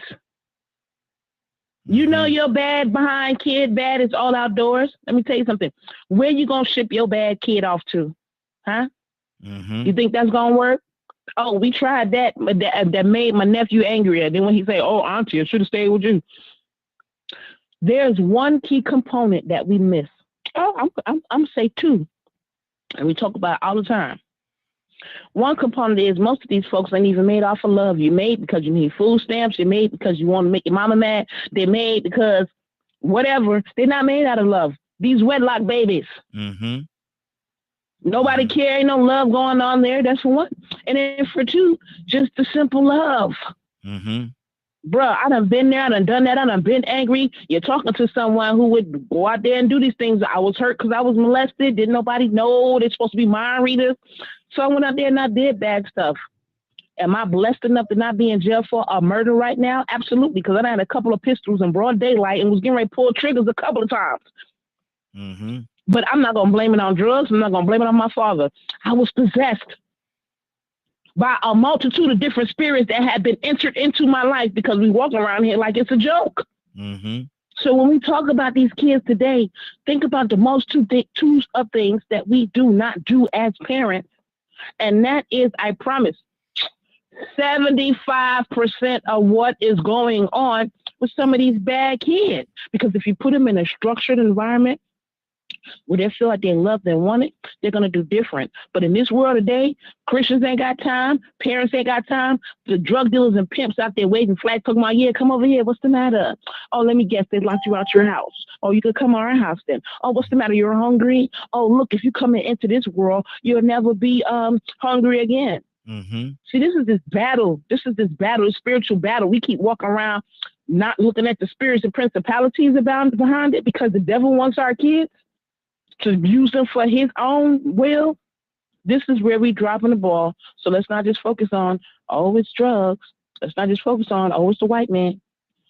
You know your bad behind kid bad is all outdoors. Let me tell you something. Where you gonna ship your bad kid off to? Huh? Mm-hmm. You think that's gonna work? Oh, we tried that, but that made my nephew angrier. Then when he say, "Oh, auntie, I should have stayed with you," there's one key component that we miss. Oh, I'm say 2, and we talk about it all the time. One component is most of these folks ain't even made off of love. You made because you need food stamps. You made because you want to make your mama mad. They made because whatever. They're not made out of love. These wedlock babies. Mm-hmm. Nobody care, ain't no love going on there. That's for one. And then for 2, just the simple love. Mm-hmm. Bruh, I done been there, I done that, I done been angry. You're talking to someone who would go out there and do these things. I was hurt because I was molested. Didn't nobody know they're supposed to be mind readers. So I went out there and I did bad stuff. Am I blessed enough to not be in jail for a murder right now? Absolutely, because I had a couple of pistols in broad daylight and was getting ready to pull triggers a couple of times. Mm-hmm. But I'm not going to blame it on drugs. I'm not going to blame it on my father. I was possessed by a multitude of different spirits that had been entered into my life because we walk around here like it's a joke. Mm-hmm. So when we talk about these kids today, think about the most two of things that we do not do as parents. And that is, I promise, 75% of what is going on with some of these bad kids. Because if you put them in a structured environment where they feel like they're loved and wanted, they're going to do different. But in this world today, Christians ain't got time. Parents ain't got time. The drug dealers and pimps out there waving flags talking about, yeah, come over here. What's the matter? Oh, let me guess. They locked you out your house. Oh, you could come to our house then. Oh, what's the matter? You're hungry? Oh, look, if you come into this world, you'll never be hungry again. Mm-hmm. See, this is this battle. This spiritual battle. We keep walking around not looking at the spirits and principalities behind it because the devil wants our kids to use them for his own will. This is where we dropping the ball. So let's not just focus on, oh, it's drugs. Let's not just focus on, oh, it's the white man.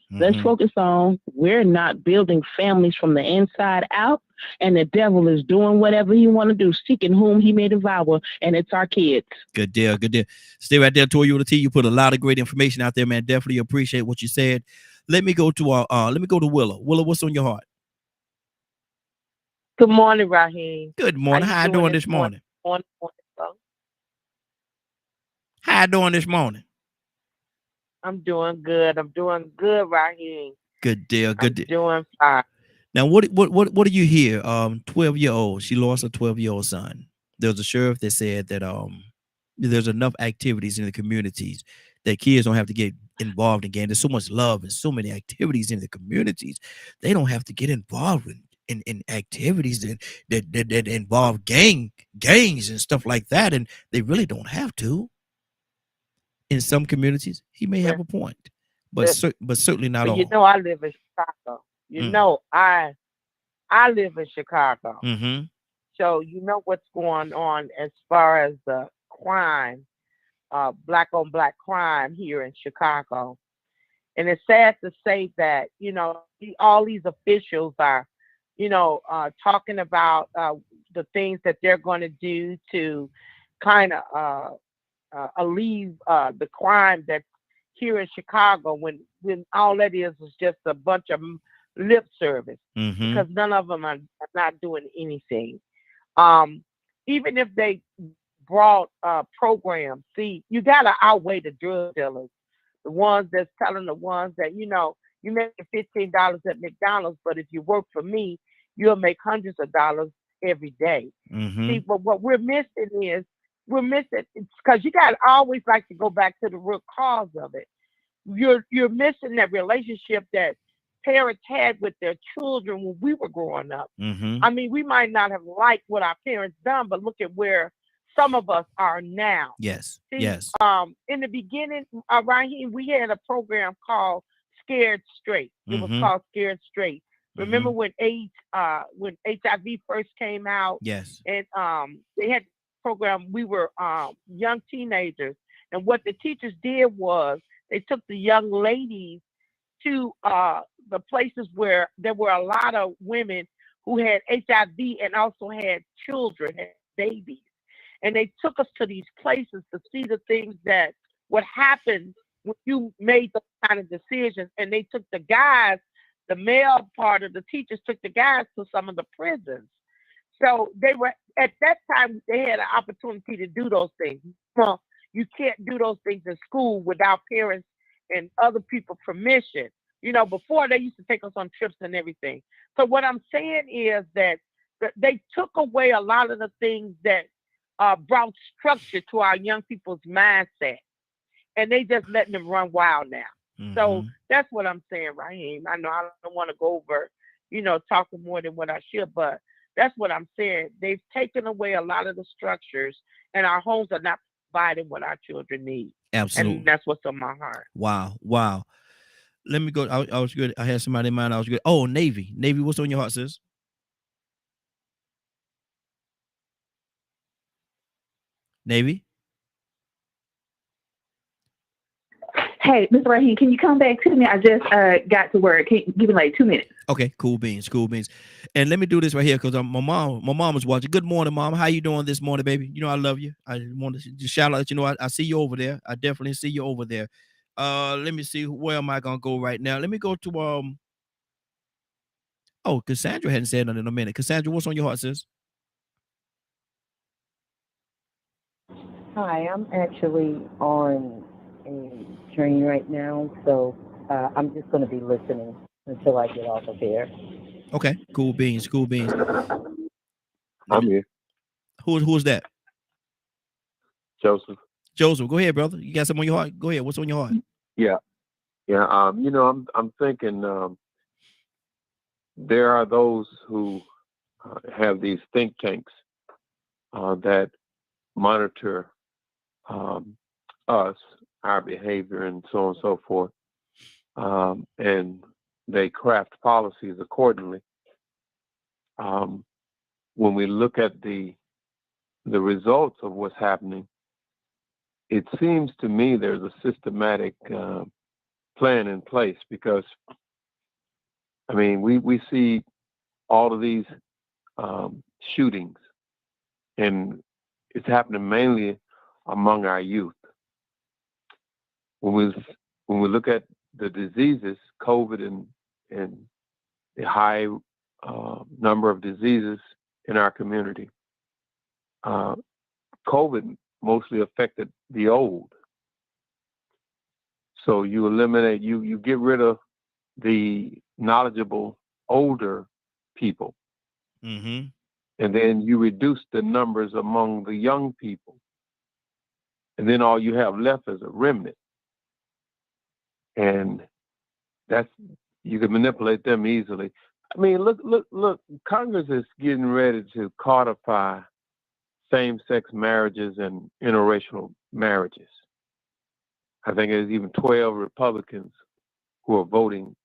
Mm-hmm. Let's focus on, we're not building families from the inside out, and the devil is doing whatever he want to do, seeking whom he may devour, and it's our kids. Good deal, good deal. Stay right there, Toya with the T. You put a lot of great information out there, man. Definitely appreciate what you said. Let me go to Willow. Willow, what's on your heart? Good morning, Raheem. Good morning. How you doing this morning? on so How you doing this morning? I'm doing good. I'm doing good, Raheem. Good deal. I'm Good deal. doing fine. Now, what do you hear? 12-year-old. She lost a 12-year-old son. There was a sheriff that said that there's enough activities in the communities that kids don't have to get involved in. There's so much love and so many activities in the communities. They don't have to get involved in activities that involve gangs and stuff like that. And they really don't have to. In some communities, he may have a point, but certainly not But you all. know I live in Chicago. You know I live in Chicago. Mm-hmm. So you know what's going on as far as the crime, black on black crime here in Chicago. And it's sad to say that, all these officials are, talking about the things that they're going to do to kind of alleviate the crime that's here in Chicago when all that is just a bunch of lip service Mm-hmm. because none of them are not doing anything. Even if they brought programs, see, you got to outweigh the drug dealers, the ones that's telling the ones that, you make $15 at McDonald's, but if you work for me, you'll make hundreds of dollars every day. Mm-hmm. See, but what we're missing it's because you got to always like to go back to the root cause of it. You're missing that relationship that parents had with their children when we were growing up. Mm-hmm. I mean, we might not have liked what our parents done, but look at where some of us are now. Yes. See, Yes. in the beginning, Raheem, we had a program called Scared Straight. It was called Scared Straight. Remember when HIV first came out? Yes. And they had a program. We were young teenagers, and what the teachers did was they took the young ladies to the places where there were a lot of women who had HIV and also had children, had babies. And they took us to these places to see the things that would happen when you made those kind of decisions. And they took the guys, the male part of the teachers took the guys to some of the prisons. So they were, at that time, they had an opportunity to do those things. Well, you can't do those things in school without parents and other people's permission. Before they used to take us on trips and everything. So what I'm saying is that they took away a lot of the things that brought structure to our young people's mindset. And they just letting them run wild now. Mm-hmm. So that's what I'm saying, Raheem. I know I don't want to go over, talking more than what I should, but that's what I'm saying. They've taken away a lot of the structures and our homes are not providing what our children need. Absolutely. And that's what's on my heart. Wow. Wow. Let me go. I was good. I had somebody in mind. I was good. Oh, Navy. Navy, what's on your heart, sis? Navy? Hey, Mr. Raheem, can you come back to me? I just got to work. Can you give me like 2 minutes? Okay, cool beans. And let me do this right here because my mom was watching. Good morning, Mom. How you doing this morning, baby? I love you. I want to just shout out that I see you over there. I definitely see you over there. Let me see, where am I gonna go right now? Let me go to Cassandra hadn't said nothing in a minute. Cassandra, what's on your heart, sis? Hi, I'm actually on a train right now, so I'm just going to be listening until I get off of here. Okay, cool beans. I'm here. Who's that? Joseph. Joseph, go ahead, brother. You got something on your heart? Go ahead. What's on your heart? Yeah. I'm thinking there are those who have these think tanks that monitor us, our behavior, and so on and so forth, and they craft policies accordingly. When we look at the results of what's happening, it seems to me there's a systematic plan in place because, we see all of these shootings, and it's happening mainly among our youth. When we look at the diseases, COVID and the high number of diseases in our community, COVID mostly affected the old. So you eliminate, you get rid of the knowledgeable older people, Mm-hmm. and then you reduce the numbers among the young people. And then all you have left is a remnant. And that's, you can manipulate them easily. I mean, look, Congress is getting ready to codify same-sex marriages and interracial marriages. I think there's even 12 Republicans who are voting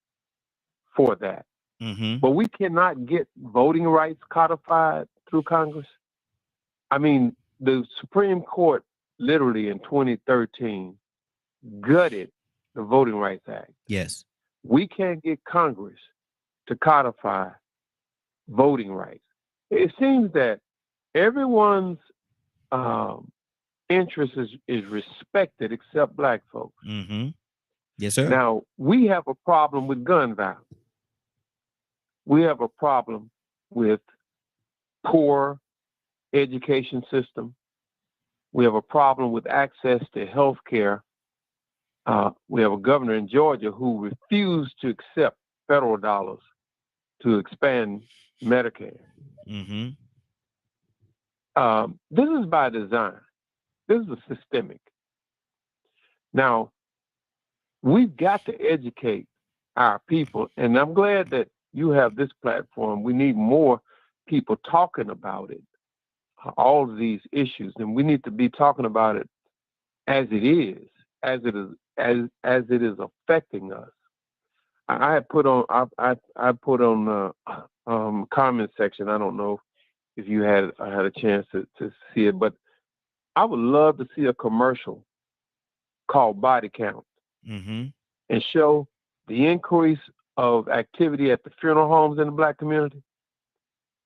for that. Mm-hmm. But we cannot get voting rights codified through Congress. I mean, the Supreme Court literally in 2013 gutted the Voting Rights Act. Yes. We can't get Congress to codify voting rights. It seems that everyone's interest is respected except black folks. Mm-hmm. Yes, sir. Now, we have a problem with gun violence. We have a problem with poor education system. We have a problem with access to health care. We have a governor in Georgia who refused to accept federal dollars to expand Medicare. Mm-hmm. This is by design. This is systemic. Now, we've got to educate our people, and I'm glad that you have this platform. We need more people talking about it, all of these issues, and we need to be talking about it as it is, as it is affecting us. I had put on I put on the comment section. I don't know if you had a chance to see it, but I would love to see a commercial called Body Count Mm-hmm. and show the increase of activity at the funeral homes in the black community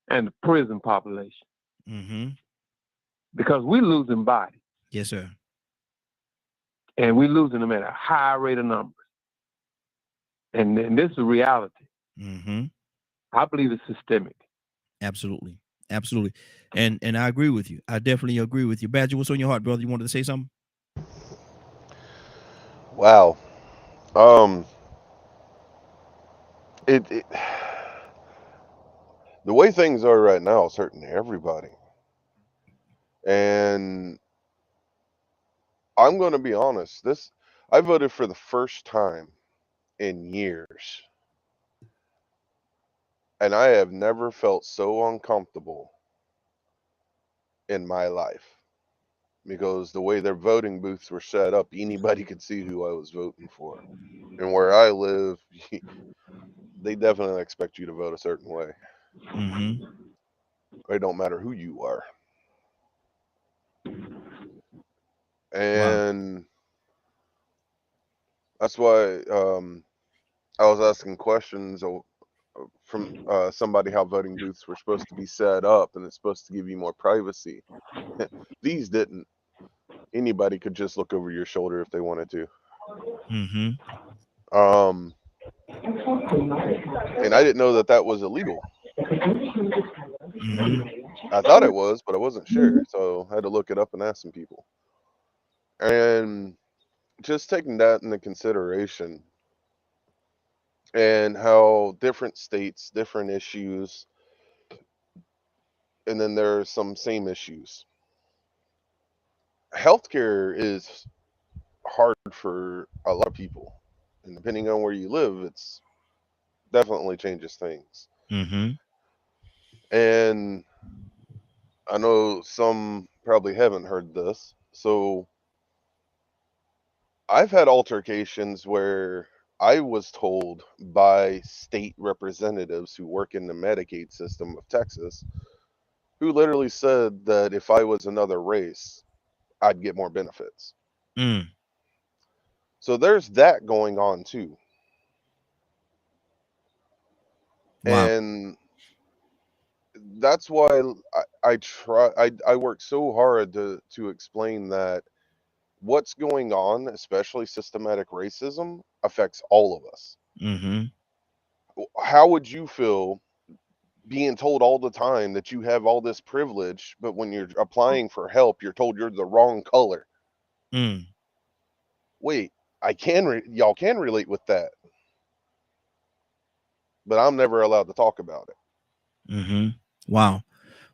and the prison population. Mm-hmm. Because we're losing bodies, Yes, sir. and we're losing them at a high rate of numbers. And this is reality. Mm-hmm. I believe it's systemic. Absolutely. Absolutely. And I agree with you. I definitely agree with you. Badger, what's on your heart, brother? You wanted to say something? Wow. It the way things are right now is hurting everybody. And I'm going to be honest. I voted for the first time in years, and I have never felt so uncomfortable in my life, because the way their voting booths were set up, anybody could see who I was voting for. And where I live, they definitely expect you to vote a certain way. Mm-hmm. It don't matter who you are. Wow. And that's why I was asking questions from somebody how voting booths were supposed to be set up, and it's supposed to give you more privacy. These didn't. Anybody could just look over your shoulder if they wanted to. Mm-hmm. And I didn't know that was illegal. Mm-hmm. I thought it was, but I wasn't sure, so I had to look it up and ask some people. And just taking that into consideration, and how different states, different issues, and then there are some same issues. Healthcare is hard for a lot of people, and depending on where you live, it's definitely changes things. Mm-hmm. And I know some probably haven't heard this, so I've had altercations where I was told by state representatives who work in the Medicaid system of Texas, who literally said that if I was another race, I'd get more benefits. Mm. So there's that going on too. Wow. And that's why I work so hard to explain that what's going on, especially systematic racism, affects all of us. Mm-hmm. How would you feel being told all the time that you have all this privilege, but when you're applying for help, you're told you're the wrong color. Mm. Wait, y'all can relate with that, but I'm never allowed to talk about it. Mm-hmm. Wow.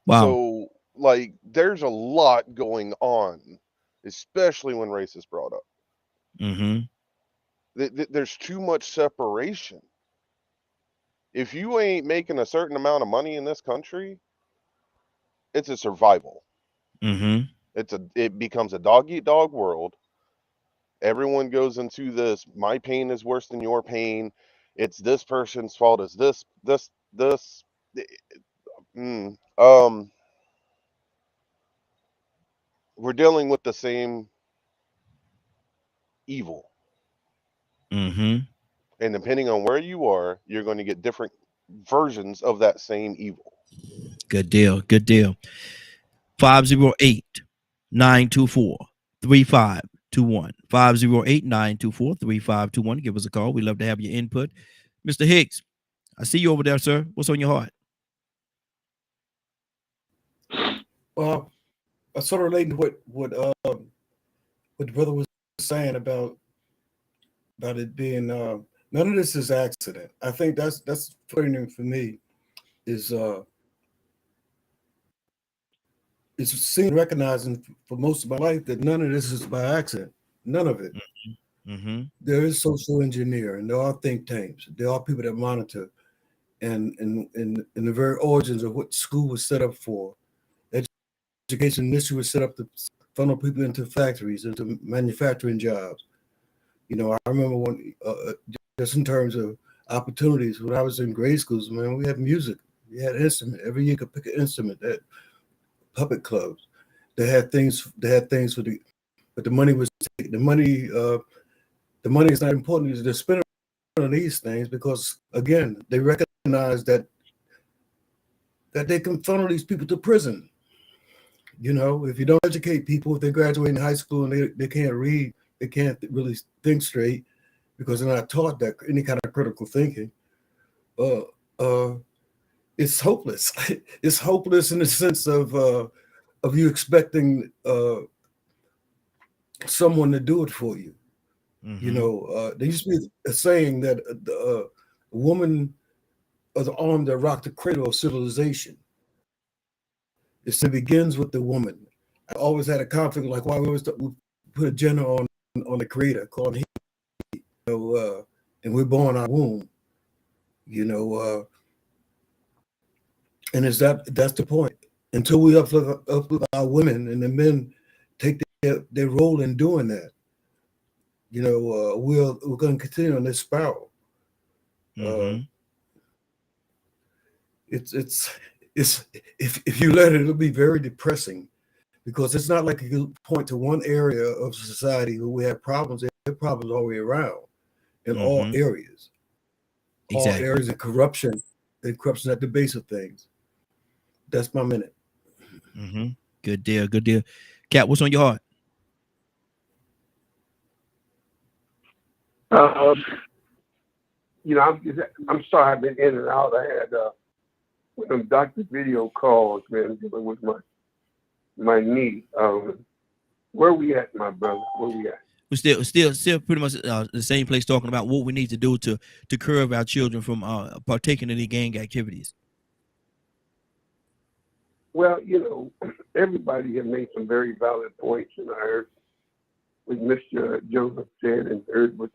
Wow. So, like, there's a lot going on, especially when race is brought up. Mm-hmm. There's too much separation. If you ain't making a certain amount of money in this country, it's a survival. Mm-hmm. It becomes a dog eat dog world. Everyone goes into this, my pain is worse than your pain. It's this person's fault. It's this. We're dealing with the same evil. Mm-hmm. And depending on where you are, you're going to get different versions of that same evil. Good deal. Good deal. 508-924-3521. 508-924-3521. Give us a call. We love to have your input. Mr. Hicks, I see you over there, sir. What's on your heart? Well, I sort of relating to what the brother was saying about it being none of this is accident. I think that's putting for me is it's seeing recognizing for most of my life that none of this is by accident. None of it. Mm-hmm. There is social engineering. There are think tanks. There are people that monitor, and the very origins of what school was set up for. Education initially was set up to funnel people into factories, into manufacturing jobs. You know, I remember when just in terms of opportunities when I was in grade schools, man, we had music. We had instrument. Every year you could pick an instrument at puppet clubs. They had things for the, but the money was the money is not important. They're spending on these things because again, they recognize that they can funnel these people to prison. You know, if you don't educate people, if they graduate in high school and they can't read, they can't really think straight because they're not taught that any kind of critical thinking. It's hopeless. It's hopeless in the sense of you expecting someone to do it for you. Mm-hmm. You know, there used to be a saying that a woman is the arm that rocked the cradle of civilization. It begins with the woman. I always had a conflict, like why we put a gender on the creator, called he, you know, and we're born our womb, you know, and that's the point. Until we uplift our women and the men take their role in doing that, you know, we're going to continue on this spiral. Mm-hmm. It's if you let it, it'll be very depressing because it's not like you can point to one area of society where we have problems. There are problems all the way around in all areas. Exactly. All areas of corruption and corruption at the base of things. That's my minute. Mm-hmm. Good deal. Good deal. Cat, what's on your heart? You know, I'm sorry I've been in and out. I had one of them doctor video calls, man, dealing with my knee. Where we at, my brother? Where we at? We're still pretty much the same place, talking about what we need to do to curb our children from partaking in the gang activities. Well, you know, everybody has made some very valid points, and I heard what Mr. Joseph said and heard what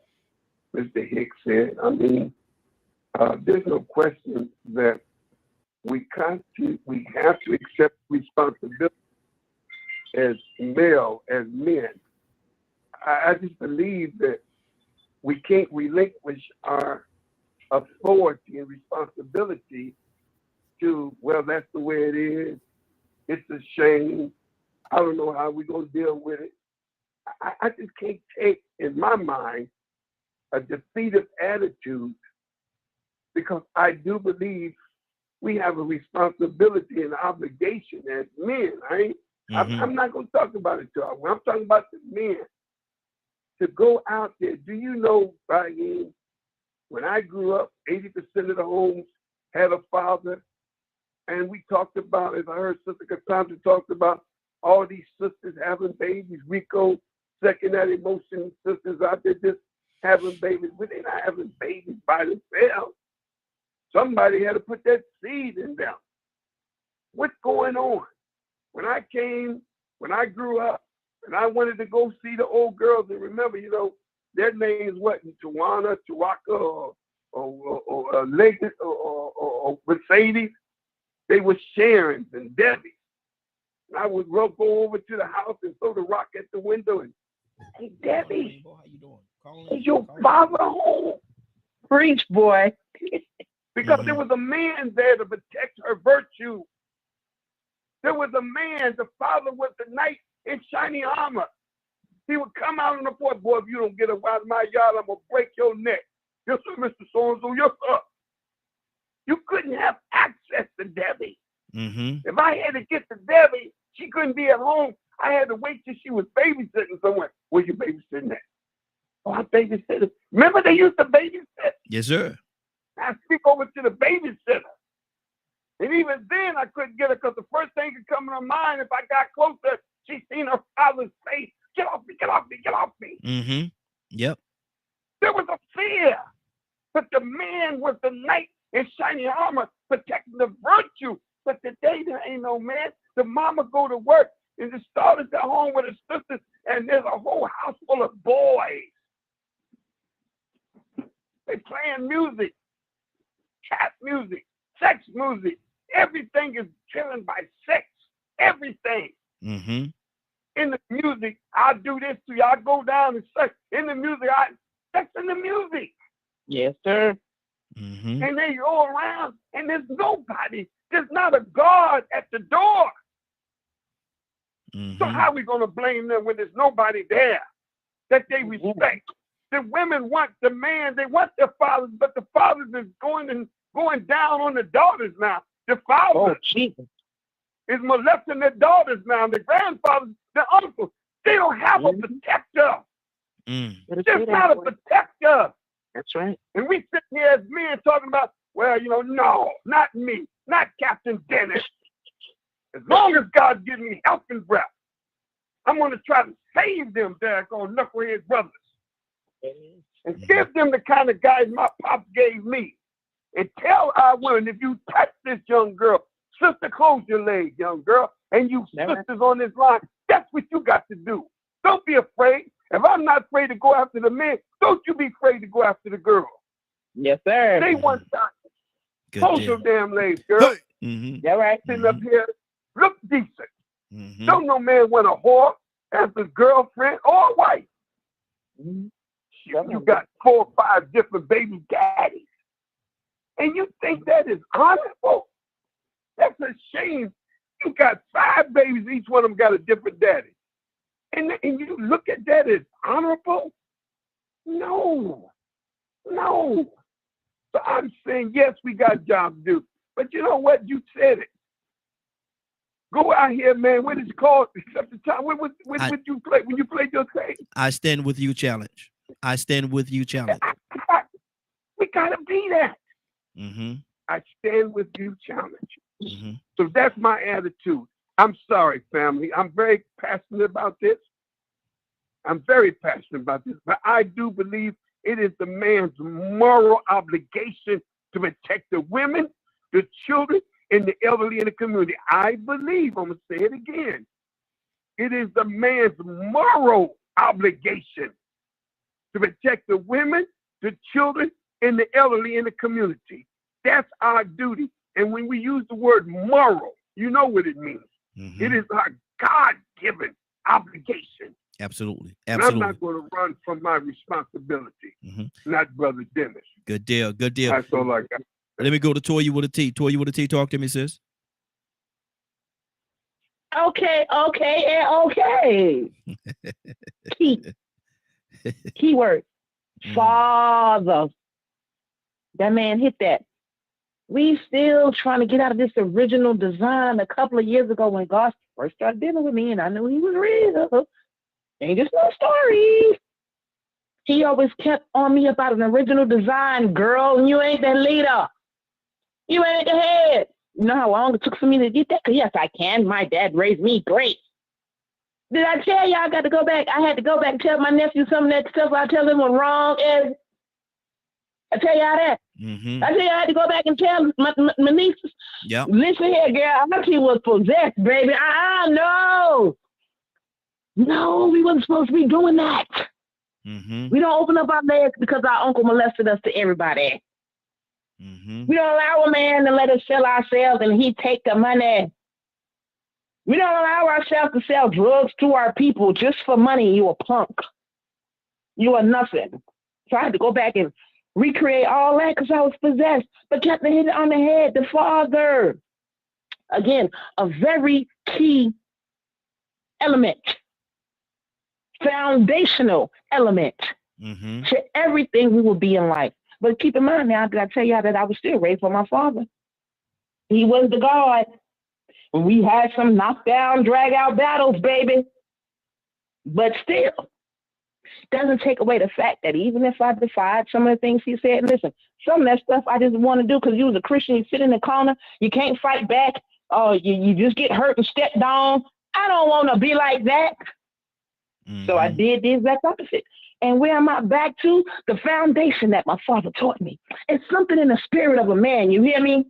Mr. Hicks said. I mean, there's no question that we have to accept responsibility as men. I just believe that we can't relinquish our authority and responsibility to, well, that's the way it is. It's a shame. I don't know how we're going to deal with it. I just can't take, in my mind, a defeated attitude, because I do believe we have a responsibility and obligation as men, right? I'm not going to talk about it, y'all. I'm talking about the men to go out there. Do you know, Raheem, when I grew up, 80% of the homes had a father And we talked about, as I heard Sister Cassandra talked about, all these sisters having babies. Rico, second that emotion, sisters out there just having babies. But they're not having babies by themselves. Somebody had to put that seed in them. What's going on? When I grew up, and I wanted to go see the old girls, and remember, you know, their names what? Tawana, Tawaka, or Lady, or Mercedes. They were Sharon's and Debbie. And I would go over to the house and throw the rock at the window and, hey, Debbie, is your father home? Preach, boy. Because there was a man there to protect her virtue. There was a man, the father was the knight in shiny armor. He would come out on the porch, boy, if you don't get out of my yard, I'm going to break your neck. Yes, sir, Mr. So-and-so, yes, sir. You couldn't have access to Debbie. If I had to get to Debbie, she couldn't be at home. I had to wait till she was babysitting somewhere. Where you babysitting at? Oh, I'm babysitting. Remember they used to babysit? Yes, sir. I speak over to the babysitter. And even then, I couldn't get her because the first thing that come in her mind, if I got closer, she seen her father's face. Get off me, get off me, get off me. Yep. There was a fear. But the man was the knight in shiny armor protecting the virtue. But today, there ain't no man. The mama go to work and the starters at home with her sisters, and there's a whole house full of boys. They playing music, cat music, sex music. Everything is driven by sex. Everything. In the music, I'll do this to you. I'll go down and sex. In the music, sex in the music. Yes, sir. And they go around, and there's nobody. There's not a guard at the door. So how are we going to blame them when there's nobody there that they respect? The women want the man, they want their fathers, but the fathers is going down on the daughters now. The father is molesting their daughters now. The grandfathers, the uncles, they don't have a protector. There's not a protector. That's right. And we sit here as men talking about, well, you know, no, not me, not Captain Dennis. As long as God gives me health and breath, I'm going to try to save them, daggone knucklehead brothers. And give them the kind of guidance my pops gave me. And tell our women, if you touch this young girl, sister, close your leg, young girl. And you sisters on this line, that's what you got to do. Don't be afraid. If I'm not afraid to go after the men, don't you be afraid to go after the girl. Yes, sir. They want that. Close your damn legs, girl. Yeah, right. Sitting up here, look decent. Don't no man want a whore as his girlfriend or a wife. You got 4 or 5 different baby daddies. And you think that is honorable? That's a shame. You got 5 babies, each one of them got a different daddy. And you look at that as honorable? No. So I'm saying, yes, we got jobs to do. But you know what? You said it. Go out here, man. What is it called? At the time, what would you play when you played your thing? I stand with you challenge. I stand with you challenge. We gotta be that. I stand with you challenge. So that's my attitude. I'm sorry, family. I'm very passionate about this. But I do believe it is the man's moral obligation to protect the women, the children, and the elderly in the community. I believe, I'm going to say it again, it is the man's moral obligation to protect the women, the children, and the elderly in the community. That's our duty. And when we use the word moral, you know what it means. It is our God-given obligation. Absolutely. And I'm not going to run from my responsibility. Not Brother Dennis. Good deal. That's all I got. Let me go to Toya with a T. Toya with a T, talk to me, sis. Okay. Keyword. Father. That man hit that. We still trying to get out of this original design. A couple of years ago when God first started dealing with me and I knew he was real. Ain't just no story. He always kept on me about an original design, girl, and you ain't the leader. You ain't the head. You know how long it took for me to get that? 'Cause yes, I can. My dad raised me great. Did I tell you I got to go back? I had to go back and tell my nephew some of that stuff I tell him was wrong. And I tell y'all that. Mm-hmm. I tell you I had to go back and tell my nieces. Yep. Listen here, girl. Auntie was possessed, baby. No. No, we wasn't supposed to be doing that. Mm-hmm. We don't open up our legs because our uncle molested us to everybody. Mm-hmm. We don't allow a man to let us sell ourselves and he take the money. We don't allow ourselves to sell drugs to our people just for money. You a punk. You are nothing. So I had to go back and recreate all that because I was possessed. But Captain hit it on the head. The father. Again, a very key element. Foundational element Mm-hmm. to everything we will be in life. But keep in mind now, did I tell y'all that I was still raised by my father? He was the God. We had some knockdown, drag out battles, baby. But still, doesn't take away the fact that even if I defied some of the things he said, listen, some of that stuff I just want to do because you was a Christian, you sit in the corner, you can't fight back, or you just get hurt and stepped on. I don't want to be like that. Mm-hmm. So I did the exact opposite. And where am I back to? The foundation that my father taught me. It's something in the spirit of a man, you hear me?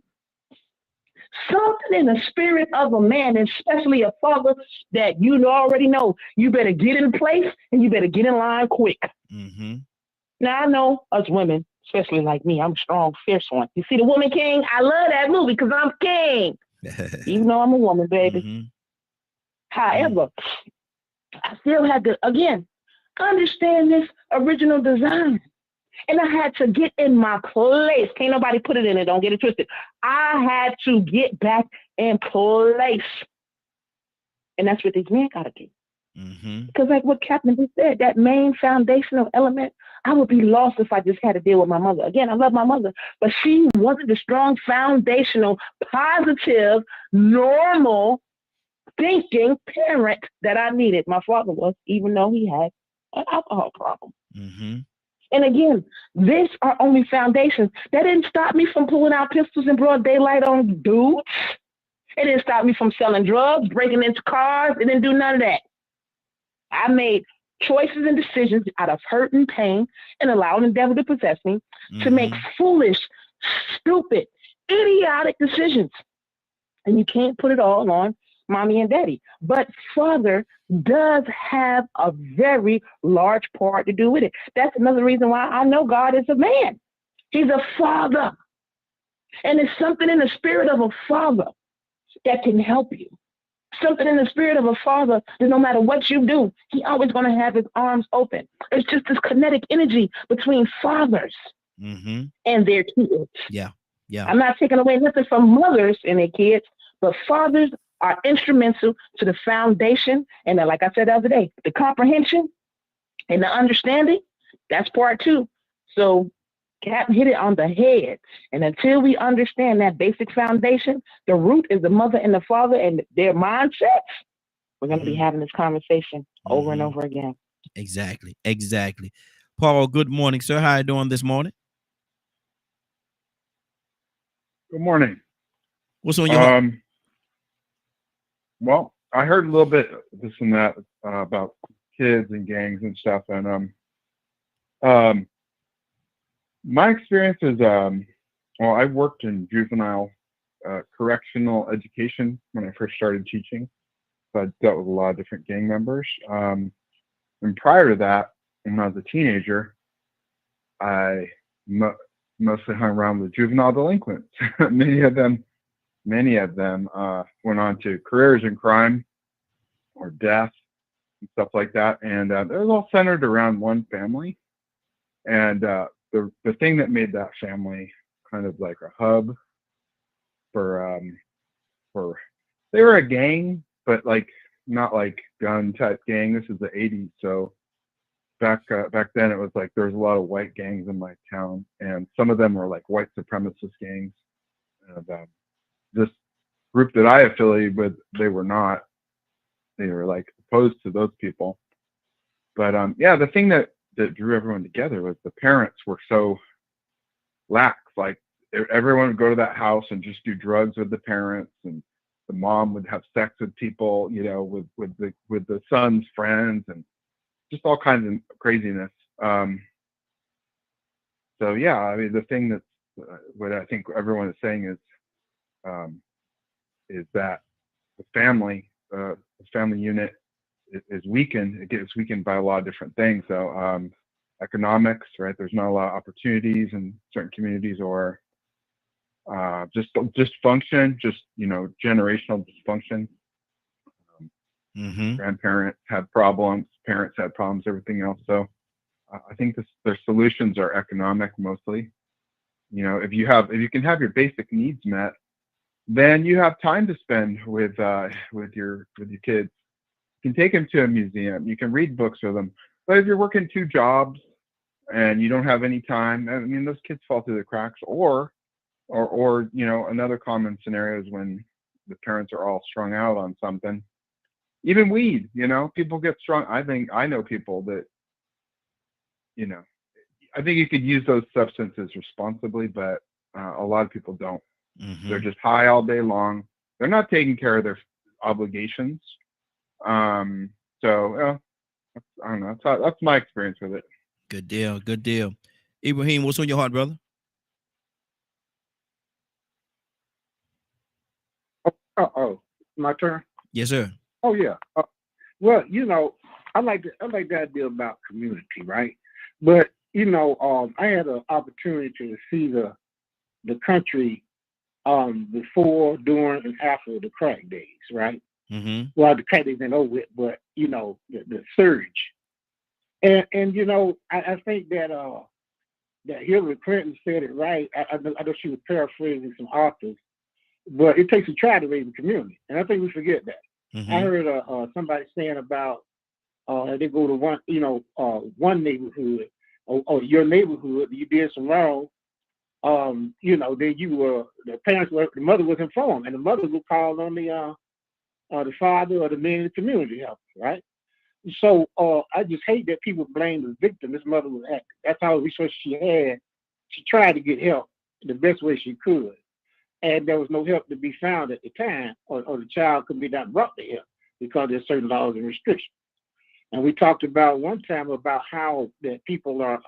Something in the spirit of a man, especially a father, that you already know. You better get in place and you better get in line quick. Mm-hmm. Now, I know us women, especially like me, I'm a strong, fierce one. You see The Woman King? I love that movie because I'm king, even though I'm a woman, baby. Mm-hmm. However, I still had to, again, understand this original design. And I had to get in my place. Can't nobody put it in it. Don't get it twisted. I had to get back in place. And that's what these men got to do. Mm-hmm. Because like what Captain just said, that main foundational element, I would be lost if I just had to deal with my mother. Again, I love my mother, but she wasn't the strong, foundational, positive, normal, thinking parent that I needed. My father was, even though he had an alcohol problem. Mm-hmm. And again, these are only foundations. That didn't stop me from pulling out pistols in broad daylight on dudes. It didn't stop me from selling drugs, breaking into cars. It didn't do none of that. I made choices and decisions out of hurt and pain and allowing the devil to possess me to make foolish, stupid, idiotic decisions. And you can't put it all on mommy and daddy. But father does have a very large part to do with it. That's another reason why I know God is a man. He's a father. And it's something in the spirit of a father that can help you. Something in the spirit of a father that no matter what you do, he always going to have his arms open. It's just this kinetic energy between fathers and their kids. Yeah. Yeah. I'm not taking away nothing from mothers and their kids, but fathers are instrumental to the foundation. And then, like I said the other day, the comprehension and the understanding, that's part two. So Cap hit it on the head. And until we understand that basic foundation, the root is the mother and the father and their mindsets, we're going to be having this conversation over and over again. Exactly. Exactly. Paul, good morning, sir. How are you doing this morning? Good morning. What's on your heart? Well, I heard a little bit of this and that about kids and gangs and stuff, and my experience is, well, I worked in juvenile correctional education when I first started teaching, so I dealt with a lot of different gang members. And prior to that, when I was a teenager, I mostly hung around with juvenile delinquents. Many of them went on to careers in crime or death and stuff like that. And it was all centered around one family. And the thing that made that family kind of like a hub for they were a gang, but like not like gun type gang. This is the 80s. So back then it was like there was a lot of white gangs in my town, and some of them were like white supremacist gangs. And this group that I affiliated with, they were not. They were like opposed to those people. But yeah, the thing that drew everyone together was the parents were so lax. Like everyone would go to that house and just do drugs with the parents, and the mom would have sex with people, you know, with the son's friends, and just all kinds of craziness. So yeah, I mean, the thing that's what I think everyone is saying is that the family unit is weakened. It gets weakened by a lot of different things. So economics, right? There's not a lot of opportunities in certain communities, or just dysfunction, just, you know, generational dysfunction. Grandparents had problems, parents had problems, everything else. So I think their solutions are economic mostly. You know, if you can have your basic needs met, then you have time to spend with your kids. You can take them to a museum. You can read books with them. But if you're working 2 jobs and you don't have any time, I mean, those kids fall through the cracks. Or you know, another common scenario is when the parents are all strung out on something. Even weed, you know, people get strung. I know people that, you know, I think you could use those substances responsibly, but a lot of people don't. They're just high all day long. They're not taking care of their obligations. So I don't know. That's my experience with it. Good deal. Good deal. Ibrahim, what's on your heart, brother? Oh, my turn. Yes, sir. Oh yeah. Well, you know, I like the idea about community, right? But you know, I had an opportunity to see the country before, during, and after the crack days, right? Well, the crack days ain't over with, but you know, the surge, and you know, I think that Hillary Clinton said it right. I know she was paraphrasing some authors, but it takes a child to raise a community, and I think we forget that. I heard somebody saying about they go to one neighborhood or your neighborhood, you did some wrong, you know, then the mother was informed, and the mother would call on the father or the man in the community help, right? So I just hate that people blame the victim. This mother was acting. That's all the resources she had. She tried to get help the best way she could. And there was no help to be found at the time, or the child could be not brought to help because there's certain laws and restrictions. And we talked about one time about how that people are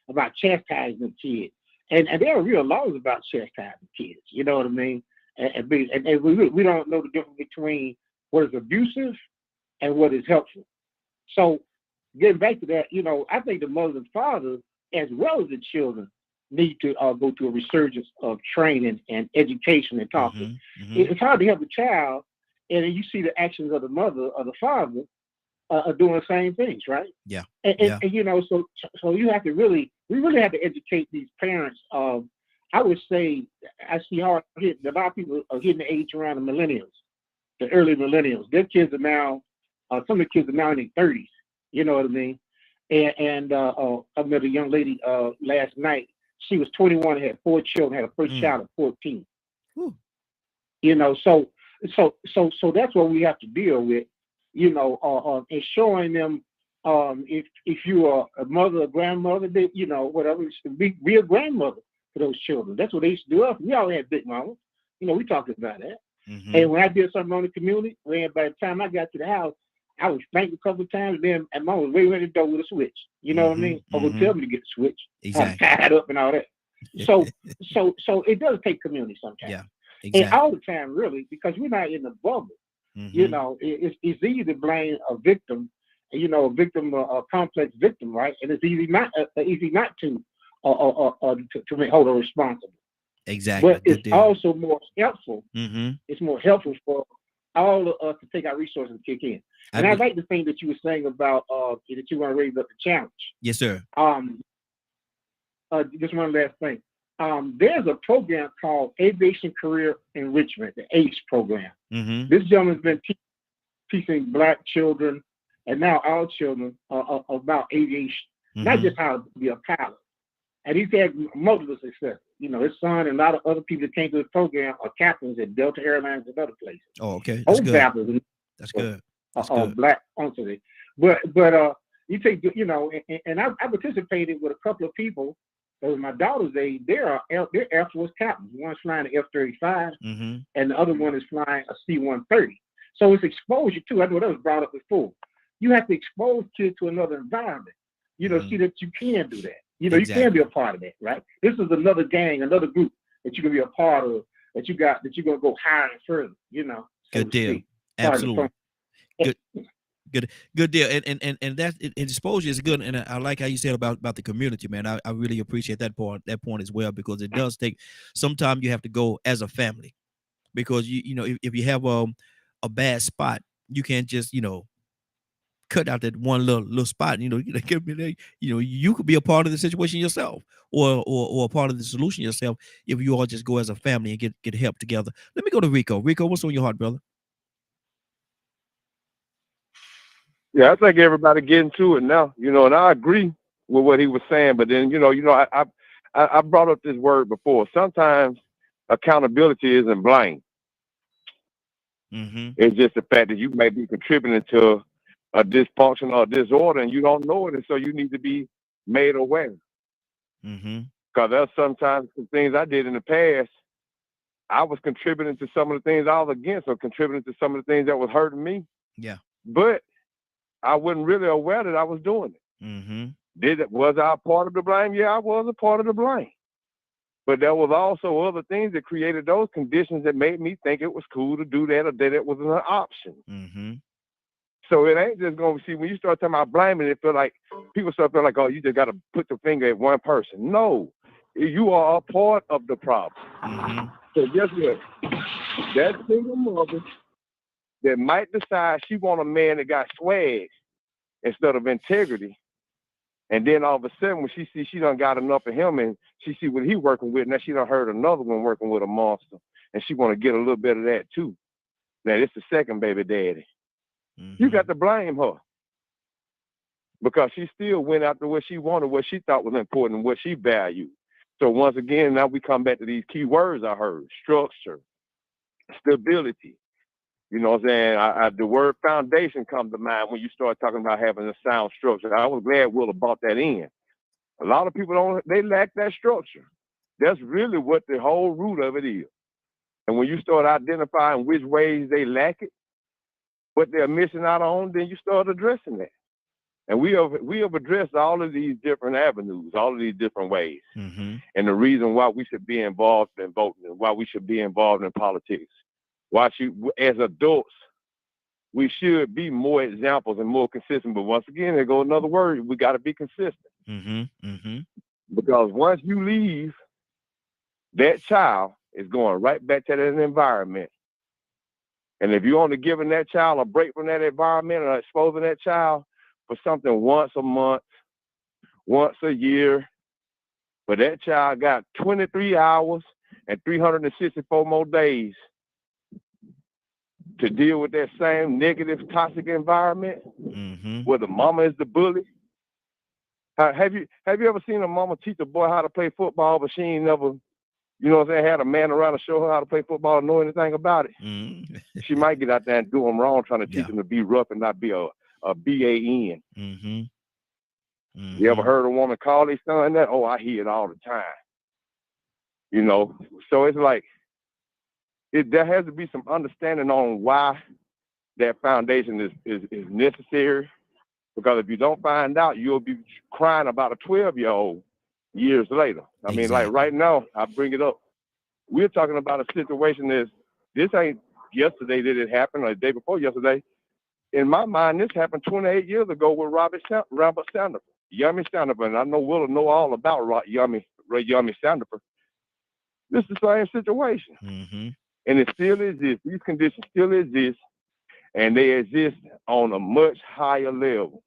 about chastising kids, and there are real laws about chastising kids. You know what I mean? And we don't know the difference between what is abusive and what is helpful. So getting back to that, you know, I think the mothers and fathers, as well as the children, need to go through a resurgence of training and education and talking. It's hard to help a child, and then you see the actions of the mother or the father are doing the same things, right? Yeah. And you know, so you have to we really have to educate these parents. I would say I see hard hit. A lot of people are hitting the age around the millennials, the early millennials. Their kids are now, some of the kids are now in their 30s. You know what I mean? And I met a young lady last night. She was 21 and had 4 children, had a first child at 14. You know, so that's what we have to deal with, you know, and showing them if you are a mother or grandmother, that, you know, whatever, be a grandmother for those children. That's what they used to do. We all had big mamas. You know, we talked about that. And when I did something on the community, by the time I got to the house, I was spanked a couple of times, then and mom was waiting at the door with a switch. You know what I mean? Or would tell me to get the switch. Exactly. I'm tied up and all that. So it does take community sometimes. Yeah, exactly. And all the time, really, because we're not in the bubble. You know, it's easy to blame a victim, you know, a complex victim, right? And it's easy not to hold her responsible. Exactly. But it's also more helpful. It's more helpful for all of us to take our resources and kick in. And I like the thing that you were saying about that you want to raise up the challenge. Yes, sir. Just one last thing. There's a program called Aviation Career Enrichment, the ACE program. This gentleman's been teaching Black children and now all children about aviation, not just how to be a pilot. And he's had multiple success. You know, his son and a lot of other people that came to the program are captains at Delta Airlines and other places. Oh, okay. That's good. That's good. Black on But you take, you know, and I participated with a couple of people So my daughter's age, they're Air Force captains. One's flying an F-35, Mm-hmm. and the other one is flying a C-130. So it's exposure too. I know that was brought up before. You have to expose kids to another environment. See that you can do that. You can be a part of that, right? This is another gang, another group that you can be a part of. That you're gonna go higher and further. So Good to deal. speak. Sorry, Absolutely. the phone- Good deal. And that exposure is good. And I like how you said about the community, man. I really appreciate that point as well, because it does take sometimes you have to go as a family, because if you have a bad spot, you can't just cut out that one little spot. You could be a part of the situation yourself, or a part of the solution yourself, if you all just go as a family and get help together. Let me go to Rico. Rico, what's on your heart, brother? Yeah, I think everybody getting to it now, and I agree with what he was saying. But then, I brought up this word before. Sometimes accountability isn't blame. Mm-hmm. It's just the fact that you may be contributing to a dysfunction or a disorder, and you don't know it, and so you need to be made aware. Mm-hmm. Because there's sometimes some things I did in the past, I was contributing to some of the things I was against, or contributing to some of the things that was hurting me. Yeah. But I wasn't really aware that I was doing it. Mm-hmm. Was I a part of the blame? Yeah, I was a part of the blame. But there was also other things that created those conditions that made me think it was cool to do that, or that it was an option. Mm-hmm. So it ain't just going to see, when you start talking about blaming, it feel like people start feeling like, oh, you just got to put the finger at one person. No, you are a part of the problem. Mm-hmm. So guess what? That single mother that might decide she want a man that got swag instead of integrity, and then all of a sudden when she see she done got enough of him, and she see what he working with, now she done heard another one working with a monster, and she want to get a little bit of that too. Now it's the second baby daddy. Mm-hmm. You got to blame her, because she still went after what she wanted, what she thought was important, what she valued. So once again, now we come back to these key words I heard: structure, stability. You know what I'm saying? The word foundation comes to mind when you start talking about having a sound structure. I was glad Willa brought that in. A lot of people they lack that structure. That's really what the whole root of it is. And when you start identifying which ways they lack it, what they're missing out on, then you start addressing that. And we have addressed all of these different avenues, all of these different ways. Mm-hmm. And the reason why we should be involved in voting, and why we should be involved in politics. As adults, we should be more examples and more consistent. But once again, there goes another word: we got to be consistent. Mm-hmm. Mm-hmm. Because once you leave, that child is going right back to that environment. And if you're only giving that child a break from that environment, or exposing that child for something once a month, once a year, but that child got 23 hours and 364 more days to deal with that same negative, toxic environment, where the mama is the bully. Have you ever seen a mama teach a boy how to play football, but she ain't never, had a man around to show her how to play football and know anything about it? Mm-hmm. She might get out there and do them wrong, trying to teach them to be rough and not be a BAN. Mm-hmm. Mm-hmm. You ever heard a woman call their son that? Oh, I hear it all the time. So it's like, there has to be some understanding on why that foundation is necessary. Because if you don't find out, you'll be crying about a 12-year-old years later. I mean, like right now, I bring it up. We're talking about a situation this ain't yesterday that it happened, or the day before yesterday. In my mind, this happened 28 years ago with Robert Sandifer, Yummy Sandifer. And I know Willa know all about Yummy Sandifer. This is the same situation. Mm-hmm. And it still exists. These conditions still exist, and they exist on a much higher level.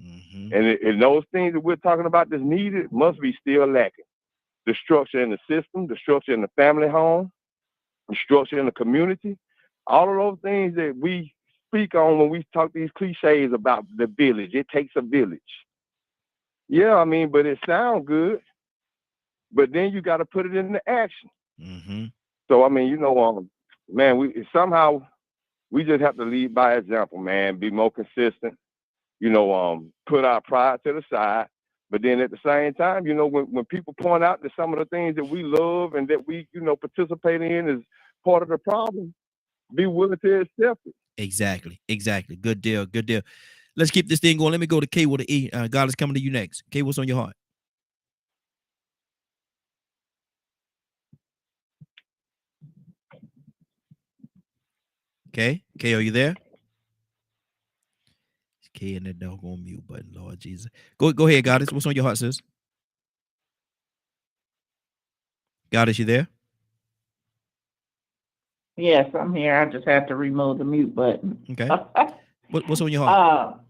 Mm-hmm. And those things that we're talking about that's needed must be still lacking. The structure in the system, the structure in the family home, the structure in the community, all of those things that we speak on when we talk these cliches about the village. It takes a village. Yeah, I mean, but it sounds good, but then you got to put it into action. Mm-hmm. So, I mean, man, we just have to lead by example, man. Be more consistent. Put our pride to the side. But then at the same time, when people point out that some of the things that we love and that we, participate in is part of the problem, be willing to accept it. Exactly. Good deal. Let's keep this thing going. Let me go to K with the E. God is coming to you next. K, what's on your heart? K, are you there? K and that doggone mute button, Lord Jesus. Go ahead, Goddess. What's on your heart, sis? Goddess, you there? Yes, I'm here. I just had to remove the mute button. Okay. What's on your heart?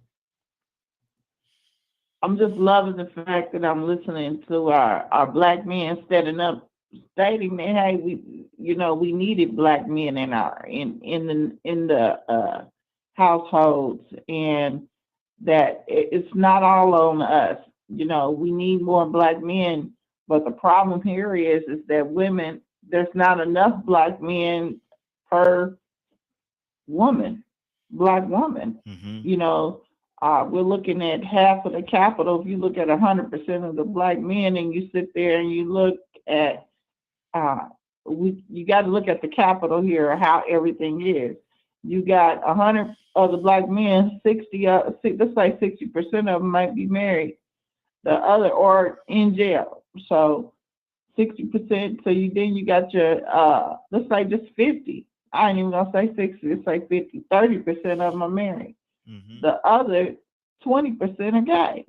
I'm just loving the fact that I'm listening to our black men stating that, hey, we needed black men in the households, and that it's not all on us. We need more black men, but the problem here is that women, there's not enough black men per black woman. We're looking at half of the capital. If you look at 100% of the black men, and you sit there and you look at, you got to look at the capital here, how everything is. You got 100 of the black men, let's say 60% of them might be married, the other or in jail. So 60%. So you got your let's say just 50. I ain't even gonna say 60. It's like 50. 30% of them are married. The other 20% are gay.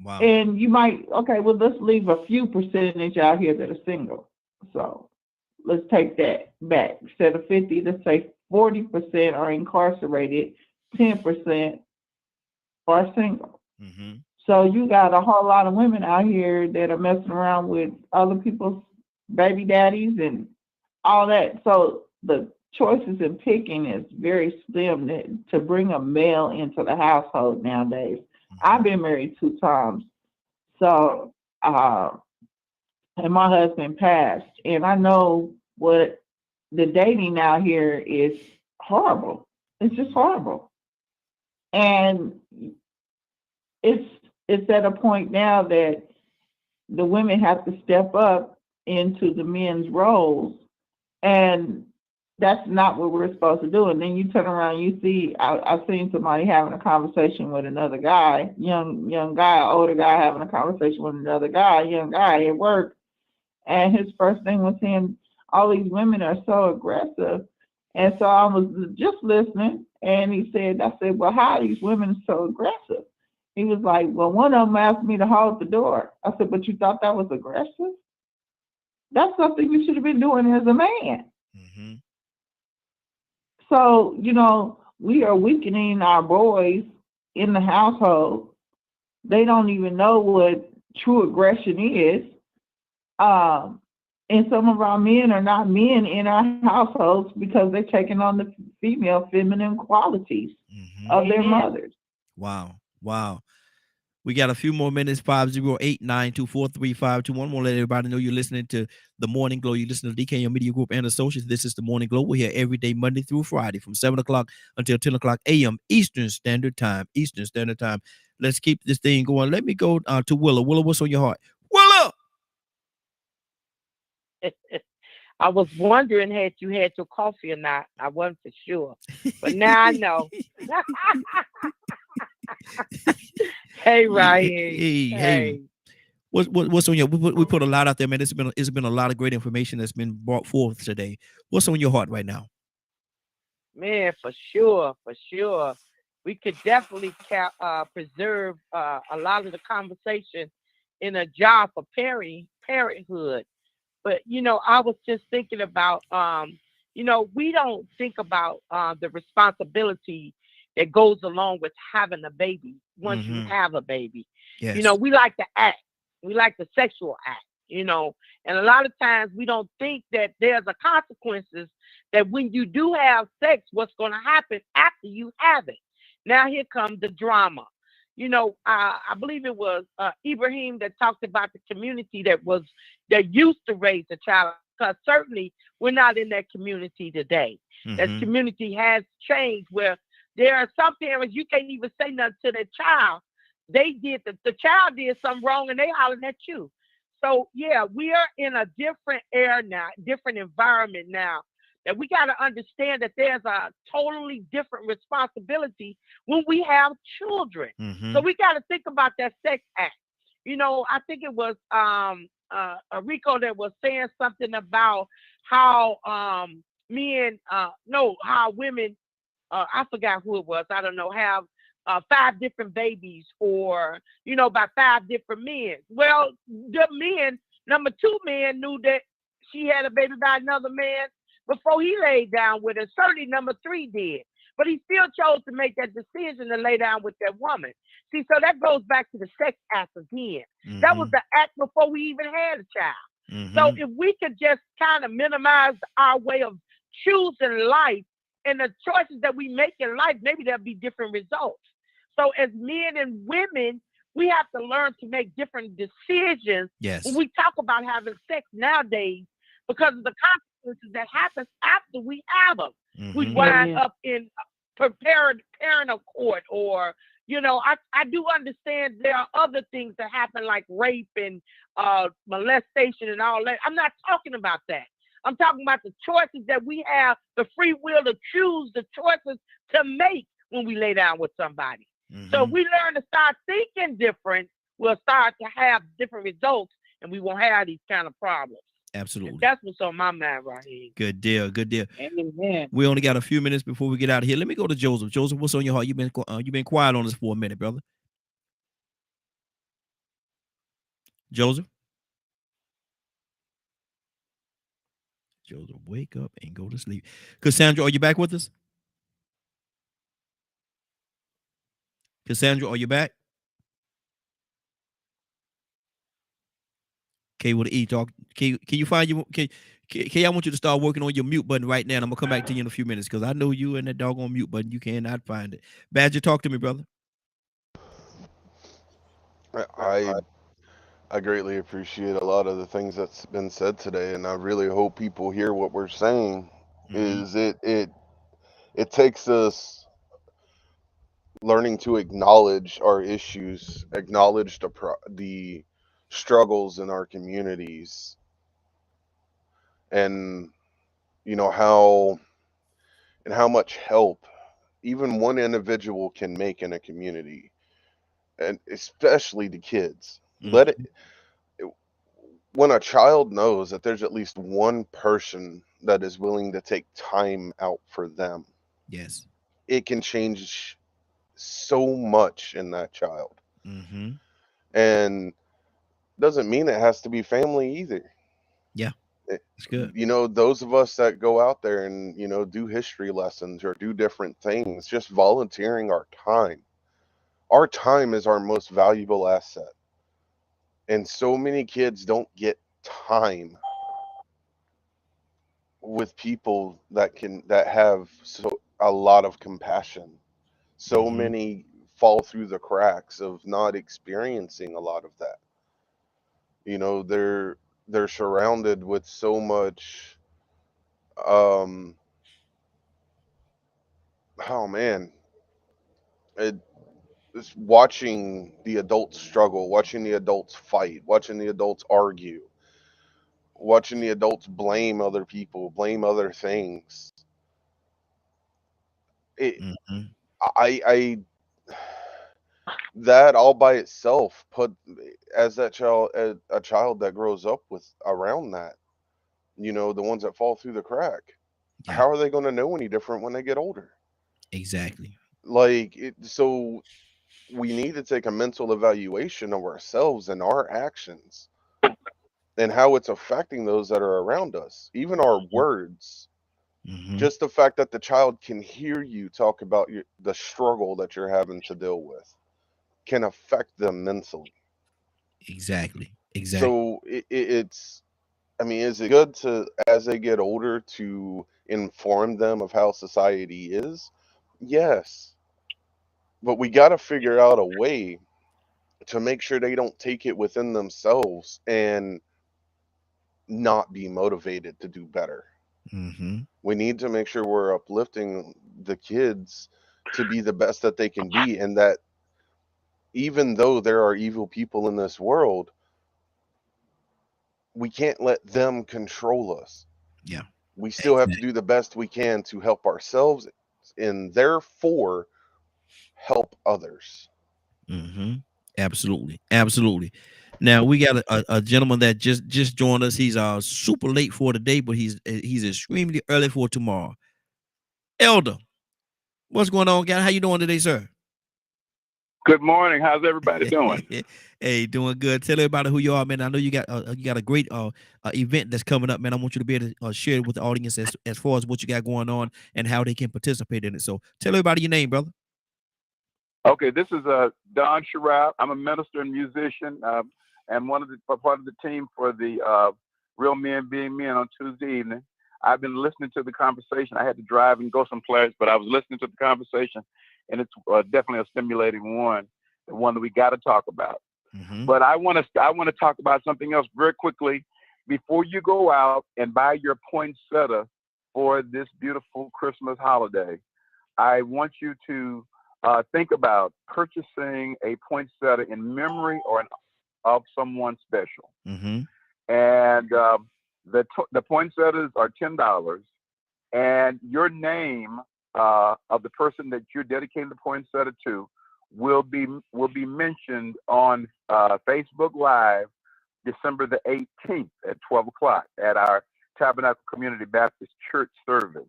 Wow. And you might, let's leave a few percentage out here that are single. So let's take that back. Instead of 50, let's say 40% are incarcerated, 10% are single. So you got a whole lot of women out here that are messing around with other people's baby daddies and all that. So the choices in picking is very slim to bring a male into the household nowadays. I've been married 2 times. So, and my husband passed, and I know what the dating out here is horrible. It's just horrible. And it's at a point now that the women have to step up into the men's roles, and that's not what we're supposed to do. And then you turn around, you see, I've seen somebody having a conversation with another guy, young guy, older guy having a conversation with another guy, young guy at work. And his first thing was saying, all these women are so aggressive. And so I was just listening, and I said, well, how are these women so aggressive? He was like, well, one of them asked me to hold the door. I said, but you thought that was aggressive? That's something you should have been doing as a man. So, we are weakening our boys in the household. They don't even know what true aggression is. And some of our men are not men in our households because they're taking on the female feminine qualities of their mothers. Wow. We got a few more minutes. 508-924-3521. Want to let everybody know you're listening to The Morning Glow. You listen to DKM Media Group and Associates. This is The Morning Glow. We're here every day, Monday through Friday, from 7 o'clock until 10 o'clock a.m. Eastern Standard Time. Let's keep this thing going. Let me go to Willa. Willa, what's on your heart? Willa! I was wondering had you had your coffee or not. I wasn't for sure. But now I know. Hey, Ryan. Hey. What's on your? We put a lot out there, man. It's been a lot of great information that's been brought forth today. What's on your heart right now? Man, for sure. We could definitely preserve a lot of the conversation in a jar for parenthood. But, I was just thinking about, we don't think about the responsibility that goes along with having a baby once you have a baby. Yes. We like to act. We like the sexual act, and a lot of times we don't think that there's a consequences that when you do have sex, what's going to happen after you have it. Now here comes the drama. I believe it was Ibrahim that talked about the community that used to raise a child, because certainly we're not in that community today. That community has changed where there are some parents, you can't even say nothing to their child they did the child did something wrong and they hollering at you. So yeah, we are in a different era now, different environment now. That we got to understand that there's a totally different responsibility when we have children. So we got to think about that sex act. You know, I think it was Rico that was saying something about how men, no, how women, I forgot who it was, I don't know, have 5 different babies, or, you know, by 5 different men. Well, the men, number 2 man knew that she had a baby by another man before he laid down with her. Certainly number 3 did. But he still chose to make that decision to lay down with that woman. See, so that goes back to the sex act again. That was the act before we even had a child. So if we could just kind of minimize our way of choosing life and the choices that we make in life, maybe there'll be different results. So as men and women, we have to learn to make different decisions when we talk about having sex nowadays, because of the consequences that happen after we have them. We wind up in parental court, or, you know, I do understand there are other things that happen like rape and molestation and all that. I'm not talking about that. I'm talking about the choices that we have, the free will to choose the choices to make when we lay down with somebody. So if we learn to start thinking different, we'll start to have different results, and we won't have these kind of problems. Absolutely. And that's what's on my mind right here. Good deal. Good deal. Amen. We only got a few minutes before we get out of here. Let me go to Joseph. Joseph, what's on your heart? You've been quiet on this for a minute, brother. Joseph. Joseph, wake up and go to sleep. Cassandra, are you back with us? Cassandra, are you back? K with the E talk. Can you find you? K, I want you to start working on your mute button right now. And I'm gonna come back to you in a few minutes because I know you and that doggone mute button. You cannot find it. Badger, talk to me, brother. I greatly appreciate a lot of the things that's been said today, and I really hope people hear what we're saying. Is it takes us learning to acknowledge our issues, acknowledge the struggles in our communities, and you know how much help even one individual can make in a community, and especially the kids. When a child knows that there's at least one person that is willing to take time out for them, yes, it can change so much in that child. And doesn't mean it has to be family either. Yeah, it's good. You know, those of us that go out there and, you know, do history lessons or do different things, just volunteering our time. Our time is our most valuable asset. And so many kids don't get time with people that have a lot of compassion. So many fall through the cracks of not experiencing a lot of that. You know, they're surrounded with so much oh man, it's watching the adults struggle, watching the adults fight, watching the adults argue, watching the adults blame other people, blame other things. I that all by itself put as a child that grows up with around that, you know, the ones that fall through the crack, how are they going to know any different when they get older? Exactly. So we need to take a mental evaluation of ourselves and our actions and how it's affecting those that are around us, even our words. Just the fact that the child can hear you talk about the struggle that you're having to deal with can affect them mentally. Exactly. So it's, I mean, is it good to, as they get older, to inform them of how society is? Yes. But we got to figure out a way to make sure they don't take it within themselves and not be motivated to do better. We need to make sure we're uplifting the kids to be the best that they can be, and that even though there are evil people in this world, we can't let them control us. Yeah. We still have to do the best we can to help ourselves and therefore help others. Mm-hmm. Absolutely. Absolutely. Now we got a gentleman that just joined us. He's super late for today, but he's extremely early for tomorrow. Elder, what's going on, guy? How you doing today, sir? Good morning. How's everybody doing? Hey, doing good. Tell everybody who you are, man. I know you got a great event that's coming up, man. I want you to be able to share it with the audience as far as what you got going on and how they can participate in it. So tell everybody your name, brother. Okay, this is Don Sharab. I'm a minister and musician, and part of the team for the Real Men Being Men on Tuesday evening. I've been listening to the conversation. I had to drive and go someplace, but I was listening to the conversation, and it's definitely a stimulating one, the one that we got to talk about. Mm-hmm. But I want to talk about something else very quickly before you go out and buy your poinsettia for this beautiful Christmas holiday. I want you to think about purchasing a poinsettia in memory of someone special. Mm-hmm. And the poinsettias are $10, and your name of the person that you're dedicating the poinsettia to will be mentioned on Facebook Live December the 18th at 12 o'clock at our Tabernacle Community Baptist Church service.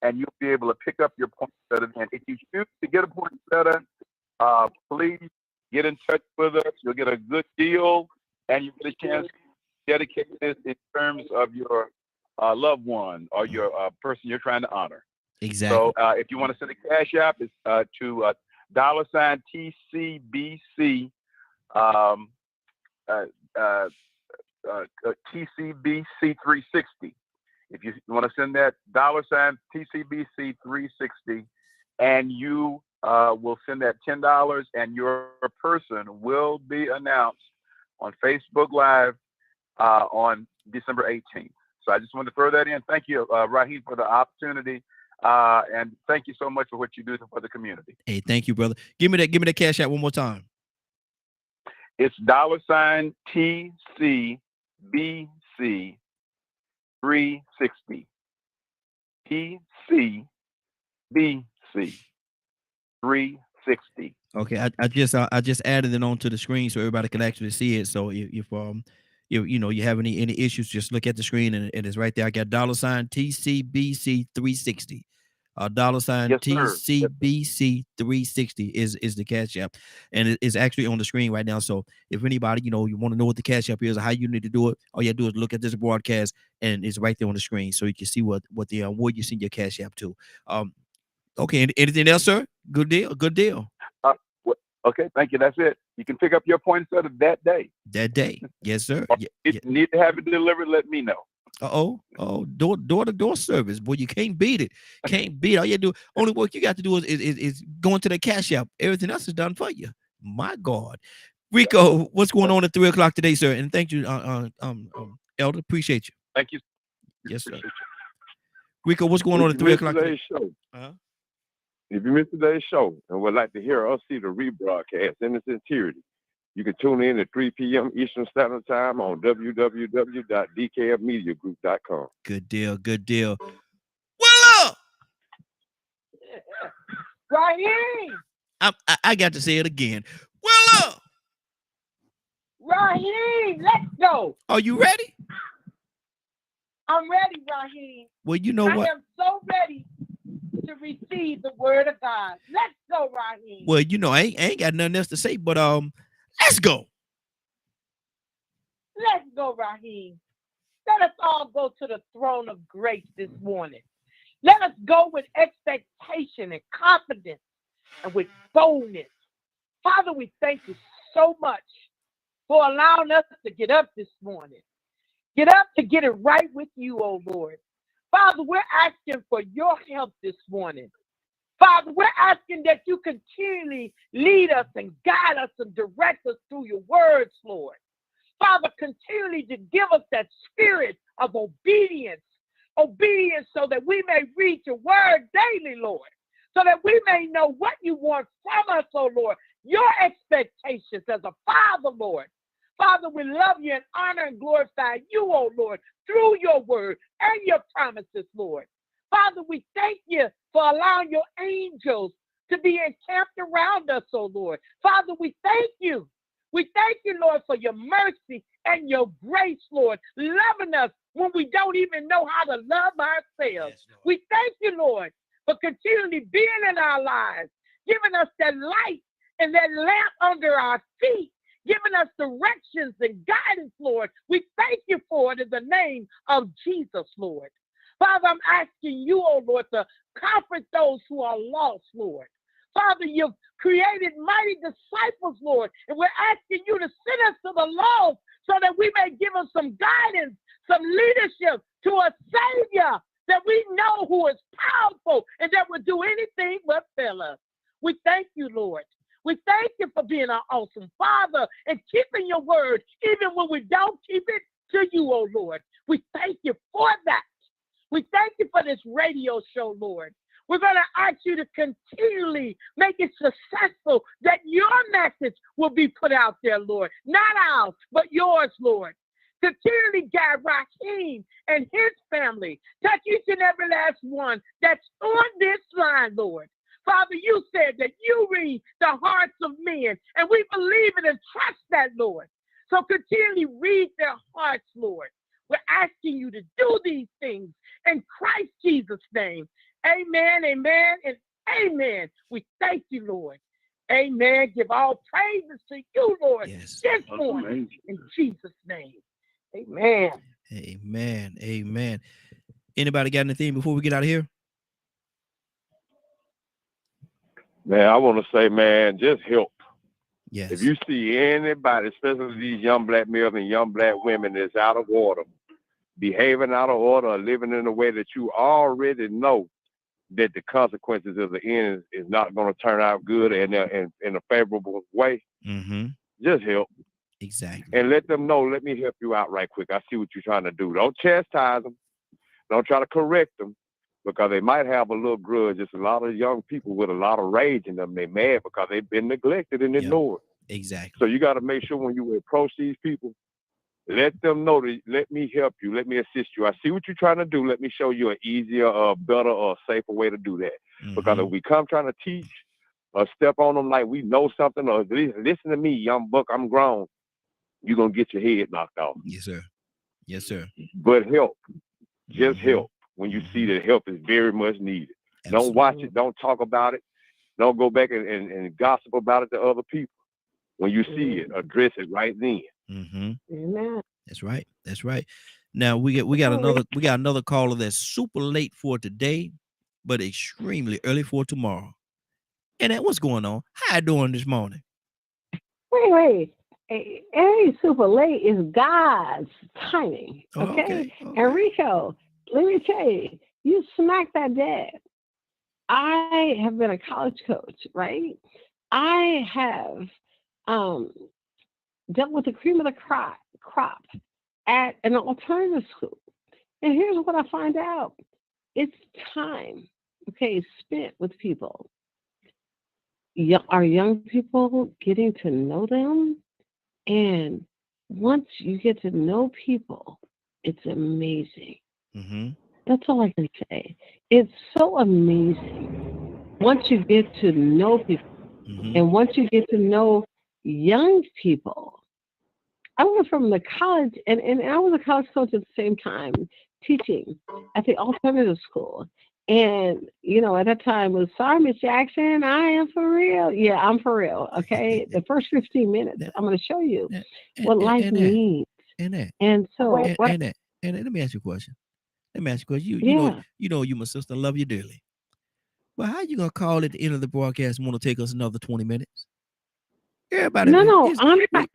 And you'll be able to pick up your poinsettia. And if you choose to get a poinsettia, please get in touch with us. You'll get a good deal, and you get a chance to dedicate this in terms of your loved one or your person you're trying to honor. Exactly. So if you want to send a cash app, it's to $TCBC, TCBC 360. If you want to send that $TCBC 360, and you will send that $10, and your person will be announced on Facebook Live on December 18th. So I just wanted to throw that in. Thank you, Raheem, for the opportunity, and thank you so much for what you do for the community. Hey, thank you, brother. Give me that cash app one more time. It's $TCBC 360. TCBC 360. Okay, I just added it onto the screen so everybody can actually see it. So if you have any issues, just look at the screen and it is right there. I got $TCBC 360. Yes, TCBC 360 is the cash app, and it is actually on the screen right now. So if anybody you want to know what the cash app is or how you need to do it, all you have to do is look at this broadcast, and it's right there on the screen, so you can see what where you send your cash app to. Okay, anything else, sir? Good deal. Okay, thank you. That's it. You can pick up your poinsettia that day. That day, yes, sir. If you need to have it delivered, let me know. Door-to-door service, boy, you can't beat it. All you do, only work you got to do is go into the cash app. Everything else is done for you. My God, Rico, what's going on at 3 o'clock today, sir? And thank you, Elder, appreciate you. Thank you. Yes, sir. Rico, what's going on at 3 o'clock today? Show. If you missed today's show and would like to hear us see the rebroadcast in its entirety, you can tune in at 3 p.m. Eastern Standard Time on www.dkfmediagroup.com. Good deal. Raheem! I got to say it again. Raheem, let's go. Are you ready? I'm ready, Raheem. Well, you know what? I am so ready to receive the word of God. Let's go, Raheem. Well, I ain't got nothing else to say, but let's go. Let's go, Raheem. Let us all go to the throne of grace this morning. Let us go with expectation and confidence and with boldness. Father, we thank you so much for allowing us to get up this morning. Get up to get it right with you, oh Lord. Father, we're asking for your help this morning. Father, we're asking that you continually lead us and guide us and direct us through your words, Lord. Father, continually to give us that spirit of obedience so that we may read your word daily, Lord, so that we may know what you want from us, oh Lord, your expectations as a father, Lord. Father, we love you and honor and glorify you, oh Lord, through your word and your promises, Lord. Father, we thank you for allowing your angels to be encamped around us, oh Lord. Father, we thank you. We thank you, Lord, for your mercy and your grace, Lord, loving us when we don't even know how to love ourselves. We thank you, Lord, for continually being in our lives, giving us that light and that lamp under our feet, giving us directions and guidance, Lord. We thank you for it in the name of Jesus, Lord. Father, I'm asking you, oh Lord, to comfort those who are lost, Lord. Father, you've created mighty disciples, Lord, and we're asking you to send us to the lost so that we may give us some guidance, some leadership to a Savior that we know who is powerful and that will do anything but fail us. We thank you, Lord. We thank you for being our awesome Father and keeping your word, even when we don't keep it to you, oh Lord. We thank you for that. We thank you for this radio show, Lord. We're going to ask you to continually make it successful, that your message will be put out there, Lord. Not ours, but yours, Lord. Continually guide Raheem and his family. Touch each and every last one that's on this line, Lord. Father, you said that you read the hearts of men, and we believe it and trust that, Lord. So continually read their hearts, Lord. We're asking you to do these things in Christ Jesus' name. Amen, amen, and amen. We thank you, Lord. Amen. Give all praises to you, Lord, this morning in Jesus' name. Amen. Amen. Amen. Anybody got anything before we get out of here? Man, I want to say, man, just help. Yes. If you see anybody, especially these young black males and young black women that's out of order, behaving out of order, or living in a way that you already know that the consequences of the end is not going to turn out good and in a favorable way, just help. Exactly. And let them know, let me help you out right quick. I see what you're trying to do. Don't chastise them. Don't try to correct them, because they might have a little grudge. It's a lot of young people with a lot of rage in them. They're mad because they've been neglected and ignored. Exactly. So you got to make sure when you approach these people, let them know that, let me help you. Let me assist you. I see what you're trying to do. Let me show you an easier, better, or safer way to do that. Because if we come trying to teach or step on them like we know something, or listen to me, young buck, I'm grown, you're going to get your head knocked off. Yes, sir. Yes, sir. But help. Just help when you see that help is very much needed. Don't watch it. Don't talk about it. Don't go back and gossip about it to other people. When you see it, address it right then. Amen. That's right. That's right. Now we got another caller that's super late for today, but extremely early for tomorrow. And that, what's going on? How you doing this morning? Wait. It ain't super late. It's God's timing. Okay? Enrico, let me tell you, you smacked that dead. I have been a college coach, right? I have dealt with the cream of the crop at an alternative school. And here's what I find out. It's time, spent with people. Are young people getting to know them? And once you get to know people, it's amazing. That's all I can say. It's so amazing. Once you get to know people, and once you get to know young people, I went from the college, and I was a college coach at the same time, teaching at the alternative school. And, at that time it was, sorry, Miss Jackson, I am for real. Yeah, I'm for real. Okay. The first 15 minutes, I'm going to show you what life means. And so, let me ask you a question. You know, you, my sister, love you dearly. Well, how you going to call at the end of the broadcast and want to take us another 20 minutes? Everybody. No, I'm not.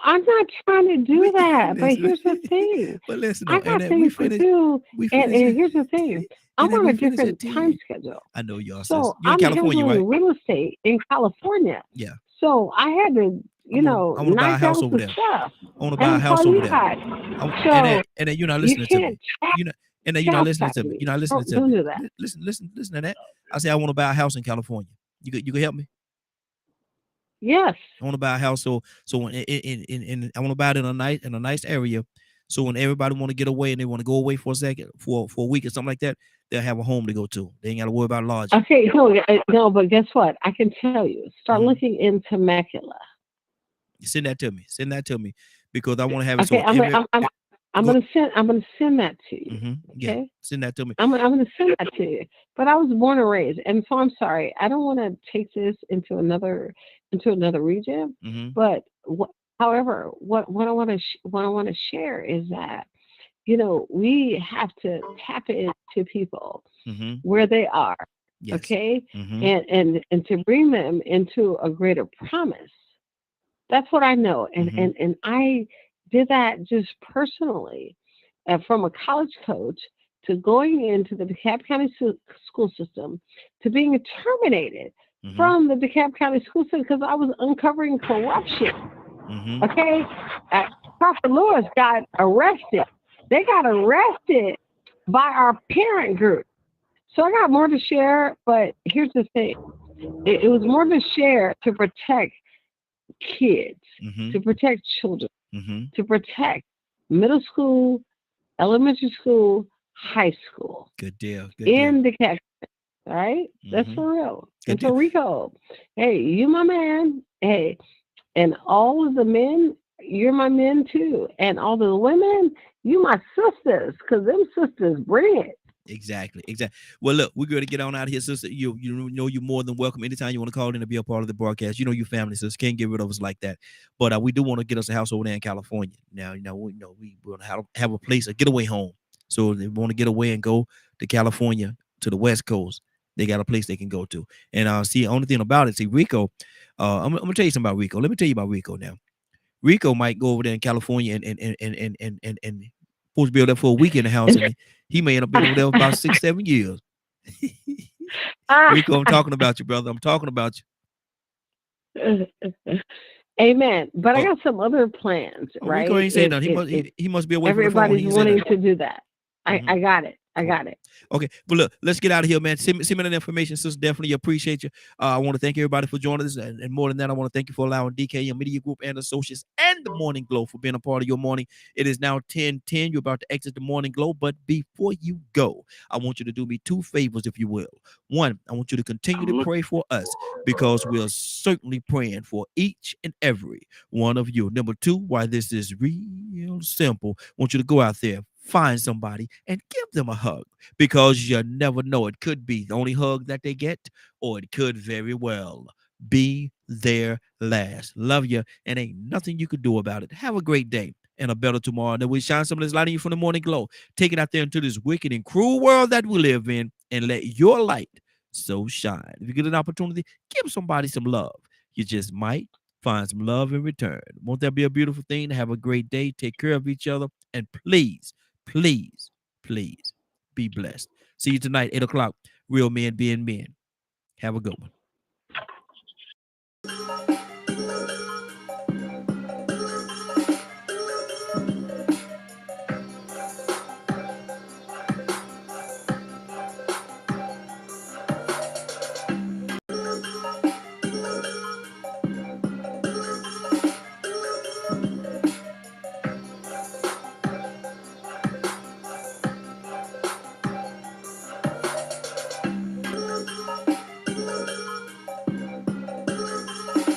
I'm not trying to do that. But here's the thing. But listen, I got things to do. And here's the thing. I'm on a different time schedule. I know y'all. So you're in California, right? Real estate in California. Yeah. So I had to, I want to buy a house over there. I want to buy a house over there. And then you're not listening to me. You're not listening to me. You're not listening to me. Don't do that. Listen to that. I say I want to buy a house in California. You can help me? Yes. I want to buy a house so I want to buy it in a nice area. So when everybody want to get away and they want to go away for a second, for a week or something like that, they'll have a home to go to. They ain't got to worry about lodging. Okay, no, but guess what? I can tell you. Start looking in Temecula. Send that to me. Send that to me because I want to have it. Okay, So I'm gonna send that to you. Okay, yeah, send that to me. I'm gonna send that to you. But I was born and raised, and so I'm sorry. I don't want to take this into another region. But however, what I want to share is that, you know, we have to tap into people where they are. Yes. Okay, and to bring them into a greater promise. That's what I know, and I did that just personally, from a college coach to going into the DeKalb County school system to being terminated from the DeKalb County school system because I was uncovering corruption. Okay, Prophet Lewis got arrested. They got arrested by our parent group. So I got more to share, but here's the thing: it was more to share to protect kids, to protect children, to protect middle school, elementary school, high school. Good deal. In DeKalb, all right? That's for real. And so Rico, hey, you my man. Hey, and all of the men, you're my men too. And all the women, you my sisters, because them sisters bring it. Exactly. Well, look, we're going to get on out of here, sister. You know you're more than welcome anytime you want to call in and be a part of the broadcast. You know your family, sister. Can't get rid of us like that. But we do want to get us a house over there in California. Now, we want to have a place, a getaway home. So if they want to get away and go to California, to the West Coast, they got a place they can go to. And see, only thing about it, see, Rico, I'm gonna tell you something about Rico. Let me tell you about Rico now. Rico might go over there in California and supposed to be over there for a week in the house, and he may end up being over there for about 6-7 years. Rico, I'm talking about you, brother. I'm talking about you. Amen. But I got some other plans, right? Rico ain't saying nothing. He must be away from the phone. Everybody's wanting to do that. I got it. Okay, but look, let's get out of here, man. Send me that information, sister. Definitely appreciate you. I want to thank everybody for joining us, and more than that, I want to thank you for allowing DKM Media Group and Associates and the Morning Glow for being a part of your morning. It is now 10:10. You're about to exit the Morning Glow, but before you go, I want you to do me two favors, if you will. One, I want you to continue to pray for us because we're certainly praying for each and every one of you. Number two, why this is real simple, I want you to go out there, find somebody and give them a hug because you never know. It could be the only hug that they get, or it could very well be their last. Love you, and ain't nothing you could do about it. Have a great day and a better tomorrow. And then we shine some of this light on you from the Morning Glow. Take it out there into this wicked and cruel world that we live in and let your light so shine. If you get an opportunity, give somebody some love. You just might find some love in return. Won't that be a beautiful thing? Have a great day. Take care of each other. And please be blessed. See you tonight, 8 o'clock. Real Men Being Men. Have a good one.